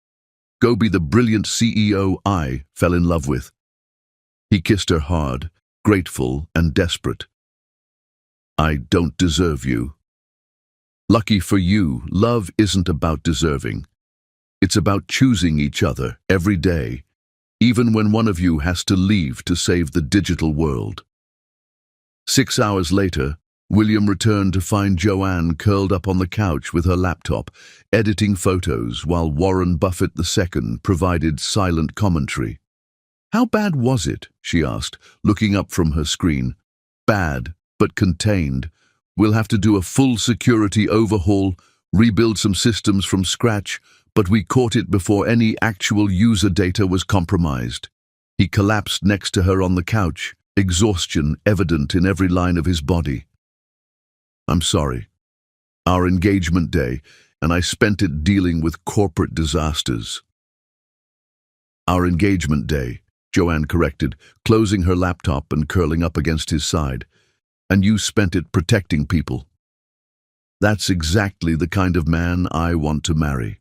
Go be the brilliant CEO I fell in love with. He kissed her hard, grateful and desperate. I don't deserve you. Lucky for you, love isn't about deserving. It's about choosing each other every day, even when one of you has to leave to save the digital world. 6 hours later, William returned to find Joanne curled up on the couch with her laptop, editing photos while Warren Buffett II provided silent commentary. How bad was it? She asked, looking up from her screen. Bad, but contained. We'll have to do a full security overhaul, rebuild some systems from scratch, but we caught it before any actual user data was compromised. He collapsed next to her on the couch, exhaustion evident in every line of his body. I'm sorry. Our engagement day, and I spent it dealing with corporate disasters. Our engagement day, Joanne corrected, closing her laptop and curling up against his side. And you spent it protecting people. That's exactly the kind of man I want to marry.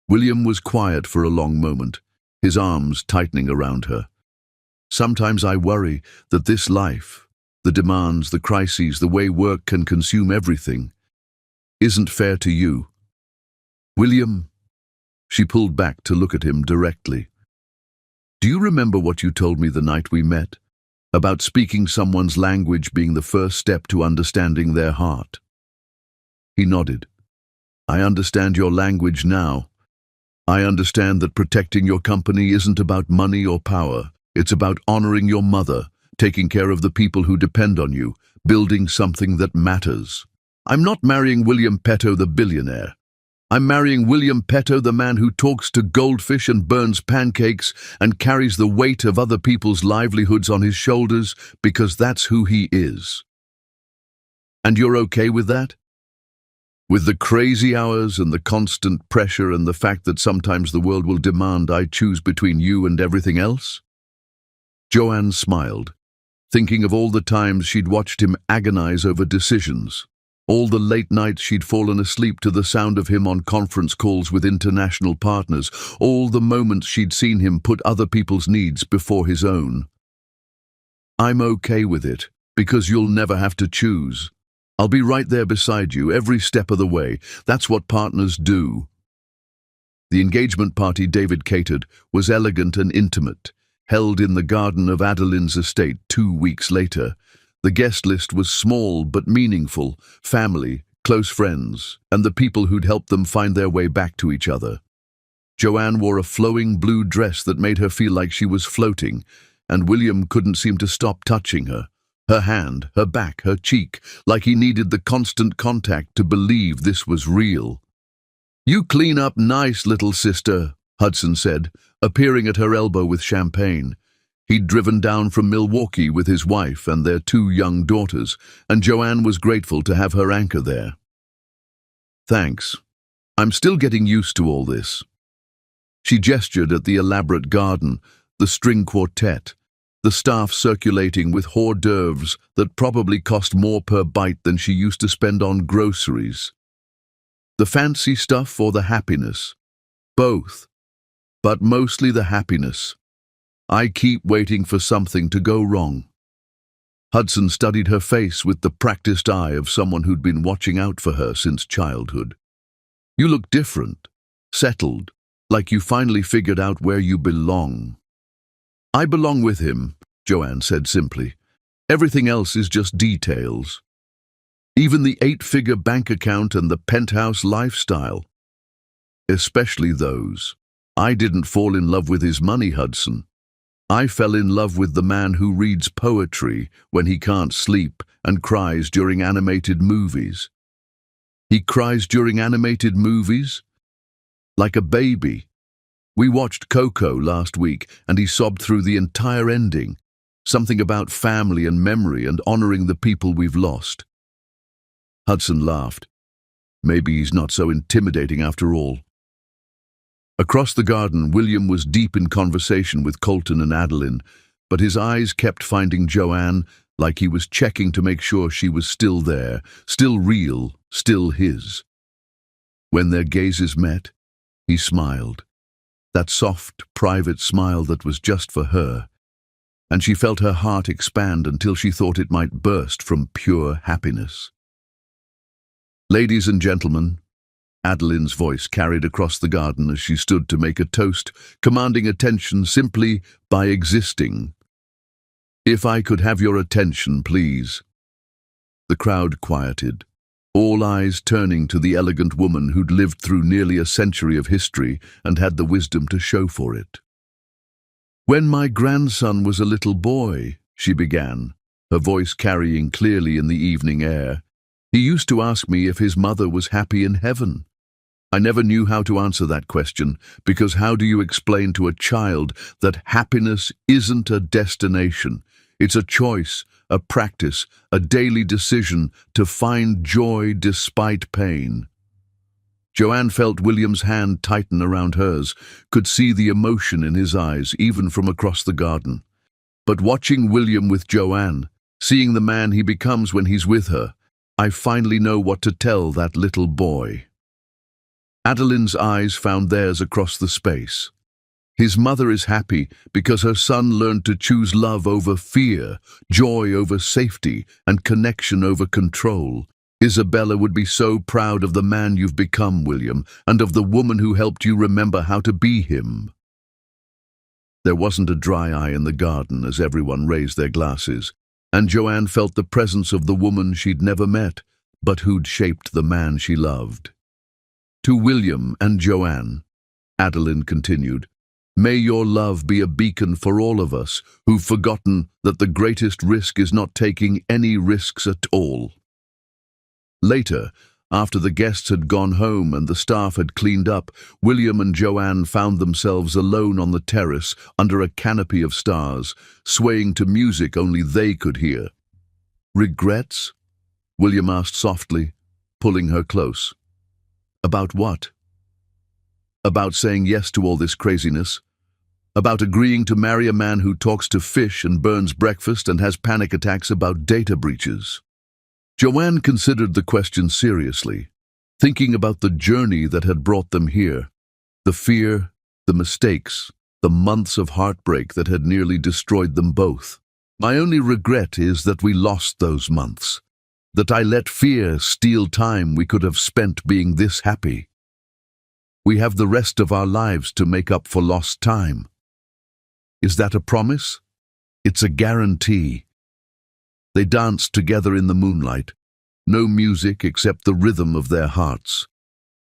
William was quiet for a long moment, his arms tightening around her. Sometimes I worry that this life, the demands, the crises, the way work can consume everything, isn't fair to you. William, she pulled back to look at him directly. Do you remember what you told me the night we met? About speaking someone's language being the first step to understanding their heart. He nodded. I understand your language now. I understand that protecting your company isn't about money or power. It's about honoring your mother, taking care of the people who depend on you, building something that matters. I'm not marrying William Petto the billionaire. I'm marrying William Petto, the man who talks to goldfish and burns pancakes and carries the weight of other people's livelihoods on his shoulders because that's who he is. And you're okay with that? With the crazy hours and the constant pressure and the fact that sometimes the world will demand I choose between you and everything else? Joanne smiled, thinking of all the times she'd watched him agonize over decisions. All the late nights she'd fallen asleep to the sound of him on conference calls with international partners, all the moments she'd seen him put other people's needs before his own. I'm okay with it, because you'll never have to choose. I'll be right there beside you every step of the way. That's what partners do. The engagement party David catered was elegant and intimate, held in the garden of Adeline's estate 2 weeks later. The guest list was small but meaningful: family, close friends, and the people who'd helped them find their way back to each other. Joanne wore a flowing blue dress that made her feel like she was floating, and William couldn't seem to stop touching her. Her hand, her back, her cheek, like he needed the constant contact to believe this was real. You clean up nice, little sister, Hudson said, appearing at her elbow with champagne. He'd driven down from Milwaukee with his wife and their 2 young daughters, and Joanne was grateful to have her anchor there. Thanks. I'm still getting used to all this. She gestured at the elaborate garden, the string quartet, the staff circulating with hors d'oeuvres that probably cost more per bite than she used to spend on groceries. The fancy stuff or the happiness? Both, but mostly the happiness. I keep waiting for something to go wrong. Hudson studied her face with the practiced eye of someone who'd been watching out for her since childhood. You look different, settled, like you finally figured out where you belong. I belong with him, Joanne said simply. Everything else is just details. Even the 8-figure bank account and the penthouse lifestyle. Especially those. I didn't fall in love with his money, Hudson. I fell in love with the man who reads poetry when he can't sleep and cries during animated movies. He cries during animated movies? Like a baby. We watched Coco last week and he sobbed through the entire ending. Something about family and memory and honoring the people we've lost. Hudson laughed. Maybe he's not so intimidating after all. Across the garden, William was deep in conversation with Colton and Adeline, but his eyes kept finding Joanne, like he was checking to make sure she was still there, still real, still his. When their gazes met, he smiled. That soft, private smile that was just for her, and she felt her heart expand until she thought it might burst from pure happiness. Ladies and gentlemen, Adeline's voice carried across the garden as she stood to make a toast, commanding attention simply by existing. If I could have your attention, please. The crowd quieted, all eyes turning to the elegant woman who'd lived through nearly a century of history and had the wisdom to show for it. When my grandson was a little boy, she began, her voice carrying clearly in the evening air, he used to ask me if his mother was happy in heaven. I never knew how to answer that question, because how do you explain to a child that happiness isn't a destination? It's a choice, a practice, a daily decision to find joy despite pain. Joanne felt William's hand tighten around hers, could see the emotion in his eyes even from across the garden. But watching William with Joanne, seeing the man he becomes when he's with her, I finally know what to tell that little boy. Adeline's eyes found theirs across the space. His mother is happy because her son learned to choose love over fear, joy over safety, and connection over control. Isabella would be so proud of the man you've become, William, and of the woman who helped you remember how to be him. There wasn't a dry eye in the garden as everyone raised their glasses, and Joanne felt the presence of the woman she'd never met, but who'd shaped the man she loved. To William and Joanne, Adeline continued, may your love be a beacon for all of us who've forgotten that the greatest risk is not taking any risks at all. Later, after the guests had gone home and the staff had cleaned up, William and Joanne found themselves alone on the terrace under a canopy of stars, swaying to music only they could hear. Regrets? William asked softly, pulling her close. About what? About saying yes to all this craziness? About agreeing to marry a man who talks to fish and burns breakfast and has panic attacks about data breaches? Joanne considered the question seriously, thinking about the journey that had brought them here, the fear, the mistakes, the months of heartbreak that had nearly destroyed them both. My only regret is that we lost those months, that I let fear steal time we could have spent being this happy. We have the rest of our lives to make up for lost time. Is that a promise? It's a guarantee. They danced together in the moonlight, no music except the rhythm of their hearts,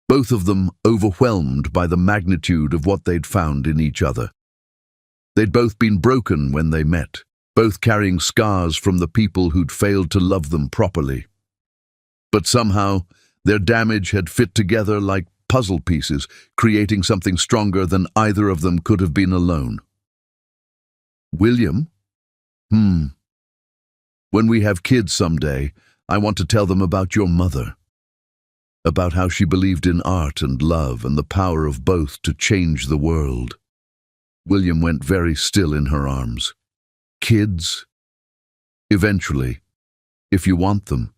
both of them overwhelmed by the magnitude of what they'd found in each other. They'd both been broken when they met, both carrying scars from the people who'd failed to love them properly. But somehow, their damage had fit together like puzzle pieces, creating something stronger than either of them could have been alone. William? When we have kids someday, I want to tell them about your mother. About how she believed in art and love and the power of both to change the world. William went very still in her arms. Kids? Eventually, if you want them.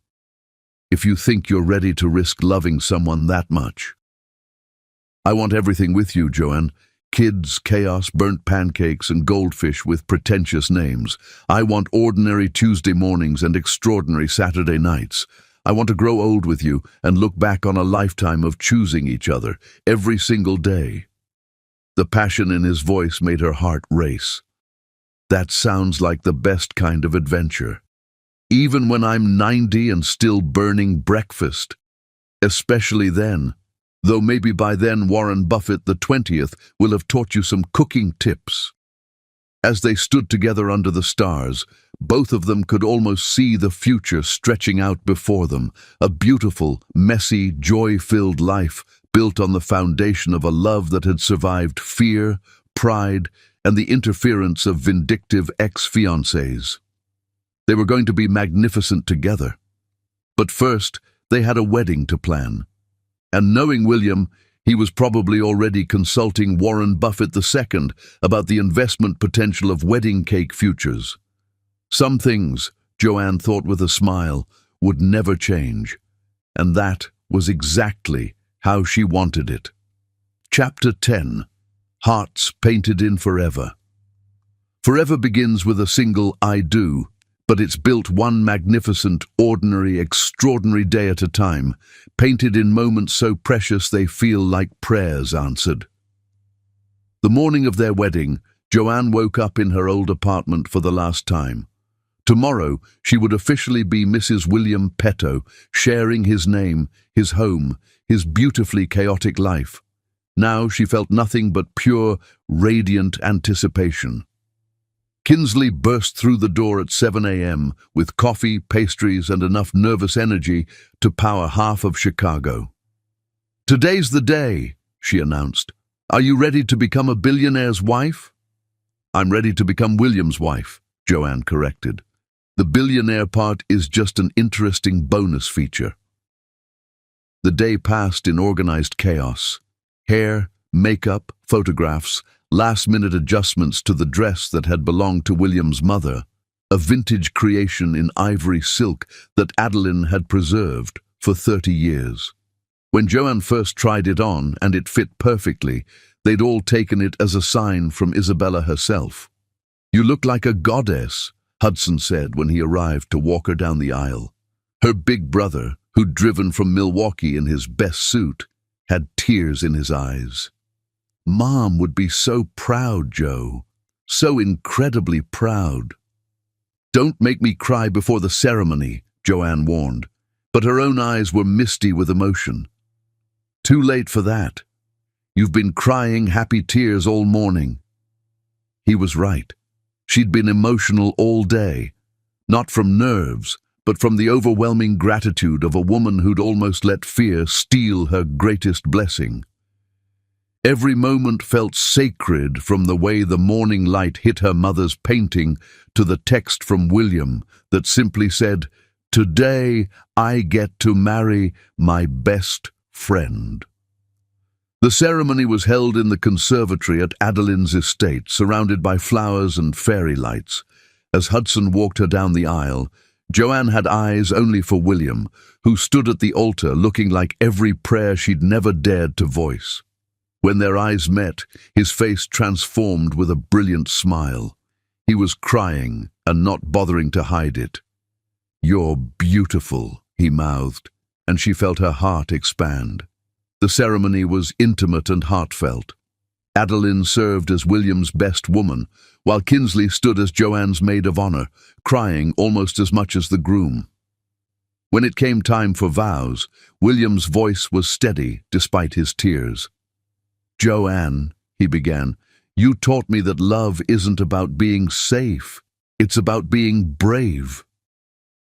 If you think you're ready to risk loving someone that much. I want everything with you, Joanne. Kids, chaos, burnt pancakes, and goldfish with pretentious names. I want ordinary Tuesday mornings and extraordinary Saturday nights. I want to grow old with you and look back on a lifetime of choosing each other, every single day. The passion in his voice made her heart race. That sounds like the best kind of adventure. Even when I'm 90 and still burning breakfast. Especially then. Though maybe by then Warren Buffett the 20th will have taught you some cooking tips. As they stood together under the stars, both of them could almost see the future stretching out before them, a beautiful, messy, joy-filled life built on the foundation of a love that had survived fear, pride, and the interference of vindictive ex-fiancés. They were going to be magnificent together. But first, they had a wedding to plan. And knowing William, he was probably already consulting Warren Buffett II about the investment potential of wedding cake futures. Some things, Joanne thought with a smile, would never change. And that was exactly how she wanted it. Chapter 10. Hearts Painted in Forever. Forever begins with a single I do, but it's built one magnificent, ordinary, extraordinary day at a time, painted in moments so precious they feel like prayers answered. The morning of their wedding, Joanne woke up in her old apartment for the last time. Tomorrow, she would officially be Mrs. William Petto, sharing his name, his home, his beautifully chaotic life. Now she felt nothing but pure, radiant anticipation. Kinsley burst through the door at 7 a.m. with coffee, pastries, and enough nervous energy to power half of Chicago. "Today's the day," she announced. "Are you ready to become a billionaire's wife?" "I'm ready to become William's wife," Joanne corrected. "The billionaire part is just an interesting bonus feature." The day passed in organized chaos. Hair, makeup, photographs, last-minute adjustments to the dress that had belonged to William's mother, a vintage creation in ivory silk that Adeline had preserved for 30 years. When Joanne first tried it on and it fit perfectly, they'd all taken it as a sign from Isabella herself. "You look like a goddess," Hudson said when he arrived to walk her down the aisle. Her big brother, who'd driven from Milwaukee in his best suit, had tears in his eyes. "Mom would be so proud, Joe. So incredibly proud." "Don't make me cry before the ceremony," Joanne warned, but her own eyes were misty with emotion. "Too late for that. You've been crying happy tears all morning." He was right. She'd been emotional all day, not from nerves, but from the overwhelming gratitude of a woman who'd almost let fear steal her greatest blessing. Every moment felt sacred, from the way the morning light hit her mother's painting to the text from William that simply said, "Today I get to marry my best friend." The ceremony was held in the conservatory at Adeline's estate, surrounded by flowers and fairy lights. As Hudson walked her down the aisle, Joanne had eyes only for William, who stood at the altar looking like every prayer she'd never dared to voice. When their eyes met, his face transformed with a brilliant smile. He was crying and not bothering to hide it. "You're beautiful," he mouthed, and she felt her heart expand. The ceremony was intimate and heartfelt. Adeline served as William's best woman, while Kinsley stood as Joanne's maid of honor, crying almost as much as the groom. When it came time for vows, William's voice was steady despite his tears. "Joanne," he began, "you taught me that love isn't about being safe. It's about being brave.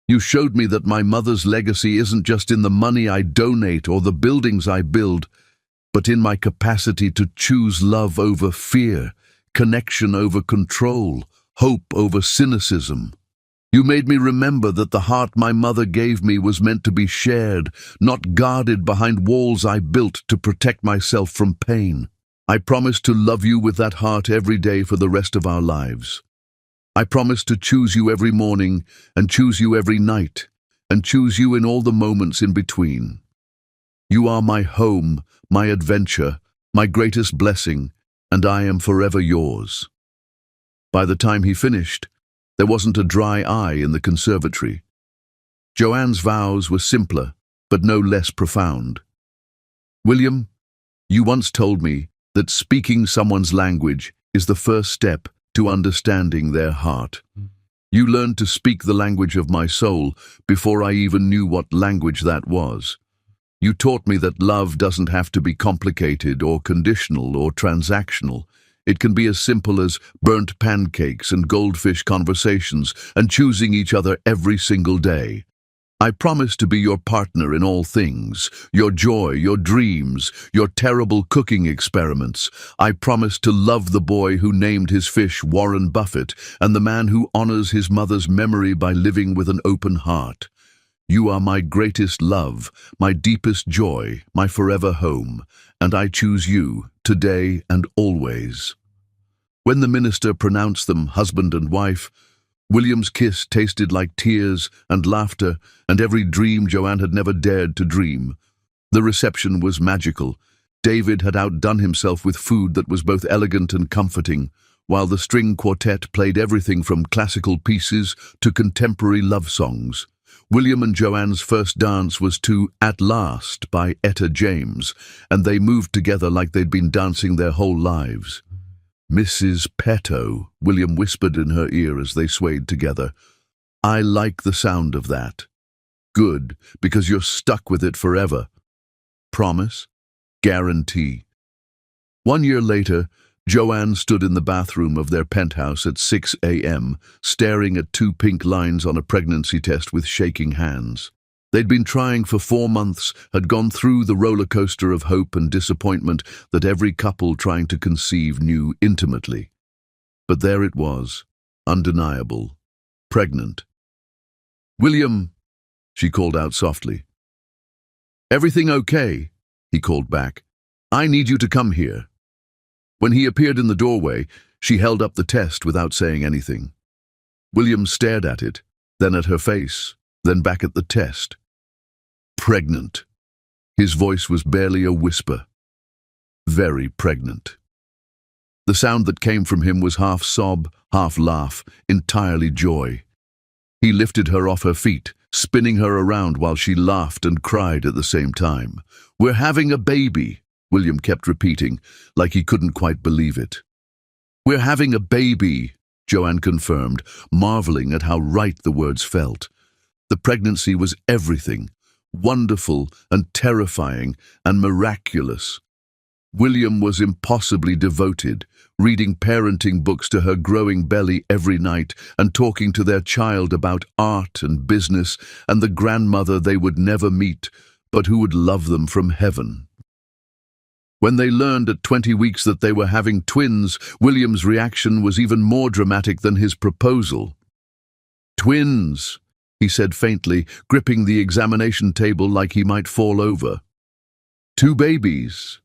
You showed me that my mother's legacy isn't just in the money I donate or the buildings I build, but in my capacity to choose love over fear, connection over control, hope over cynicism. You made me remember that the heart my mother gave me was meant to be shared, not guarded behind walls I built to protect myself from pain. I promise to love you with that heart every day for the rest of our lives. I promise to choose you every morning and choose you every night and choose you in all the moments in between. You are my home, my adventure, my greatest blessing, and I am forever yours." By the time he finished, there wasn't a dry eye in the conservatory. Joanne's vows were simpler, but no less profound. "William, you once told me that speaking someone's language is the first step to understanding their heart. You learned to speak the language of my soul before I even knew what language that was. You taught me that love doesn't have to be complicated or conditional or transactional. It can be as simple as burnt pancakes and goldfish conversations and choosing each other every single day. I promise to be your partner in all things, your joy, your dreams, your terrible cooking experiments. I promise to love the boy who named his fish Warren Buffett and the man who honors his mother's memory by living with an open heart. You are my greatest love, my deepest joy, my forever home, and I choose you today and always." When the minister pronounced them husband and wife, William's kiss tasted like tears and laughter and every dream Joanne had never dared to dream. The reception was magical. David had outdone himself with food that was both elegant and comforting, while the string quartet played everything from classical pieces to contemporary love songs. William and Joanne's first dance was to "At Last" by Etta James, and they moved together like they'd been dancing their whole lives. "Mrs. Petto," William whispered in her ear as they swayed together. "I like the sound of that." "Good, because you're stuck with it forever." "Promise?" "Guarantee." 1 year later, Joanne stood in the bathroom of their penthouse at 6 a.m., staring at 2 pink lines on a pregnancy test with shaking hands. They'd been trying for 4 months, had gone through the roller coaster of hope and disappointment that every couple trying to conceive knew intimately. But there it was, undeniable, pregnant. "William," she called out softly. "Everything okay?" he called back. "I need you to come here." When he appeared in the doorway, she held up the test without saying anything. William stared at it, then at her face, then back at the test. "Pregnant." His voice was barely a whisper. Very pregnant. The sound that came from him was half sob, half laugh, entirely joy. He lifted her off her feet, spinning her around while she laughed and cried at the same time. "We're having a baby," William kept repeating, like he couldn't quite believe it. "We're having a baby," Joanne confirmed, marveling at how right the words felt. The pregnancy was everything, wonderful and terrifying and miraculous. William was impossibly devoted, reading parenting books to her growing belly every night and talking to their child about art and business and the grandmother they would never meet, but who would love them from heaven. When they learned at 20 weeks that they were having twins, William's reaction was even more dramatic than his proposal. "Twins," he said faintly, gripping the examination table like he might fall over. "Two babies.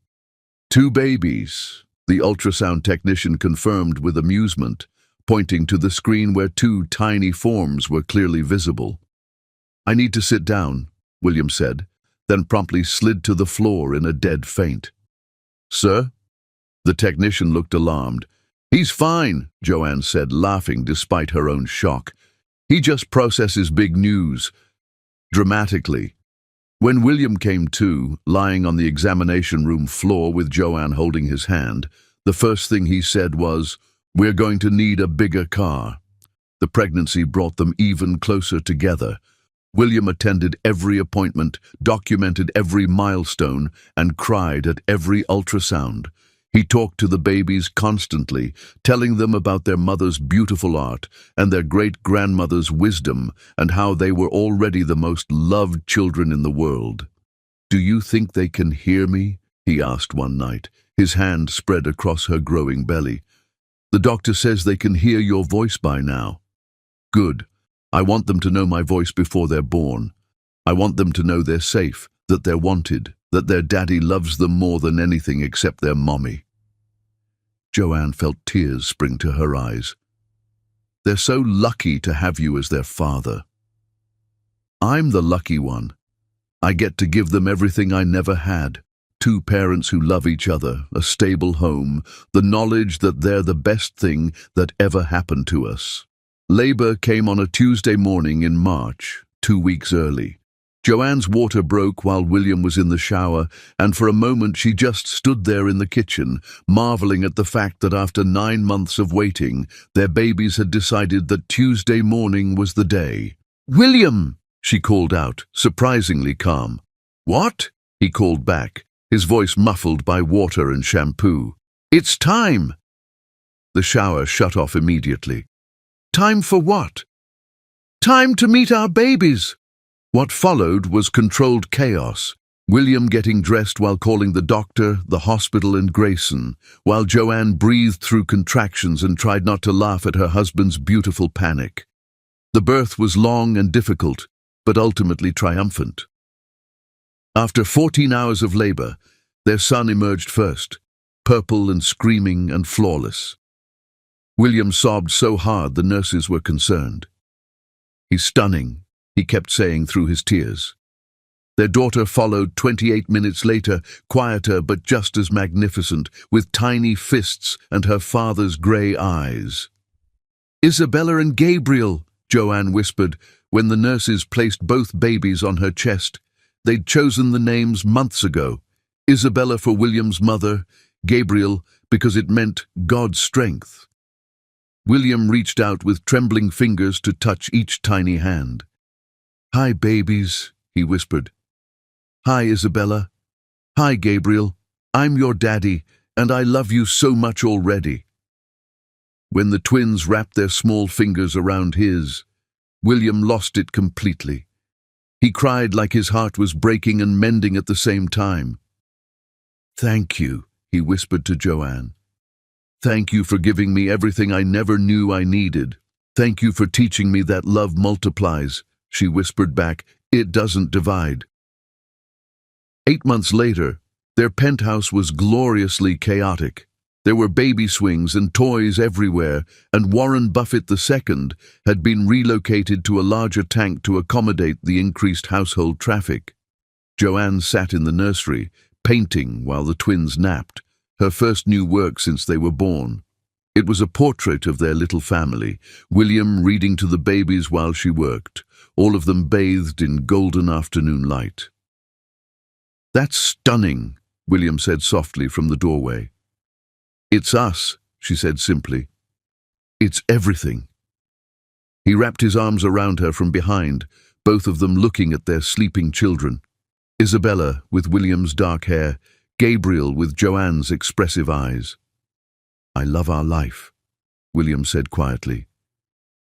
Two babies," the ultrasound technician confirmed with amusement, pointing to the screen where two tiny forms were clearly visible. "I need to sit down," William said, then promptly slid to the floor in a dead faint. "Sir?" The technician looked alarmed. "He's fine," Joanne said, laughing despite her own shock. "He just processes big news." Dramatically, when William came to, lying on the examination room floor with Joanne holding his hand, the first thing he said was, "We're going to need a bigger car." The pregnancy brought them even closer together. William attended every appointment, documented every milestone, and cried at every ultrasound. He talked to the babies constantly, telling them about their mother's beautiful art and their great-grandmother's wisdom and how they were already the most loved children in the world. "Do you think they can hear me?" he asked one night, his hand spread across her growing belly. "The doctor says they can hear your voice by now." "Good. I want them to know my voice before they're born. I want them to know they're safe, that they're wanted, that their daddy loves them more than anything except their mommy." Joanne felt tears spring to her eyes. "They're so lucky to have you as their father." "I'm the lucky one. I get to give them everything I never had. Two parents who love each other, a stable home, the knowledge that they're the best thing that ever happened to us." Labor came on a Tuesday morning in March, 2 weeks early. Joanne's water broke while William was in the shower, and for a moment she just stood there in the kitchen, marveling at the fact that after 9 months of waiting, their babies had decided that Tuesday morning was the day. "William!" she called out, surprisingly calm. "What?" he called back, his voice muffled by water and shampoo. "It's time!" The shower shut off immediately. "Time for what?" "Time to meet our babies." What followed was controlled chaos, William getting dressed while calling the doctor, the hospital, and Grayson, while Joanne breathed through contractions and tried not to laugh at her husband's beautiful panic. The birth was long and difficult, but ultimately triumphant. After 14 hours of labor, their son emerged first, purple and screaming and flawless. William sobbed so hard the nurses were concerned. "He's stunning," he kept saying through his tears. Their daughter followed 28 minutes later, quieter but just as magnificent, with tiny fists and her father's grey eyes. "Isabella and Gabriel," Joanne whispered when the nurses placed both babies on her chest. They'd chosen the names months ago. Isabella for William's mother, Gabriel because it meant God's strength. William reached out with trembling fingers to touch each tiny hand. "Hi, babies," he whispered. "Hi, Isabella. Hi, Gabriel. I'm your daddy, and I love you so much already." When the twins wrapped their small fingers around his, William lost it completely. He cried like his heart was breaking and mending at the same time. "Thank you," he whispered to Joanne. "Thank you for giving me everything I never knew I needed. Thank you for teaching me that love multiplies," she whispered back. "It doesn't divide." 8 months later, their penthouse was gloriously chaotic. There were baby swings and toys everywhere, and Warren Buffett II had been relocated to a larger tank to accommodate the increased household traffic. Joanne sat in the nursery, painting while the twins napped, her first new work since they were born. It was a portrait of their little family, William reading to the babies while she worked, all of them bathed in golden afternoon light. "That's stunning," William said softly from the doorway. "It's us," she said simply. "It's everything." He wrapped his arms around her from behind, both of them looking at their sleeping children. Isabella with William's dark hair, Gabriel with Joanne's expressive eyes. "I love our life," William said quietly,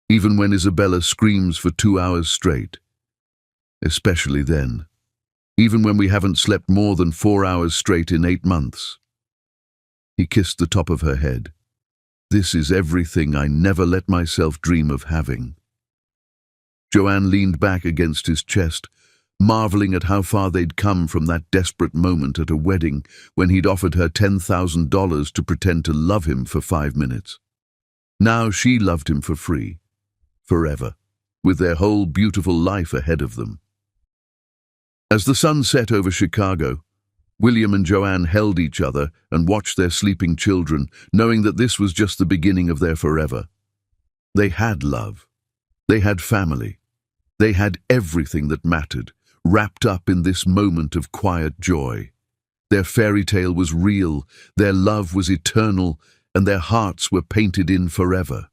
"even when Isabella screams for 2 hours straight. Especially then. Even when we haven't slept more than 4 hours straight in 8 months. He kissed the top of her head. "This is everything I never let myself dream of having." Joanne leaned back against his chest, marveling at how far they'd come from that desperate moment at a wedding when he'd offered her $10,000 to pretend to love him for 5 minutes. Now she loved him for free, forever, with their whole beautiful life ahead of them. As the sun set over Chicago, William and Joanne held each other and watched their sleeping children, knowing that this was just the beginning of their forever. They had love. They had family. They had everything that mattered, wrapped up in this moment of quiet joy. Their fairy tale was real, their love was eternal, and their hearts were painted in forever.